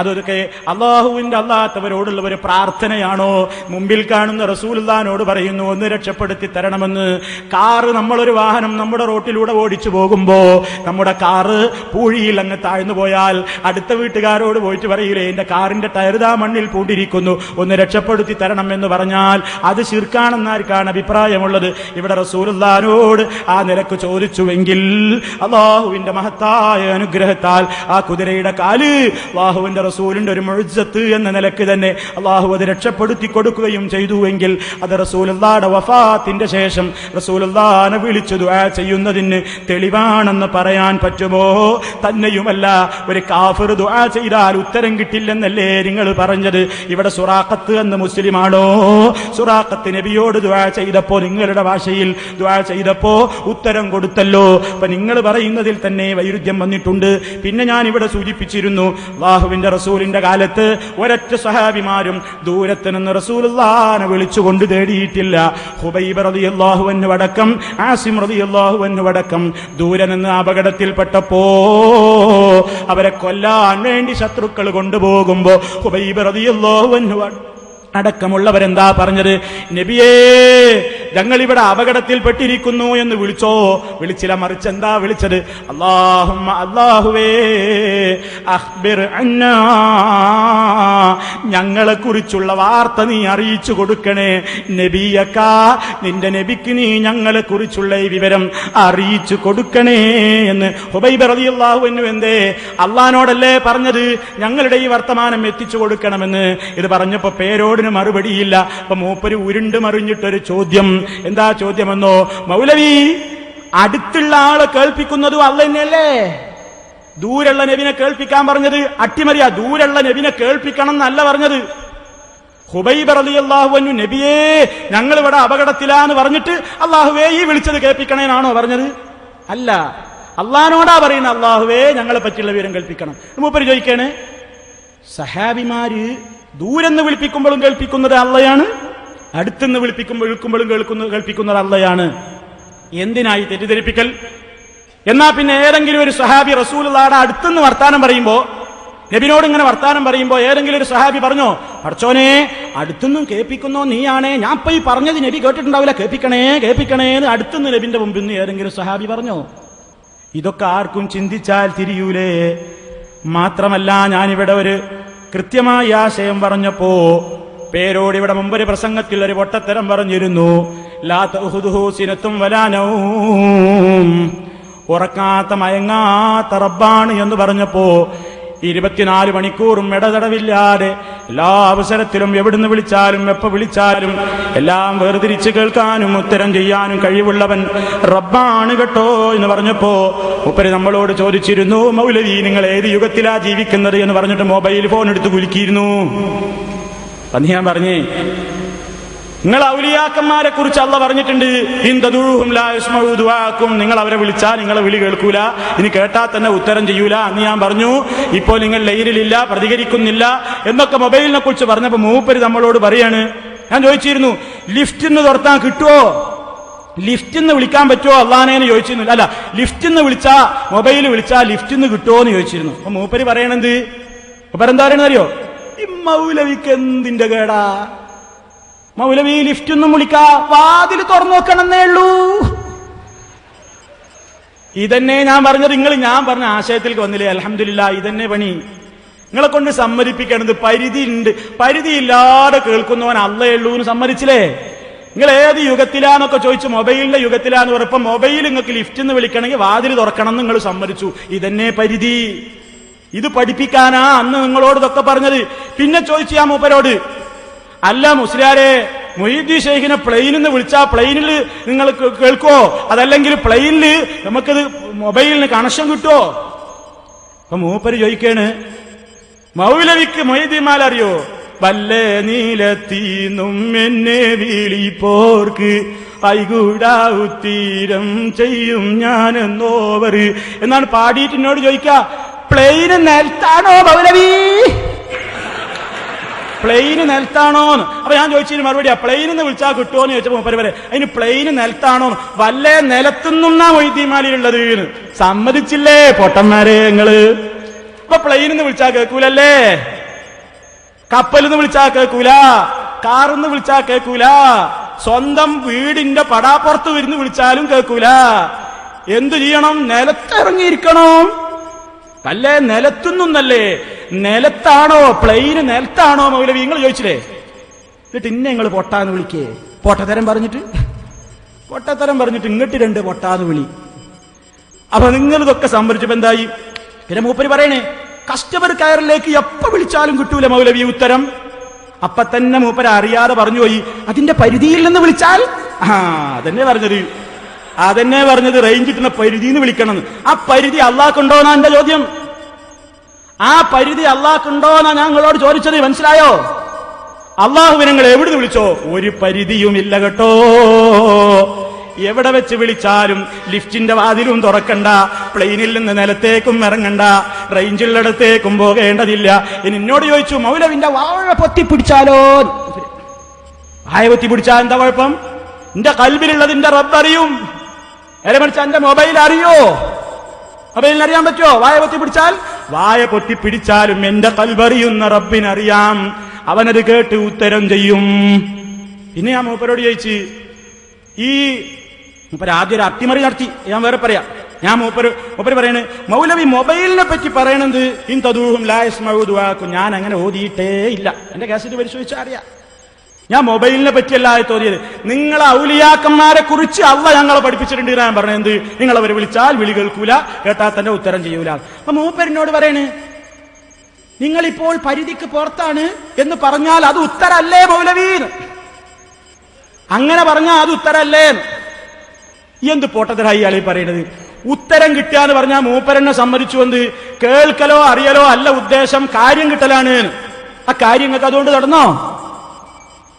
അതൊക്കെ അല്ലാത്തവരോടുള്ള ഒരു പ്രാർത്ഥനയാണോ? മുമ്പിൽ കാണുന്ന റസൂലുള്ളാഹിനോട് പറയുന്നു ഒന്ന് രക്ഷപ്പെടുത്തി തരണമെന്ന്. കാറ്, നമ്മളൊരു വാഹനം നമ്മുടെ റോട്ടിലൂടെ ഓടിച്ചു പോകുമ്പോ നമ്മുടെ കാറ് പൂഴിയിൽ അങ്ങ് താഴ്ന്നു പോയാൽ അടുത്ത വീട്ടുകാരോട് പോയിട്ട് പറയില്ലേ, എന്റെ കാറിന്റെ ടയറുതാ മണ്ണിൽ പൂണ്ടിരിക്കുന്നു, ഒന്ന് രക്ഷപ്പെടുത്തി തരണം എന്ന് പറഞ്ഞാൽ അത് ശിർക്കാണെന്നാർക്കാണ് അഭിപ്രായമുള്ളത്? ഇവിടെ റസൂലുള്ളാഹിനോട് ആ നിലക്ക് ചോദിച്ചുവെങ്കിൽ അല്ലാഹുവിന്റെ മഹത്തായ അനുഗ്രഹത്താൽ ആ കുതിരയുടെ കാല് അല്ലാഹുവിന്റെ റസൂലിന്റെ ഒരു മുഅ്ജിസത്ത് എന്ന നിലക്ക് തന്നെ അല്ലാഹു അത് രക്ഷപ്പെടുത്തി കൊടുക്കുകയും ചെയ്തുവെങ്കിൽ അത് റസൂലുള്ളാഹിയുടെ വഫാത്തിന്റെ ശേഷം റസൂലുള്ളാഹിനെ വിളിച്ചു ദുആ ചെയ്യുന്നതിന് തെളിവാണെന്ന് പറയാൻ പറ്റുമോ? തന്നെയുമല്ല, ഒരു കാഫിർ ദുആ ചെയ്താൽ ഉത്തരം കിട്ടില്ലെന്നല്ലേ നിങ്ങൾ പറഞ്ഞത്? ഇവിടെ സുറാഖത്ത് എന്ന മുസ്ലിമാണോ? സുറാഖത്ത് നബിയോട് ദുആ ചെയ്തപ്പോ, നിങ്ങളുടെ ഭാഷയിൽ ദുആ ചെയ്തപ്പോ ഉത്തരം കൊടുത്തല്ലോ. അപ്പൊ നിങ്ങൾ പറയുന്നതിൽ തന്നെ വൈരുദ്ധ്യം വന്നിട്ടുണ്ട്. പിന്നെ ഞാൻ ഇവിടെ സൂചിപ്പിച്ചിരുന്നു, അല്ലാഹുവിന്റെ റസൂലിന്റെ കാലത്ത് ഒരൊറ്റ സഹാബിമാരും ദൂരത്ത് നിന്ന് റസൂലുള്ളാഹിനെ വിളിച്ചുകൊണ്ട് തേടിയിട്ടില്ല. ഹുബൈബ് റളിയല്ലാഹു അൻഹു അടക്കം, ആസിം റളിയല്ലാഹു അൻഹു അടക്കം ദൂരെ നിന്ന് അപകടത്തിൽപ്പെട്ടപ്പോ അവരെ കൊല്ലാൻ വേണ്ടി ശത്രുക്കൾ കൊണ്ടുപോകുമ്പോ ഹുബൈബ് റളിയല്ലാഹു അൻഹു അടക്കമുള്ളവരെന്താ പറഞ്ഞത്? നബിയേ, ഞങ്ങളിവിടെ അപകടത്തിൽപ്പെട്ടിരിക്കുന്നു എന്ന് വിളിച്ചില്ല, മറിച്ച് എന്താ വിളിച്ചത്? അല്ലാഹുവേ അഖ്ബിർ അന്നാ, ഞങ്ങളെ കുറിച്ചുള്ള വാർത്ത നീ അറിയിച്ചു കൊടുക്കണേ. നബിയക, നിന്റെ നബിക്ക് നീ ഞങ്ങളെ കുറിച്ചുള്ള ഈ വിവരം അറിയിച്ചു കൊടുക്കണേ എന്ന് ഹുബൈബ് റളിയല്ലാഹു അൻഹു എന്തേ അള്ളാനോടല്ലേ പറഞ്ഞത് ഞങ്ങളുടെ ഈ വർത്തമാനം എത്തിച്ചു കൊടുക്കണമെന്ന്? ഇത് പറഞ്ഞപ്പോ പേരോട് മറുപടിയില്ല. അപ്പൊ മൂപ്പര് ഉരുണ്ട് മറിഞ്ഞിട്ടൊരു ചോദ്യം. എന്താ ചോദ്യമെന്നോ? മൗലവി, അടുത്തുള്ള ആളെ കേൾപ്പിക്കുന്നതും അല്ല തന്നെയല്ലേ? ദൂരുള്ള നബിനെ കേൾപ്പിക്കാൻ പറഞ്ഞത് അട്ടിമറിയാ. ദൂരുള്ള നബിനെ കേൾപ്പിക്കണം എന്നല്ല പറഞ്ഞത്. ഹുബൈബ് റളിയല്ലാഹു അൻഹു നബിയേ ഞങ്ങൾ ഇവിടെ അപകടത്തിലാന്ന് പറഞ്ഞിട്ട് അല്ലാഹുവേ ഈ വിളിച്ചത് കേൾപ്പിക്കണേനാണോ പറഞ്ഞത്? അല്ല, അള്ളാഹിനോടാ പറയുന്നത്, അല്ലാഹുവേ ഞങ്ങളെ പറ്റിയുള്ള വിവരം കേൾപ്പിക്കണം. മൂപ്പര് ചോദിക്കാണ്, സഹാബിമാര് ദൂരെന്ന് വിളിപ്പിക്കുമ്പോഴും കേൾപ്പിക്കുന്നത് അള്ളയാണ്, അടുത്തുനിന്ന് വിളിക്കുമ്പോഴും കേൾപ്പിക്കുന്നത് അള്ളയാണ്. എന്തിനായി തെറ്റിദ്ധരിപ്പിക്കൽ? എന്നാ പിന്നെ ഏതെങ്കിലും ഒരു സഹാബി റസൂലുള്ളാഹിയുടെ അടുത്തുനിന്ന് വർത്താനം പറയുമ്പോ, നബിനോട് ഇങ്ങനെ വർത്താനം പറയുമ്പോ ഏതെങ്കിലും ഒരു സഹാബി പറഞ്ഞോ, പടച്ചോനെ അടുത്തുനിന്നും കേൾപ്പിക്കുന്നോ നീയാണേ, ഞാൻ ഇപ്പൊ ഈ പറഞ്ഞത് നബി കേട്ടിട്ടുണ്ടാവില്ല, കേൾപ്പിക്കണേന്ന് അടുത്തുനിന്ന് നബിന്റെ മുമ്പിൽ നിന്ന് ഏതെങ്കിലും സഹാബി പറഞ്ഞോ? ഇതൊക്കെ ആർക്കും ചിന്തിച്ചാൽ തിരിയൂലേ? മാത്രമല്ല, ഞാനിവിടെ ഒരു കൃത്യമായ ആശയം പറഞ്ഞപ്പോ പേരോട് ഇവിടെ മുമ്പൊരു പ്രസംഗത്തിൽ ഒരു പൊട്ടത്തരം പറഞ്ഞിരുന്നു. ലാ തഖുദുഹു സിനത്തും വലാ നൗം, ഉറക്കാത്ത മയങ്ങാത്ത റബ്ബാണ് എന്ന് പറഞ്ഞപ്പോ 24 മണിക്കൂറും ഇടതടവില്ലാതെ എല്ലാ അവസരത്തിലും എവിടുന്ന് വിളിച്ചാലും എപ്പോ വിളിച്ചാലും എല്ലാം വേർതിരിച്ച് കേൾക്കാനും ഉത്തരം ചെയ്യാനും കഴിവുള്ളവൻ റബ്ബാണ് കേട്ടോ എന്ന് പറഞ്ഞപ്പോ മൂപ്പര് നമ്മളോട് ചോദിച്ചിരുന്നു, മൗലവി നിങ്ങൾ ഏത് യുഗത്തിലാ ജീവിക്കുന്നത് എന്ന് പറഞ്ഞിട്ട് മൊബൈൽ ഫോൺ എടുത്ത് കുലുക്കിയിരുന്നു. അന്ന് ഞാൻ പറഞ്ഞേ, നിങ്ങൾ ഔലിയാക്കന്മാരെ കുറിച്ച് അള്ളാഹ് പറഞ്ഞിട്ടുണ്ട്, ഇൻതദൂഹും ലാ യസ്മഉ ദുആക്കും, നിങ്ങൾ അവരെ വിളിച്ചാൽ നിങ്ങളെ വിളി കേൾക്കൂല, ഇനി കേട്ടാൽ തന്നെ ഉത്തരം ചെയ്യൂല. അന്ന് ഞാൻ പറഞ്ഞു, ഇപ്പോൾ നിങ്ങൾ ലൈനിലില്ല, പ്രതികരിക്കുന്നില്ല എന്നൊക്കെ മൊബൈലിനെ കുറിച്ച് പറഞ്ഞപ്പോ മൂപ്പര് നമ്മളോട് പറയാണ്, ഞാൻ ചോദിച്ചിരുന്നു ലിഫ്റ്റിന്ന് തുറത്താൻ കിട്ടുമോ, ലിഫ്റ്റിന്ന് വിളിക്കാൻ പറ്റുമോ അള്ളാഹേന്ന് ചോദിച്ചിരുന്നു. അല്ല, ലിഫ്റ്റിന്ന് വിളിച്ചാ മൊബൈൽ വിളിച്ചാ ലിഫ്റ്റിന്ന് കിട്ടുമോ എന്ന് ചോദിച്ചിരുന്നു. അപ്പൊ മൂപ്പര് പറയണെന്ത്, മൂപ്പരെന്താ പറയണെന്ന് അറിയോ? ഈ മൗലവിക്ക് എന്തിന്റെ കേടാ, മൗലവി ലിഫ്റ്റൊന്നും വിളിക്കാ, വാതിൽ തുറന്നു നോക്കണമെന്നേ ഉള്ളൂ. ഇതന്നെ ഞാൻ പറഞ്ഞത്, ഞാൻ പറഞ്ഞ ആശയത്തിലേക്ക് വന്നില്ലേ? അൽഹംദുലില്ലാഹ്, ഇതന്നെ പണി. നിങ്ങളെ കൊണ്ട് സമ്മതിപ്പിക്കണത് പരിധിയുണ്ട്, പരിധിയില്ലാതെ കേൾക്കുന്നവൻ അള്ളേ ഉള്ളൂ എന്ന് സമ്മതിച്ചില്ലേ? നിങ്ങൾ ഏത് യുഗത്തിലാന്നൊക്കെ ചോദിച്ചു, മൊബൈലിന്റെ യുഗത്തിലാന്ന് പറഞ്ഞപ്പോ മൊബൈൽ നിങ്ങൾക്ക് ലിഫ്റ്റിന്ന് വിളിക്കണമെങ്കിൽ വാതിൽ തുറക്കണം എന്ന് നിങ്ങൾ സമ്മതിച്ചു. ഇതന്നെ പരിധി. ഇത് പഠിപ്പിക്കാനാ അന്ന് നിങ്ങളോട് ഇതൊക്കെ പറഞ്ഞത്. പിന്നെ ചോദിച്ചു ഞാൻ മൂപ്പരോട്, അല്ല മുസ്ലിയാരെ, മുഹീദ്ദീൻ ശൈഖിനെ പ്ലെയിനിൽ നിന്ന് വിളിച്ചാ പ്ലെയിനിൽ നിങ്ങൾ കേൾക്കുവോ, അതല്ലെങ്കിൽ പ്ലെയിനിൽ നമുക്കത് മൊബൈലിന് കണക്ഷൻ കിട്ടുമോ? അപ്പൊ മൂപ്പര് ചോദിക്കാണ്, മൗലവിക്ക് മൊയ്തീമാല അറിയോ? വല്ലേ നീലത്തീന്നും എന്നെ വിളിപ്പോർക്ക് ഐകൂടാ ഉത്തീരം ചെയ്യും ഞാനെന്നോവർ എന്നാണ് പാടിയിട്ട് എന്നോട് ചോദിക്ക, പ്ലെയിന് നിലത്താണോ മൗലവി? പ്ലെയിന് നിലത്താണോന്ന്. അപ്പൊ ഞാൻ ചോദിച്ചതിന് മറുപടിയാ പ്ലെയിനിന്ന് വിളിച്ചാൽ കിട്ടുമോന്ന് ചോദിച്ചപ്പോ മൂപ്പര് വരെ അതിന് പ്ലെയിന് നിലത്താണോന്ന്. വല്ലേ നിലത്തുനിന്നാ മൊയ്തീമാലിലുള്ളത് സമ്മതിച്ചില്ലേ പൊട്ടന്മാരെ നിങ്ങള്? അപ്പൊ പ്ലെയിനിന്ന് വിളിച്ചാൽ കേൾക്കൂലല്ലേ, കപ്പലിന്ന് വിളിച്ചാൽ കേൾക്കൂല, കാറിന്ന് വിളിച്ചാൽ കേൾക്കൂല, സ്വന്തം വീടിന്റെ പടാപ്പുറത്ത് വരുന്ന് വിളിച്ചാലും കേൾക്കൂല. എന്തു ചെയ്യണം? നിലത്തിറങ്ങിയിരിക്കണം. അല്ലേ നിലത്തുനിന്നല്ലേ? നിലത്താണോ പ്ലെയിന് നിലത്താണോ മൗലവി നിങ്ങൾ ചോദിച്ചില്ലേ? എന്നിട്ട് ഇന്നെ നിങ്ങൾ പൊട്ടാന്ന് വിളിക്കേ? പൊട്ടത്തരം പറഞ്ഞിട്ട് ഇങ്ങോട്ട് രണ്ട് പൊട്ടാന്ന് വിളി. അപ്പൊ നിങ്ങൾ ഇതൊക്കെ സംഭരിച്ചപ്പോ എന്തായി? പിന്നെ മൂപ്പര് പറയണേ കസ്റ്റമർ കെയറിലേക്ക് എപ്പോ വിളിച്ചാലും കിട്ടൂല മൗലവി ഉത്തരം. അപ്പൊ തന്നെ മൂപ്പര് അറിയാതെ പറഞ്ഞുപോയി അതിന്റെ പരിധിയിൽ നിന്ന് വിളിച്ചാൽ. അതന്നെ പറഞ്ഞത് റേഞ്ച് കിട്ടുന്ന പരിധിന്ന് വിളിക്കണം. ആ പരിധി അള്ളാഹ്ക്കുണ്ടോന്നാ എന്റെ ചോദ്യം. ആ പരിധി അള്ളാഹ്ക്കുണ്ടോന്നാ ഞാൻ നിങ്ങളോട് ചോദിച്ചത്. മനസ്സിലായോ? അള്ളാഹുവിനെ നിങ്ങൾ എവിടുന്ന് വിളിച്ചോ? ഒരു പരിധിയുമില്ല കേട്ടോ. എവിടെ വെച്ച് വിളിച്ചാലും ലിഫ്റ്റിന്റെ വാതിലും തുറക്കണ്ട, പ്ലെയിനിൽ നിന്ന് നിലത്തേക്കും ഇറങ്ങണ്ട, റേഞ്ചുള്ളിടത്തേക്കും പോകേണ്ടതില്ല. ഇനി എന്നോട് ചോദിച്ചു മൗലവിന്റെ വാഴ പൊത്തി പിടിച്ചാലോ? വായ പൊത്തി പിടിച്ചാൽ എന്താ കുഴപ്പം? എന്റെ കൽബിലുള്ളതിന്റെ റബ്ബ് അറിയും. നേരെ മറിച്ച് എന്റെ മൊബൈൽ അറിയോ? മൊബൈലിന് അറിയാൻ പറ്റുമോ? വായ പൊത്തി പിടിച്ചാൽ? വായ പൊത്തി പിടിച്ചാലും എന്റെ കൽബറിയുന്ന റബ്ബിനറിയാം. അവനത് കേട്ട് ഉത്തരം ചെയ്യും. പിന്നെ ഞാൻ മൂപ്പരോട് ചോദിച്ച് മൂപ്പര് ആദ്യം ഒരു അട്ടിമറി നടത്തി. ഞാൻ വേറെ പറയാം. മൂപ്പര് പറയണ് മൗലവി മൊബൈലിനെ പറ്റി പറയണത് ഇൻ തദൂഹും ലാ യസ്മഉ ദുആക്കും. ഞാൻ അങ്ങനെ ഓതിയിട്ടേ ഇല്ല. എന്റെ കാസറ്റ് പരിശോധിച്ചാൽ അറിയാം. ഞാൻ മൊബൈലിനെ പറ്റിയല്ല തോന്നിയത്. നിങ്ങളെ ഔലിയാക്കന്മാരെ കുറിച്ച് അള്ളാഹ് ഞങ്ങളെ പഠിപ്പിച്ചിട്ടുണ്ട്. ഞാൻ പറഞ്ഞത് നിങ്ങളവരെ വിളിച്ചാൽ വിളി കേൾക്കൂല, കേട്ടാൽ തന്നെ ഉത്തരം ചെയ്യൂല. അപ്പൊ മൂപ്പരിനോട് പറയണ് നിങ്ങളിപ്പോൾ പരിധിക്ക് പുറത്താണ് എന്ന് പറഞ്ഞാൽ അത് ഉത്തരല്ലേ മൗലവി? അങ്ങനെ പറഞ്ഞാൽ അത് ഉത്തരല്ലേ? എന്ത് പൊട്ടത്തരായി ഇയാളീ പറയണത്? ഉത്തരം കിട്ടുകയെന്ന് പറഞ്ഞാൽ മൂപ്പരെന്നെ സമ്മതിച്ചു. എന്ത് കേൾക്കലോ അറിയലോ അല്ല ഉദ്ദേശം, കാര്യം കിട്ടലാണ്. ആ കാര്യങ്ങൾക്ക് അതുകൊണ്ട് നടന്നോ?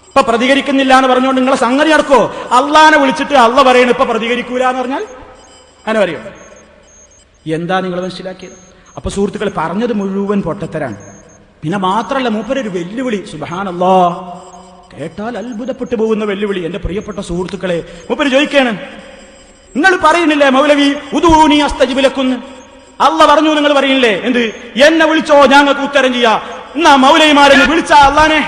ഇപ്പൊ പ്രതികരിക്കുന്നില്ല എന്ന് പറഞ്ഞുകൊണ്ട് നിങ്ങളെ സംഗതി നടക്കോ? അള്ളാനെ വിളിച്ചിട്ട് അള്ള പറയണ ഇപ്പൊ പ്രതികരിക്കൂല എന്ന് പറഞ്ഞാൽ അങ്ങനെ പറയും. എന്താ നിങ്ങൾ മനസ്സിലാക്കിയത്? അപ്പൊ സുഹൃത്തുക്കൾ പറഞ്ഞത് മുഴുവൻ പൊട്ടത്തരാണ്. പിന്നെ മാത്രല്ല മൂപ്പരൊരു വെല്ലുവിളി. സുബ്ഹാനല്ലാഹ്, കേട്ടാൽ അത്ഭുതപ്പെട്ടു പോകുന്ന വെല്ലുവിളി. എന്റെ പ്രിയപ്പെട്ട സുഹൃത്തുക്കളെ, മൂപ്പര് ചോദിക്കാണ് നിങ്ങൾ പറയുന്നില്ലേ മൗലവി ഉദൂനി അസ്തജിബ് ലക്കും? അള്ള പറഞ്ഞു നിങ്ങൾ പറയുന്നില്ലേ എന്ത്? എന്നെ വിളിച്ചോ ഞങ്ങൾക്ക് ഉത്തരം ചെയ്യാ. എന്നാ മൗലവിമാരെന്ന് വിളിച്ചാ അള്ളാനെ,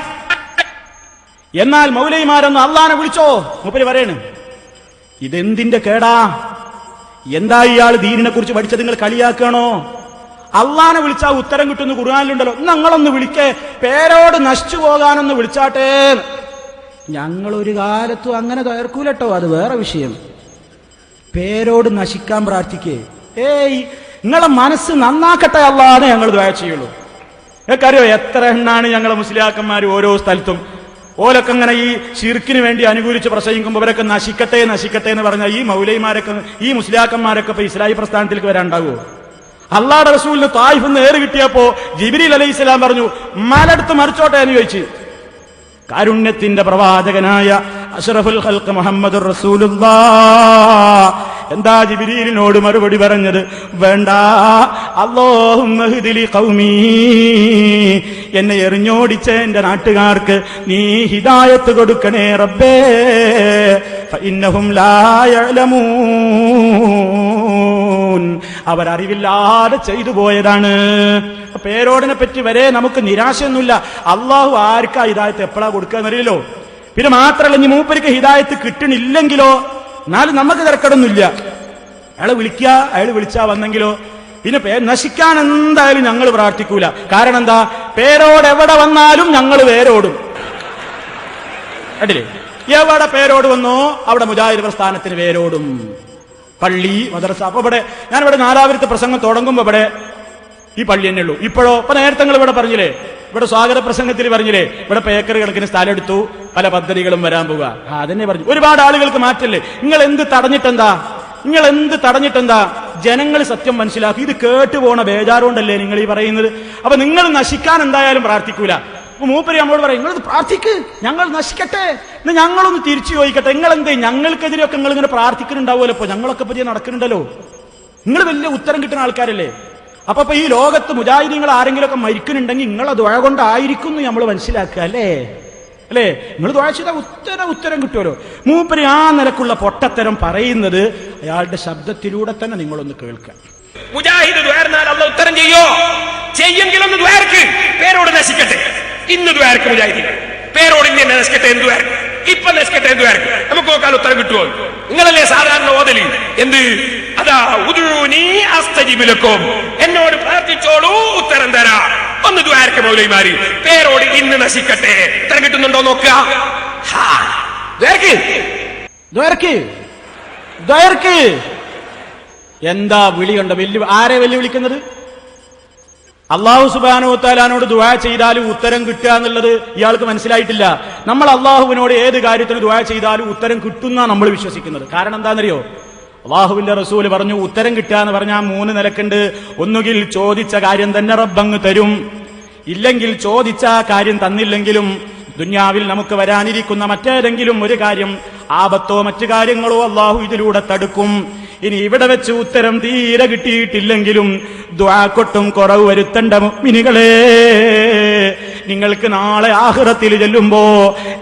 എന്നാൽ മൗലവിമാരൊന്ന് അള്ളാനെ വിളിച്ചോ? മൂപ്പര് പറയണ് ഇതെന്തിന്റെ കേടാ? എന്താ ഇയാൾ ദീനിനെ കുറിച്ച് പഠിച്ചത്? നിങ്ങൾ കളിയാക്കണോ? അള്ളാനെ വിളിച്ചാ ഉത്തരം കിട്ടുന്ന ഖുർആനിലുണ്ടല്ലോ. ഞങ്ങളൊന്ന് വിളിക്കേ, പേരോട് നശിച്ചു പോകാനൊന്ന് വിളിച്ചാട്ടെ. ഞങ്ങളൊരു കാലത്തും അങ്ങനെ തകർക്കൂലട്ടോ, അത് വേറെ വിഷയം. പേരോട് നശിക്കാൻ പ്രാർത്ഥിക്കേ? നിങ്ങളെ മനസ്സ് നന്നാക്കട്ടെ അല്ലാതെ ഞങ്ങൾ ദുആ ചെയ്യുള്ളൂ. നിങ്ങൾക്കറിയോ എത്ര എണ്ണാണ് ഞങ്ങളെ മുസ്ലിയാക്കന്മാർ ഓരോ സ്ഥലത്തും ഓലൊക്കെ അങ്ങനെ ഈ ശിർക്കിന് വേണ്ടി അനുകൂലിച്ച് പ്രസംഗിക്കുമ്പോൾ അവരൊക്കെ നശിക്കട്ടെ എന്ന് പറഞ്ഞാൽ ഈ മൗലൈമാരൊക്കെ ഈ മുസ്ലിയാക്കന്മാരൊക്കെ ഇപ്പൊ ഇസ്ലാഹി പ്രസ്ഥാനത്തിലേക്ക് വരാണ്ടാവുമോ? അള്ളാഹുവിന്റെ റസൂലിന് തായിഫ് നേര് കിട്ടിയപ്പോ ജിബ്രീൽ അലൈഹിസ്സലാം പറഞ്ഞു മലെടുത്ത് മറിച്ചോട്ടെ എന്ന് ചോദിച്ചു. കാരുണ്യത്തിന്റെ പ്രവാചകനായ അഷ്റഫുൽ ഖൽഖ് മുഹമ്മദുർ റസൂലുള്ളാഹ് എന്താ ജിബ്രീലിനോട് മറുപടി പറഞ്ഞത്? വേണ്ട, അല്ലാഹുമ്മ ഹ്ദിലി ഖൗമി, എന്നെ എറിഞ്ഞോടിച്ച എന്റെ നാട്ടുകാർക്ക് നീ ഹിദായത്ത് കൊടുക്കണേ റബ്ബേ, ഫഇന്നഹും ലാ യഅലമൂൻ, അവരറിവില്ലാതെ ചെയ്തു പോയതാണ്. പേരോടിനെ പറ്റി വരെ നമുക്ക് നിരാശയൊന്നുമില്ല. അള്ളാഹു ആർക്കാ ഹിദായത്ത് എപ്പോഴാ കൊടുക്കാന്നറിയില്ലോ. പിന്നെ മാത്രമല്ല, ഇനി മൂപ്പർക്ക് ഹിദായത്ത് കിട്ടണില്ലെങ്കിലോ എന്നാലും നമുക്ക് തിരക്കടൊന്നുമില്ല. അയാളെ വിളിക്കുക, അയാൾ വിളിച്ചാ വന്നെങ്കിലോ. പിന്നെ നശിക്കാൻ എന്തായാലും ഞങ്ങൾ പ്രാർത്ഥിക്കൂല. കാരണം എന്താ? പേരോട് എവിടെ വന്നാലും ഞങ്ങൾ വേരോടും. കേട്ടില്ലേ? എവിടെ പേരോട് വന്നോ അവിടെ മുജാഹിദ് പ്രസ്ഥാനത്തിന് വേരോടും. പള്ളി, മദ്രസ. അപ്പൊ ഞാനിവിടെ 4,000 പ്രസംഗം തുടങ്ങുമ്പോ ഇവിടെ ഈ പള്ളി തന്നെ ഉള്ളൂ. ഇപ്പോഴോ ഇപ്പൊ നേരത്തെ നിങ്ങൾ ഇവിടെ പറഞ്ഞില്ലേ, ഇവിടെ സ്വാഗത പ്രസംഗത്തിൽ പറഞ്ഞില്ലേ, ഇവിടെ ഏക്കർ കണക്കിന് സ്ഥലം എടുത്തു, പല പദ്ധതികളും വരാൻ പോവുക. അതന്നെ പറഞ്ഞു. ഒരുപാട് ആളുകൾക്ക് മാറ്റല്ലേ. നിങ്ങൾ എന്ത് തടഞ്ഞിട്ടെന്താ? ജനങ്ങൾ സത്യം മനസ്സിലാക്കി. ഇത് കേട്ടുപോണ ബേജാറുകൊണ്ടല്ലേ നിങ്ങൾ ഈ പറയുന്നത്. അപ്പൊ നിങ്ങൾ നശിക്കാൻ എന്തായാലും പ്രാർത്ഥിക്കൂല. അപ്പൊ മൂപ്പര് നമ്മളോട് പറയും നിങ്ങളിത് പ്രാർത്ഥിക്ക്, ഞങ്ങൾ നശിക്കട്ടെ. എന്ന് ഞങ്ങളൊന്ന് തിരിച്ചു ചോദിക്കട്ടെ, നിങ്ങൾ എന്ത് ഞങ്ങൾക്കെതിരെയൊക്കെ നിങ്ങൾ ഇങ്ങനെ പ്രാർത്ഥിക്കുന്നുണ്ടാവുമല്ലോ. ഇപ്പൊ ഞങ്ങളൊക്കെ പതിയെ നടക്കുന്നുണ്ടല്ലോ. നിങ്ങൾ വലിയ ഉത്തരം കിട്ടുന്ന ആൾക്കാരല്ലേ. അപ്പൊ ഈ ലോകത്ത് മുജാഹിദീങ്ങൾ ആരെങ്കിലുമൊക്കെ മരിക്കുന്നുണ്ടെങ്കിൽ നിങ്ങളെ ദുആ കൊണ്ടായിരിക്കും നമ്മൾ മനസ്സിലാക്കുക, അല്ലേ? നിങ്ങൾ ദുആ ചെയ്താൽ ഉത്തരം കിട്ടുമല്ലോ. മൂപ്പര് ആ നിലക്കുള്ള പൊട്ടത്തരം പറയുന്നത് അയാളുടെ ശബ്ദത്തിലൂടെ തന്നെ നിങ്ങളൊന്ന് കേൾക്കുക. മുജാഹിദ് ദ്വാരനാൽ അള്ളാഹ് ഉത്തരം ചെയ്യോ? ചെയ്യെങ്കിലൊന്ന് ദ്വാരക്ക് പേരോട് നശിക്കട്ടെ. ഇന്ന് ദ്വാരക്ക് മുജാഹിദ് പേരോട് ഇന്ന് നശിക്കട്ടെ, എന്ത് ദ്വാരക്ക് ഇപ്പൊ നശിക്കട്ടെ, എന്ത് ദ്വാരക്ക് നമുക്ക് നോക്കാൻ ഉത്തരം കിട്ടുമോ? നിങ്ങളല്ലേ സാധാരണ ഓതലി എന്ത് അതാ ഉദൂനി അസ്തജിബ് ലക്കും, എന്നോട് പ്രാർത്ഥിച്ചോളൂ ഉത്തരം തരാ. ഒന്ന് ദ്വാരക്ക് മൗലവിമാര് പേരോട് ഇന്ന് നശിക്കട്ടെ, ഉത്തരം കിട്ടുന്നുണ്ടോ നോക്കുക. എന്താ വിളി കണ്ട ആരെ വെല്ലുവിളിക്കുന്നത്? അള്ളാഹു സുബ്ഹാനഹു വ തആലയോട് ദുആ ചെയ്താലും ഉത്തരം കിട്ടുക എന്നുള്ളത് ഇയാൾക്ക് മനസ്സിലായിട്ടില്ല. നമ്മൾ അള്ളാഹുവിനോട് ഏത് കാര്യത്തിന് ദുആ ചെയ്താലും ഉത്തരം കിട്ടുന്ന നമ്മൾ വിശ്വസിക്കുന്നത്. കാരണം എന്താണെന്നറിയോ? അള്ളാഹുവിന്റെ റസൂല് പറഞ്ഞു ഉത്തരം കിട്ടുക എന്ന് പറഞ്ഞാൽ 3 നിലക്കുണ്ട്. ഒന്നുകിൽ ചോദിച്ച കാര്യം തന്നെ റബ്ബങ്ങ് തരും, ഇല്ലെങ്കിൽ ചോദിച്ച കാര്യം തന്നില്ലെങ്കിലും ദുനിയാവിൽ നമുക്ക് വരാനിരിക്കുന്ന മറ്റേതെങ്കിലും ഒരു കാര്യം, ആപത്തോ മറ്റു കാര്യങ്ങളോ അള്ളാഹു ഇതിലൂടെ തടുക്കും. ഇനി ഇവിടെ വെച്ച് ഉത്തരം തീരെ കിട്ടിയിട്ടില്ലെങ്കിലും ദുആക്കൊട്ടും കുറവ് വരുത്തണ്ട മുഅ്മിനീകളെ. നിങ്ങൾക്ക് നാളെ ആഖിറത്തിൽ ചെല്ലുമ്പോ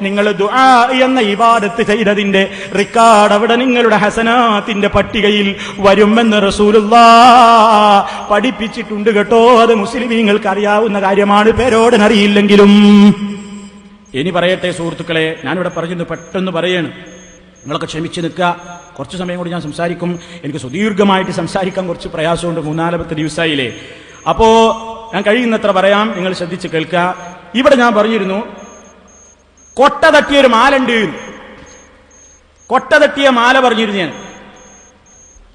നിങ്ങൾ ദുആ എന്ന ഇബാദത്ത് ചെയ്തതിന്റെ റിക്കാർഡ് അവിടെ നിങ്ങളുടെ ഹസനാത്തിന്റെ പട്ടികയിൽ വരുമെന്ന് റസൂലുള്ളാഹ് പഠിപ്പിച്ചിട്ടുണ്ട് കേട്ടോ. അത് മുസ്ലിമീങ്ങൾക്ക് അറിയാവുന്ന കാര്യമാണ്, പേരോടനറിയില്ലെങ്കിലും. ഇനി പറയട്ടെ സുഹൃത്തുക്കളെ, ഞാനിവിടെ പറഞ്ഞത് പെട്ടെന്ന് പറയാണ്, നിങ്ങളൊക്കെ ക്ഷമിച്ച് നിൽക്കുക. കുറച്ച് സമയം കൂടി ഞാൻ സംസാരിക്കും. എനിക്ക് സുദീർഘമായിട്ട് സംസാരിക്കാൻ കുറച്ച് പ്രയാസമുണ്ട്, 3-4 ദിവസമായില്ലേ. അപ്പോ ഞാൻ കഴിയുന്നത്ര പറയാം, നിങ്ങൾ ശ്രദ്ധിച്ച് കേൾക്കുക. ഇവിടെ ഞാൻ പറഞ്ഞിരുന്നു കൊട്ട തട്ടിയൊരു മാലുണ്ട്, കൊട്ട തട്ടിയ മാല പറഞ്ഞിരുന്നു ഞാൻ.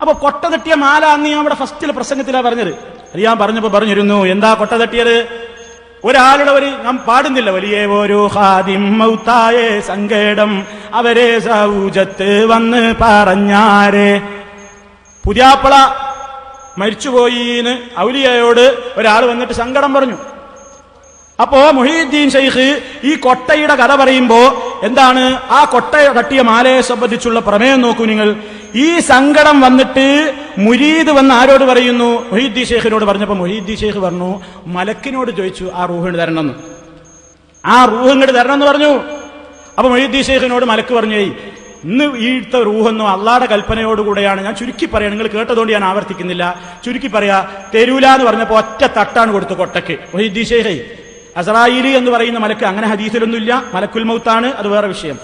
അപ്പൊ കൊട്ട തട്ടിയ മാല അന്ന് ഞാൻ ഇവിടെ ഫസ്റ്റിലെ പ്രസംഗത്തിലാണ് പറഞ്ഞത്. അത് ഞാൻ പറഞ്ഞപ്പോ പറഞ്ഞിരുന്നു എന്താ കൊട്ട തട്ടിയത്? ഒരാളുടെ ഞാൻ പാടുന്നില്ല, വലിയ ഒരു ഖാദിം മൗത്തായേ സങ്കടം അവരെ സൗജത്ത് വന്ന് പറഞ്ഞാരെ. പുതിയാപ്പള മരിച്ചുപോയിന്ന് ഔലിയയോട് ഒരാൾ വന്നിട്ട് സങ്കടം പറഞ്ഞു. അപ്പോ മുഹീദ്ദീൻ ശൈഖ് ഈ കൊട്ടയുടെ കഥ പറയുമ്പോ എന്താണ് ആ കൊട്ട തട്ടിയ മാലയെ സംബന്ധിച്ചുള്ള പ്രമേയം നോക്കൂ നിങ്ങൾ. ഈ സങ്കടം വന്നിട്ട് മുരീദ് വന്ന് ആരോട് പറയുന്നു? മുഹീദ്ദീൻ ശൈഖിനോട് പറഞ്ഞപ്പോ മുഹീദ്ദീൻ ശൈഖ് പറഞ്ഞു മലക്കിനോട് ചോദിച്ചു ആ റൂഹ് തരണമെന്ന്. ആ റൂഹ് ഇങ്ങോട്ട് തരണമെന്ന് പറഞ്ഞു. അപ്പൊ മുഹീദ്ദീൻ ശൈഖിനോട് മലക്ക് പറഞ്ഞു, ഇന്ന് ഈടുത്ത റൂഹെന്നോ അള്ളാടെ കൽപ്പനയോടുകൂടെയാണ്. ഞാൻ ചുരുക്കി പറയാം, നിങ്ങൾ കേട്ടതുകൊണ്ട് ഞാൻ ആവർത്തിക്കുന്നില്ല. ചുരുക്കി പറയാ, തെരൂല എന്ന് പറഞ്ഞപ്പോ ഒറ്റ തട്ടാണ് കൊടുത്തു കൊട്ടക്ക്. മുഹീദ്ദീൻ ശൈഖ് അസ്രായീലി എന്ന് പറയുന്ന മലക്ക് അങ്ങനെ ഹദീസിലൊന്നുമില്ല, മലക്കുൽ മൗത്താണ്, അത് വേറെ വിഷയം.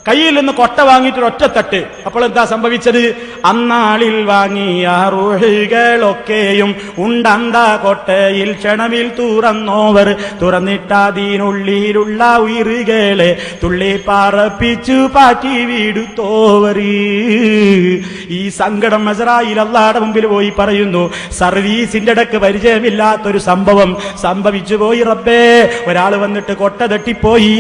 കയ്യിൽ നിന്ന് കൊട്ട വാങ്ങിയിട്ട് ഒറ്റ തട്ട്. അപ്പോൾ എന്താ സംഭവിച്ചത്? അന്നാളിൽ വാങ്ങിയ റൂഹുകളൊക്കെയും ഉണ്ടന്ത കൊട്ടയിൽ ക്ഷണമിൽ തുറന്നോവർ, തുറന്നിട്ടതിനുള്ളിലുള്ള ഉയറുകളെ തുള്ളി പറപ്പിച്ചു പാറ്റി വീടുത്തോവർ. ഈ സങ്കടം അസ്രായീൽ അല്ലാഹുവിന്റെ മുമ്പിൽ പോയി പറയുന്നു. സർവീസിന്റെ ഇടക്ക് പരിചയമില്ലാത്തൊരു സംഭവം സംഭവിച്ചു പോയി റബ്ബേ. ഒരാൾ വന്നിട്ട് കൊട്ട തട്ടിപ്പോയി.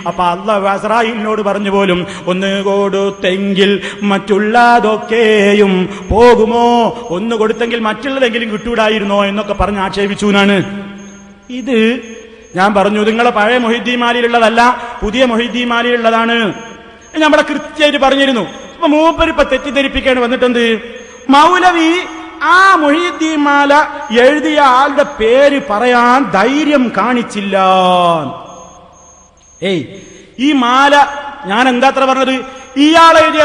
അപ്പൊ അല്ലാഹു ഇസ്രായേലിനോട് പറഞ്ഞു പോലും ഒന്ന് കൊടുത്തെങ്കിൽ മറ്റുള്ളതൊക്കെയും പോകുമോ, ഒന്ന് കൊടുത്തെങ്കിൽ മറ്റുള്ളതെങ്കിലും കിട്ടൂടായിരുന്നോ എന്നൊക്കെ പറഞ്ഞ് ആക്ഷേപിച്ചു എന്നാണ്. ഇത് ഞാൻ പറഞ്ഞു നിങ്ങളെ പഴയ മൊഹീദ്ദീൻ മാലയിലുള്ളതല്ല, പുതിയ മൊഹീദ്ദീൻ മാലയിലുള്ളതാണ്. നമ്മളെ കൃത്യമായിട്ട് പറഞ്ഞിരുന്നു. അപ്പൊ മൂപ്പര് ഇപ്പൊ തെറ്റിദ്ധരിപ്പിക്കാൻ വന്നിട്ടുണ്ട്. മൗലവി ആ മൊഹീദ്ദീൻ മാല എഴുതിയ ആളുടെ പേര് പറയാൻ ധൈര്യം കാണിച്ചില്ല. ഈ മാല ഞാൻ എന്താത്ര പറഞ്ഞത്? ഇയാളെഴുതിയ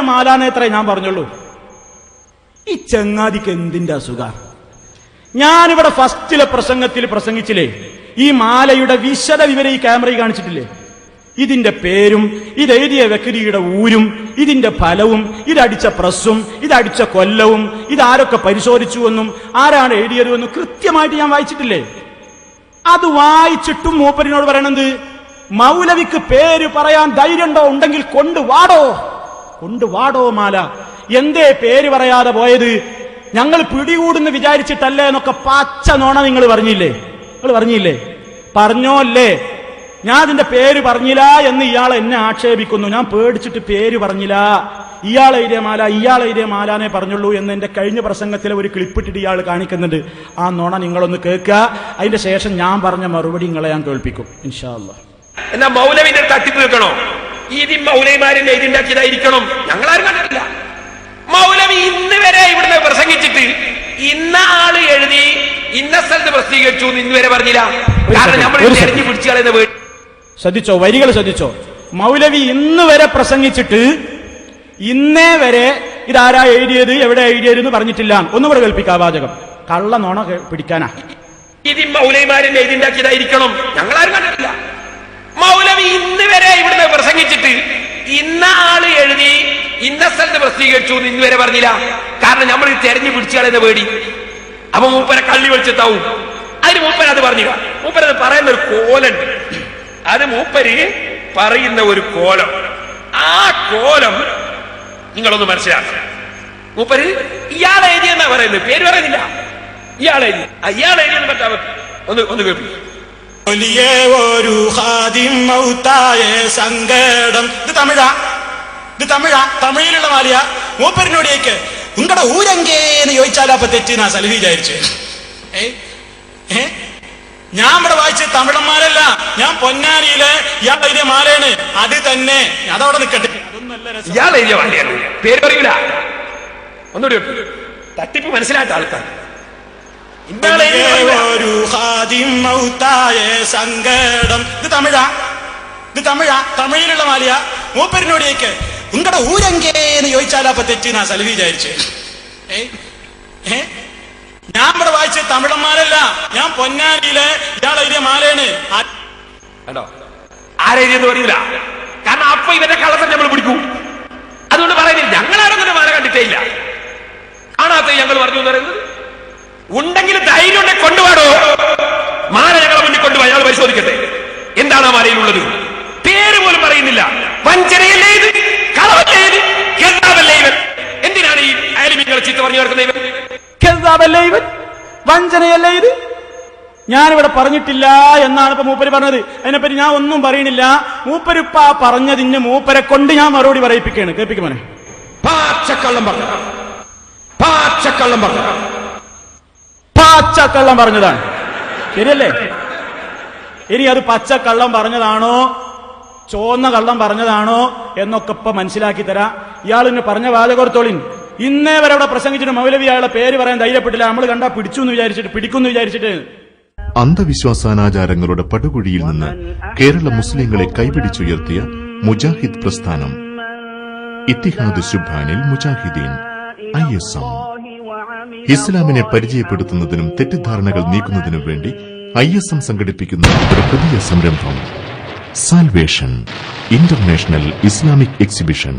മാല എന്നത്രേ ഞാൻ പറഞ്ഞുള്ളൂ. ഈ ചങ്ങാതിക്ക് എന്തിന്റെ അസുഖ? ഞാനിവിടെ ഫസ്റ്റിലെ പ്രസംഗത്തിൽ പ്രസംഗിച്ചില്ലേ, ഈ മാലയുടെ വിശദ വിവരം ഈ ക്യാമറയിൽ കാണിച്ചിട്ടില്ലേ? ഇതിന്റെ പേരും ഇതെഴുതിയ വ്യക്തിയുടെ ഊരും ഇതിന്റെ ഫലവും ഇതടിച്ച പ്രസ്സും ഇതടിച്ച കൊല്ലവും ഇതാരൊക്കെ പരിശോധിച്ചുവെന്നും ആരാണ് എഴുതിയതെന്നും കൃത്യമായിട്ട് ഞാൻ വായിച്ചിട്ടില്ലേ? അത് വായിച്ചിട്ടും മൂപ്പരിനോട് പറയണത് മൗലവിക്ക് പേര് പറയാൻ ധൈര്യമുണ്ടോ? ഉണ്ടെങ്കിൽ കൊണ്ടുവാടോ മാല. എന്തേ പേര് പറയാതെ പോയത്? ഞങ്ങൾ പിടികൂടുന്ന് വിചാരിച്ചിട്ടല്ലേ എന്നൊക്കെ പച്ച നോണ നിങ്ങൾ പറഞ്ഞില്ലേ? പറഞ്ഞോല്ലേ? ഞാൻ അതിന്റെ പേര് പറഞ്ഞില്ല എന്ന് ഇയാൾ എന്നെ ആക്ഷേപിക്കുന്നു. ഞാൻ പേടിച്ചിട്ട് പേര് പറഞ്ഞില്ല, ഇയാളെഴുതിയ മാലാനെ പറഞ്ഞുള്ളൂ എന്ന് എന്റെ കഴിഞ്ഞ പ്രസംഗത്തിലെ ഒരു ക്ലിപ്പിട്ടിട്ട് ഇയാൾ കാണിക്കുന്നുണ്ട്. ആ നോണ നിങ്ങളൊന്ന് കേൾക്കുക. അതിന്റെ ശേഷം ഞാൻ പറഞ്ഞ മറുപടി നിങ്ങളെ ഞാൻ കേൾപ്പിക്കും ഇൻഷാ അല്ലാഹ്. എന്നാ മൗലവിന്റെ തട്ടിപ്പ് നിൽക്കണോ? ഇത് മൗലവിമാരിന്റെ എഴുതിണ്ടാക്കിയതായിരിക്കണം. ഞങ്ങളാരും കണ്ടിട്ടില്ല. മൗലവി ഇന്ന് വരെ ഇവിടുന്ന് പ്രസംഗിച്ചിട്ട് ഇന്ന ആള് എഴുതി ഇന്ന സ്ഥലത്ത് പ്രസിദ്ധീകരിച്ചു എന്ന് ഇന്നുവരെ പറഞ്ഞില്ല. കാരണം നമ്മൾ തെരഞ്ഞു പിടിച്ചു കളയുന്ന വീട്. ശ്രദ്ധിച്ചോ, വരികൾ ശ്രദ്ധിച്ചോ. മൗലവി ഇന്ന് വരെ പ്രസംഗിച്ചിട്ട് ഇന്നേ വരെ ഇതാരാ എഴുതിയത്, എവിടെ എഴുതിയത് എന്ന് പറഞ്ഞിട്ടില്ല. ഒന്നുകൂടെ കേൾപ്പിക്കാ വാചകം. കള്ള നോണ പിടിക്കാനാ. ഇത് മൗലവിമാരൻ എഴുതിണ്ടാക്കിയതായിരിക്കണം, ഞങ്ങളാരും കണ്ടിട്ടില്ല. മൗലവി ഇന്ന് വരെ ഇവിടുന്ന് പ്രസംഗിച്ചിട്ട് ഇന്ന ആള് എഴുതി ഇന്ന സ്ഥലത്ത് പ്രസിദ്ധീകരിച്ചു എന്ന് ഇന്നുവരെ പറഞ്ഞില്ല. കാരണം നമ്മൾ തെരഞ്ഞു പിടിച്ചു കളയുന്ന പേടി. അപ്പൊ മൂപ്പരെ കള്ളി വെളിച്ചത്താവും. അതിന് മൂപ്പര് അത് പറഞ്ഞില്ല. മൂപ്പരത് പറയുന്ന ഒരു കോലുണ്ട്. അത് മൂപ്പര് പറയുന്ന ഒരു കോലം. ആ കോലം നിങ്ങളൊന്ന് മനസ്സിലാക്കുക. മൂപ്പര് ഇയാൾ എഴുതിയെന്നാ പറയുന്നത്, പേര് പറയുന്നില്ല. ഇയാൾ എഴുതിയെന്ന് പറ്റാ. ഒന്ന് കേൾപ്പിക്കും. ഒരു ഹാദിം മൗത്തായ സങ്കടം. ഇത് തമിഴാ, തമിഴിലുള്ള മാലിയ. മൂപ്പരിനോടേക്ക് ഉങ്ങളുടെ ഊരങ്കേന്ന് ചോദിച്ചാലോ അപ്പൊ തെറ്റിനാ സലഹി വിചാരിച്ചു. ഞാൻ ഇവിടെ വായിച്ച തമിഴന്മാരല്ല, ഞാൻ പൊന്നാനിയിലെ ഇയാൾ എഴുതിയ മാലയാണ്. അത് തന്നെ, അതവിടെ നിൽക്കട്ടെ. ഇയാൾ എഴുതിയ മാലയാണ്, പേര് പറയൂല. ഒന്നുകൂടി തട്ടിപ്പ് മനസ്സിലാത്ത ആൾക്കാർ. ഒരു ഹാദിം മൗത്തായ സങ്കടം. ഇത് തമിഴാ, തമിഴിലുള്ള മാലിയ. മൂപ്പരിനോടേക്ക് ഉങ്ങളുടെ ഊരങ്കേന്ന് ചോദിച്ചാലോ അപ്പൊ തെറ്റിനാ സലഹി വിചാരിച്ചു. ഞാൻ ഇവിടെ വായിച്ച തമിഴന്മാരല്ല, ഞാൻ പൊന്നാനിയിലെ ഇയാൾ എഴുതിയ മാലയാണ്. കണ്ടോ, ആരെഴുതിയെന്ന് പറയൂല. കാരണം അപ്പൊ ഇവന്റെ കള്ളത്തെ നമ്മൾ പിടിക്കും. അതുകൊണ്ട് പറയുന്നില്ല, ഞങ്ങളാരൊന്നും മാല കണ്ടിട്ടേ ഇല്ല. കാണാത്ത ഞങ്ങൾ പറഞ്ഞു എന്ന് പറയുന്നത്. ഉണ്ടെങ്കിൽ ധൈര്യം ഉണ്ടെങ്കിൽ കൊണ്ടുപോടോ. മാല ഞങ്ങളെ മുന്നിൽ കൊണ്ടുപോയി അയാൾ പരിശോധിക്കട്ടെ എന്താണ് ആ മാലയിലുള്ളത്. പേര് പോലും പറയുന്നില്ല. വഞ്ചനയല്ലേ ഇത്, കളവല്ലേ ഇത്, കെതാബല്ലേ ഇവൻ. എന്തിനാണ് ഈ ആലിമീങ്ങളെ ചീത്ത പറഞ്ഞു നടക്കുന്നത് ഇവൻ? കെതാബല്ലേ ഇവൻ, വഞ്ചനയല്ലേ ഇത്. ഞാനിവിടെ പറഞ്ഞിട്ടില്ല എന്നാണ് ഇപ്പൊ മൂപ്പര് പറഞ്ഞത്. അതിനെപ്പറ്റി ഞാൻ ഒന്നും പറയണില്ല. മൂപ്പരിപ്പ പറഞ്ഞതിന് മൂപ്പരെ കൊണ്ട് ഞാൻ മറുപടി പറയിപ്പിക്കുകയാണ്. കേൾപ്പിക്കുമോനെ. പാച്ചക്കള്ളം പറഞ്ഞതാണ്, ശരിയല്ലേ? ഇനി അത് പച്ചക്കള്ളം പറഞ്ഞതാണോ ചോന്ന കള്ളം പറഞ്ഞതാണോ എന്നൊക്കെ ഇപ്പൊ മനസ്സിലാക്കി തരാം. ഇയാളിന് പറഞ്ഞ വാചകോർത്തോളിൻ. ഇന്നേ വരെ അവിടെ പ്രസംഗിച്ചിട്ട് മൗലവി അയാളെ പേര് പറയാൻ ധൈര്യപ്പെട്ടില്ല. നമ്മൾ കണ്ടാ പിടിക്കുമെന്ന് വിചാരിച്ചിട്ട്. അന്ധവിശ്വാസാനാചാരങ്ങളുടെ പടുകുഴിയിൽ നിന്ന് കേരള മുസ്ലിങ്ങളെ കൈപിടിച്ചുയർത്തിയ മുജാഹിദ് പ്രസ്ഥാനം ഇത്തിഹാദ് ശുബ്ഹാനിൽ മുജാഹിദീൻ ISM. ഇസ്ലാമിനെ പരിചയപ്പെടുത്തുന്നതിനും തെറ്റിദ്ധാരണകൾ നീക്കുന്നതിനും വേണ്ടി ISM സംഘടിപ്പിക്കുന്ന ഒരു പുതിയ സംരംഭം സാൽവേഷൻ ഇന്റർനാഷണൽ ഇസ്ലാമിക് എക്സിബിഷൻ.